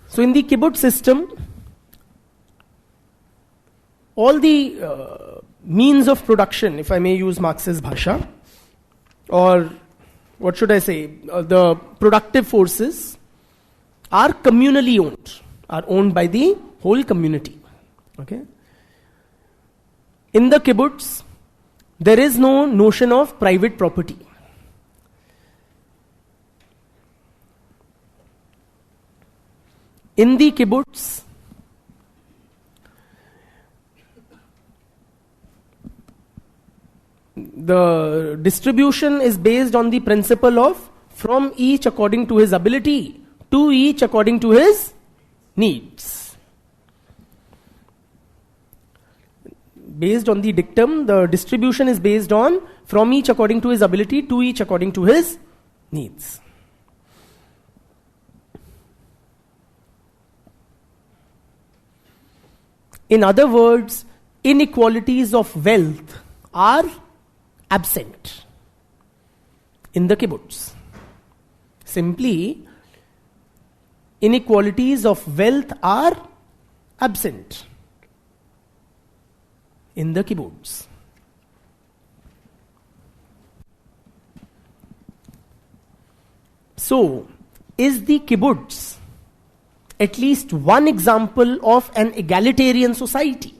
So in the kibbutz system, all the means of production, if I may use Marx's bhasha, or what should I say, the productive forces are communally owned, are owned by the whole community. Okay? In the kibbutz, there is no notion of private property. In the kibbutz, the distribution is based on the principle of from each according to his ability, to each according to his needs. Based on the dictum, the distribution is based on from each according to his ability, to each according to his needs. In other words, inequalities of wealth are absent in the kibbutz. Simply, inequalities of wealth are absent in the kibbutz. So, is the kibbutz at least one example of an egalitarian society?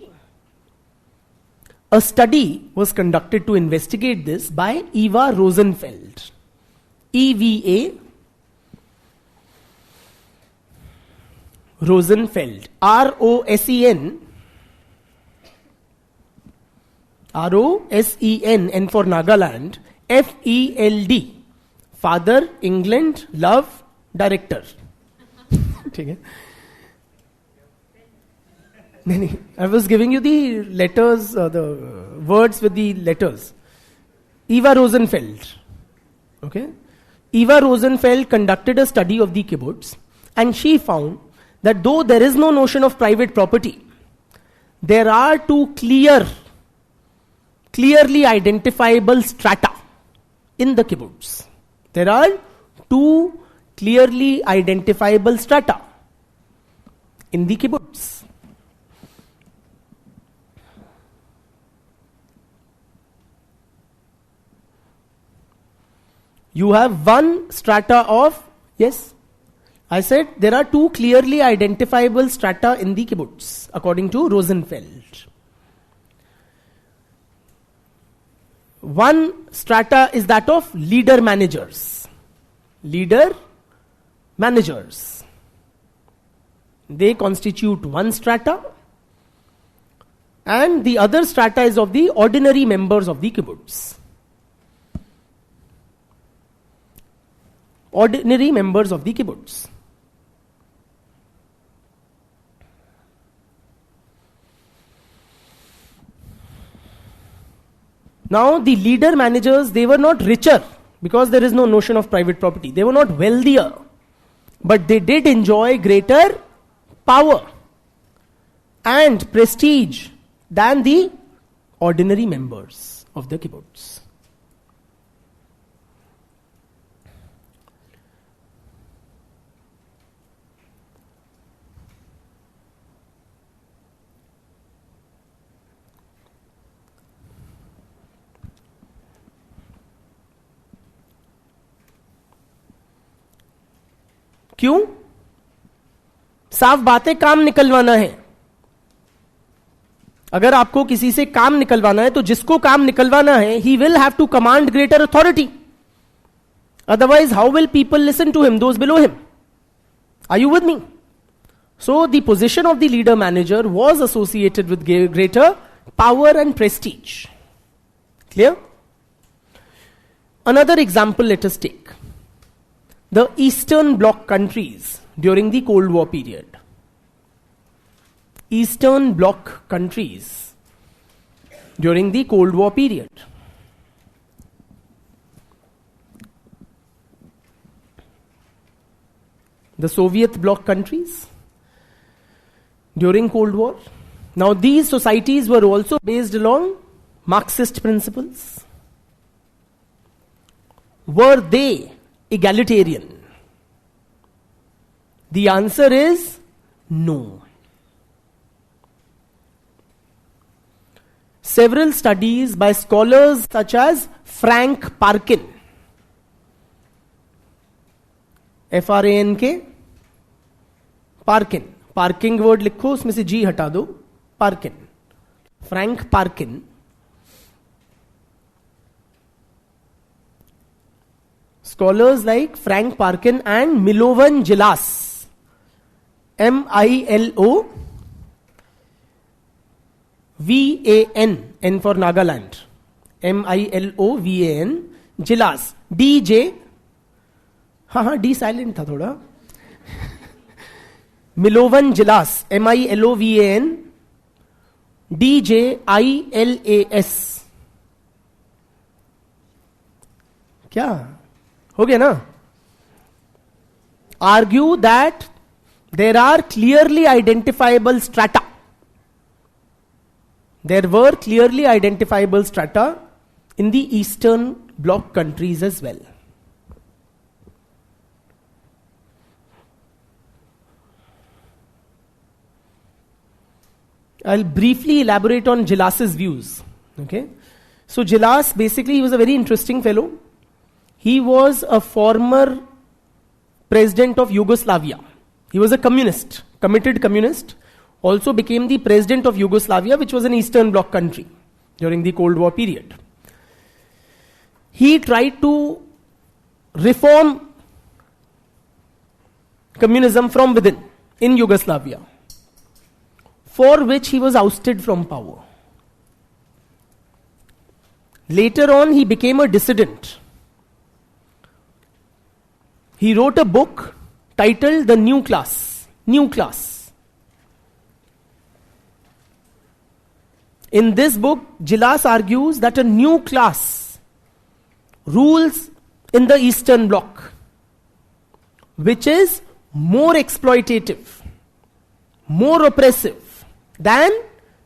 A study was conducted to investigate this by Eva Rosenfeld. EVA Rosenfeld. ROSEN. ROSEN, N for Nagaland. FELD. Father, England, love, director. ठीक है? नहीं, I was giving you the letters, the words with the letters. Eva Rosenfeld. Okay? Eva Rosenfeld conducted a study of the kibbutz, and she found that though there is no notion of private property, there are two clearly identifiable strata in the kibbutz. There are two clearly identifiable strata in the kibbutz. You have one strata of, yes, I said there are two clearly identifiable strata in the kibbutz, according to Rosenfeld. One strata is that of leader managers. Leader managers. They constitute one strata, and the other strata is of the ordinary members of the kibbutz. Ordinary members of the kibbutz. Now, the leader managers, they were not richer because there is no notion of private property. They were not wealthier, but they did enjoy greater power and prestige than the ordinary members of the kibbutz. क्यों? साफ बात है, काम निकलवाना है. अगर आपको किसी से काम निकलवाना है तो जिसको काम निकलवाना है, he will have to command greater authority. Otherwise, how will people listen to him, those below him? Are you with me? So, the position of the leader manager was associated with greater power and prestige. Clear? Another example let us take. The Eastern Bloc countries during the Cold War period. Eastern Bloc countries during the Cold War period. The Soviet Bloc countries during Cold War. Now these societies were also based along Marxist principles. Were they egalitarian? The answer is no. Several studies by scholars such as Frank Parkin, FRANK, Parkin, parking word लिखो, उसमें से जी हटा दो, Perkin, Frank Perkin, scholars like Frank Parkin and Milovan Jilas, MILOVAN, N for Nagaland, MILOVAN, Jilas, DJ, हाँ D silent था थोड़ा, Milovan Jilas, MILOVAN, DJILAS, क्या हो गया ना? Argue that there are clearly identifiable strata. There were clearly identifiable strata in the Eastern Bloc countries as well. I'll briefly elaborate on Gilas's views. Okay, so Gilas, basically, he was a very interesting fellow. He was a former president of Yugoslavia. He was a communist, committed communist. Also became the president of Yugoslavia, which was an Eastern Bloc country during the Cold War period. He tried to reform communism from within in Yugoslavia, for which he was ousted from power. Later on, he became a dissident. He wrote a book titled The New Class. New Class. In this book, Gilas argues that a new class rules in the Eastern Bloc, which is more exploitative, more oppressive than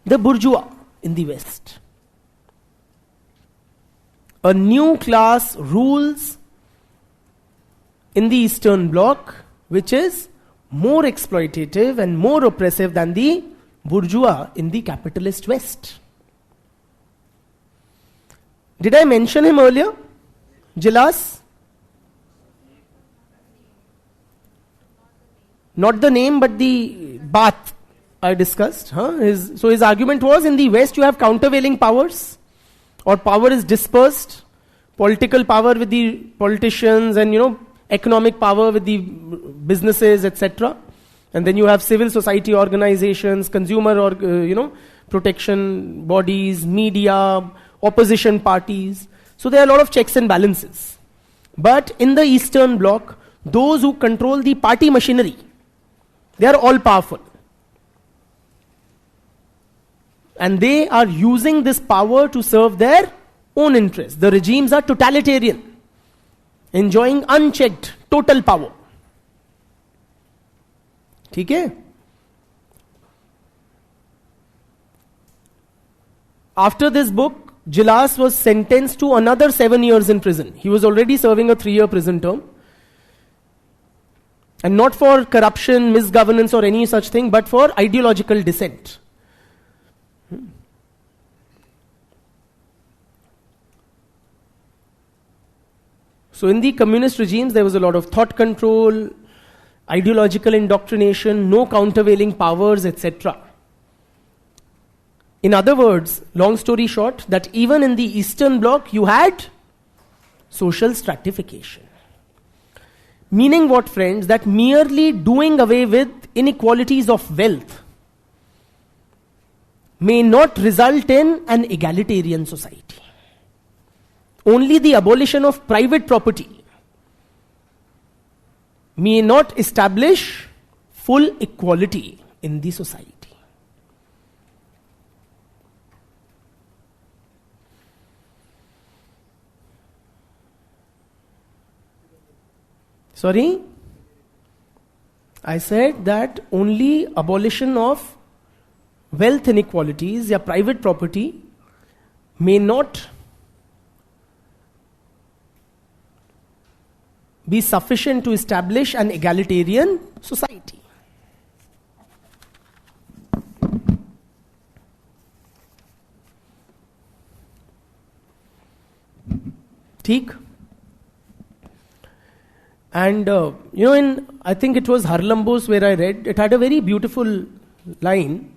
the bourgeois in the West. A new class rules in the Eastern Bloc, which is more exploitative and more oppressive than the bourgeois in the capitalist West. Did I mention him earlier? Gilas? Not the name, but the bath I discussed. So his argument was, in the West you have countervailing powers, or power is dispersed, political power with the politicians and economic power with the businesses, etc. And then you have civil society organizations, consumer or protection bodies, media, opposition parties. So there are a lot of checks and balances. But in the Eastern Bloc, those who control the party machinery, they are all powerful. And they are using this power to serve their own interests. The regimes are totalitarian, enjoying unchecked total power. Okay? After this book, Gilas was sentenced to another 7 years in prison. He was already serving a 3-year prison term. And not for corruption, misgovernance or any such thing, but for ideological dissent. So in the communist regimes, there was a lot of thought control, ideological indoctrination, no countervailing powers, etc. In other words, long story short, that even in the Eastern Bloc, you had social stratification. Meaning what, friends? That merely doing away with inequalities of wealth may not result in an egalitarian society. Only the abolition of private property may not establish full equality in the society. Sorry? I said that only abolition of wealth inequalities, private property, may not be sufficient to establish an egalitarian society. Theek? And I think it was Harlambos where I read, it had a very beautiful line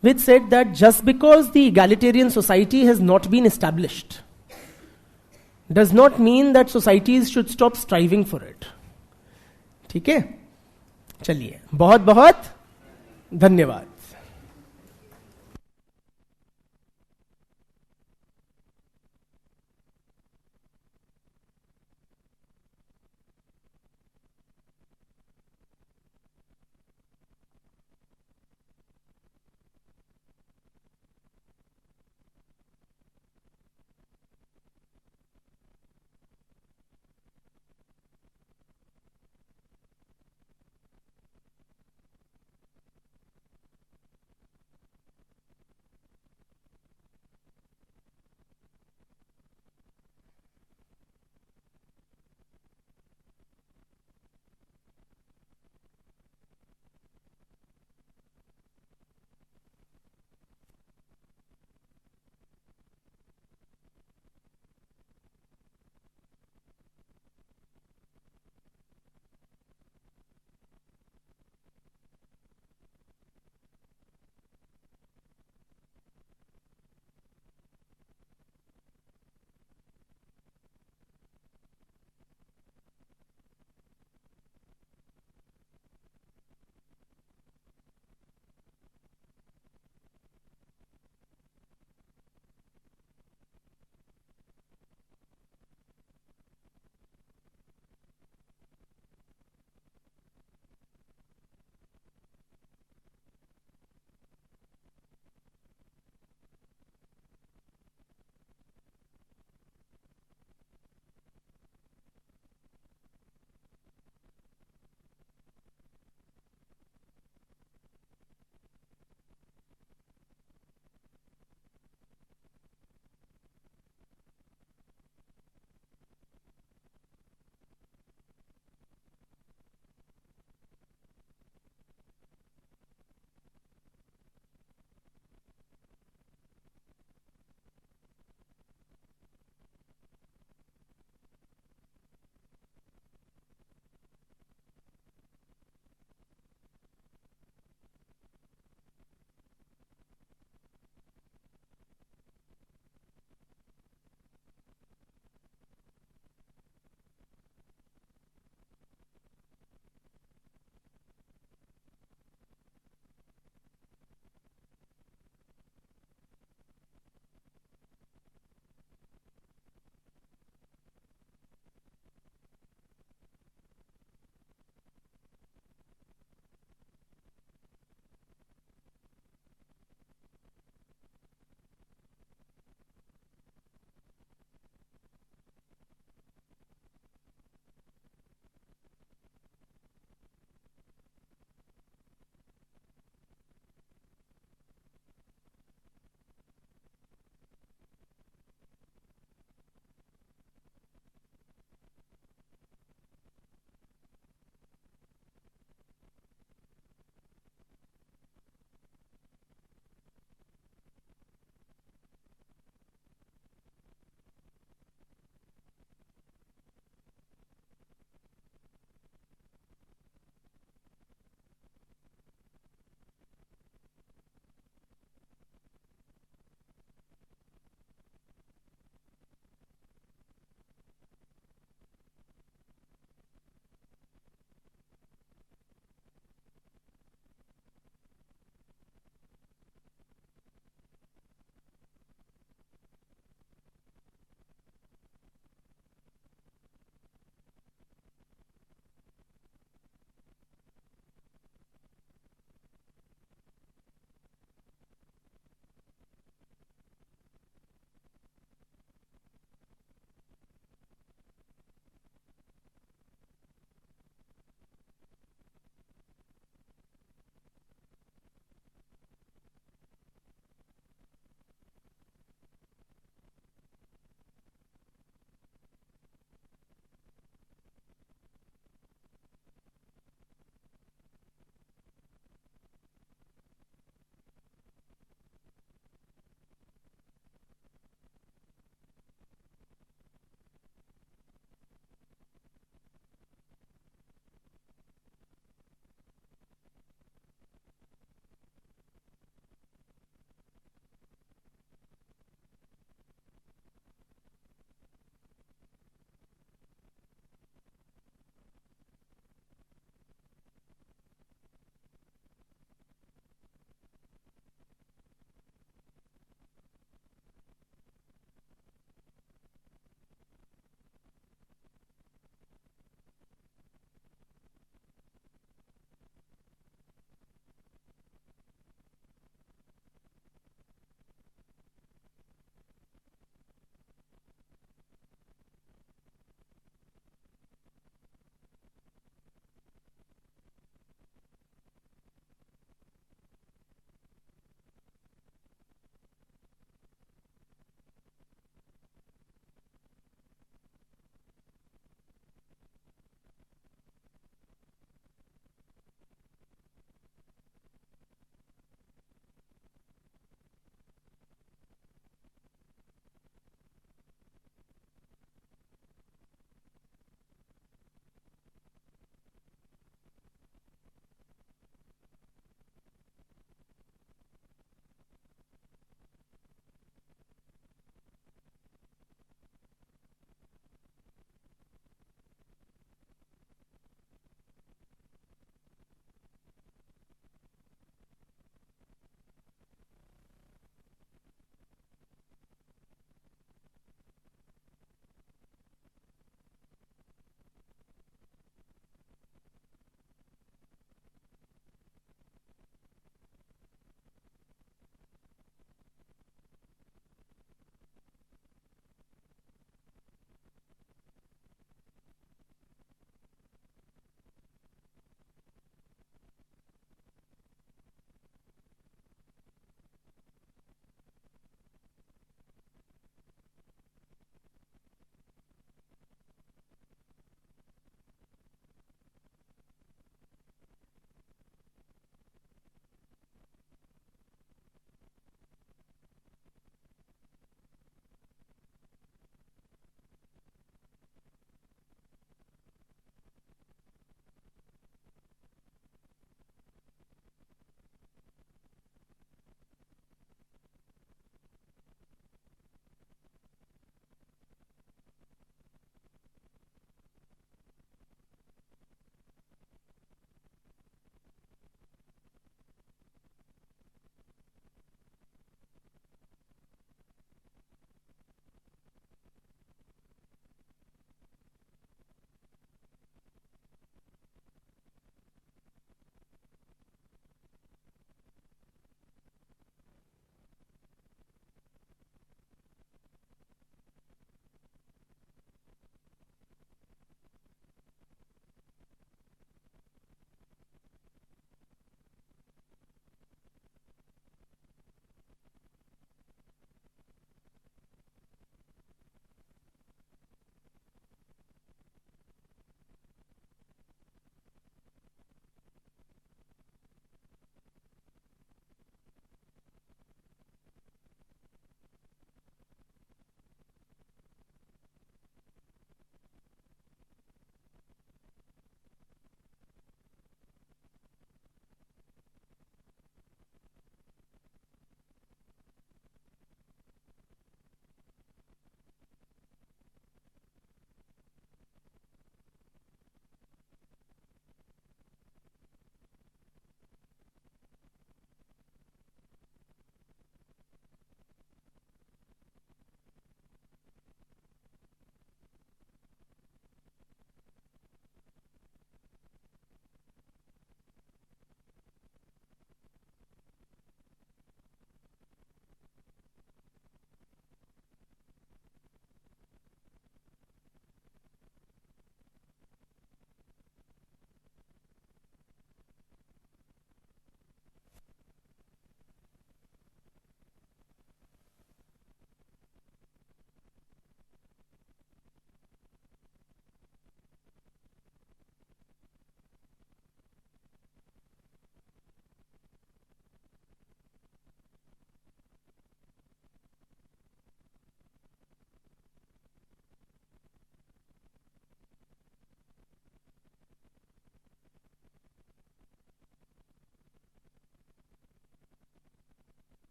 which said that just because the egalitarian society has not been established does not mean that societies should stop striving for it. ठीक है? चलिए, बहुत बहुत धन्यवाद.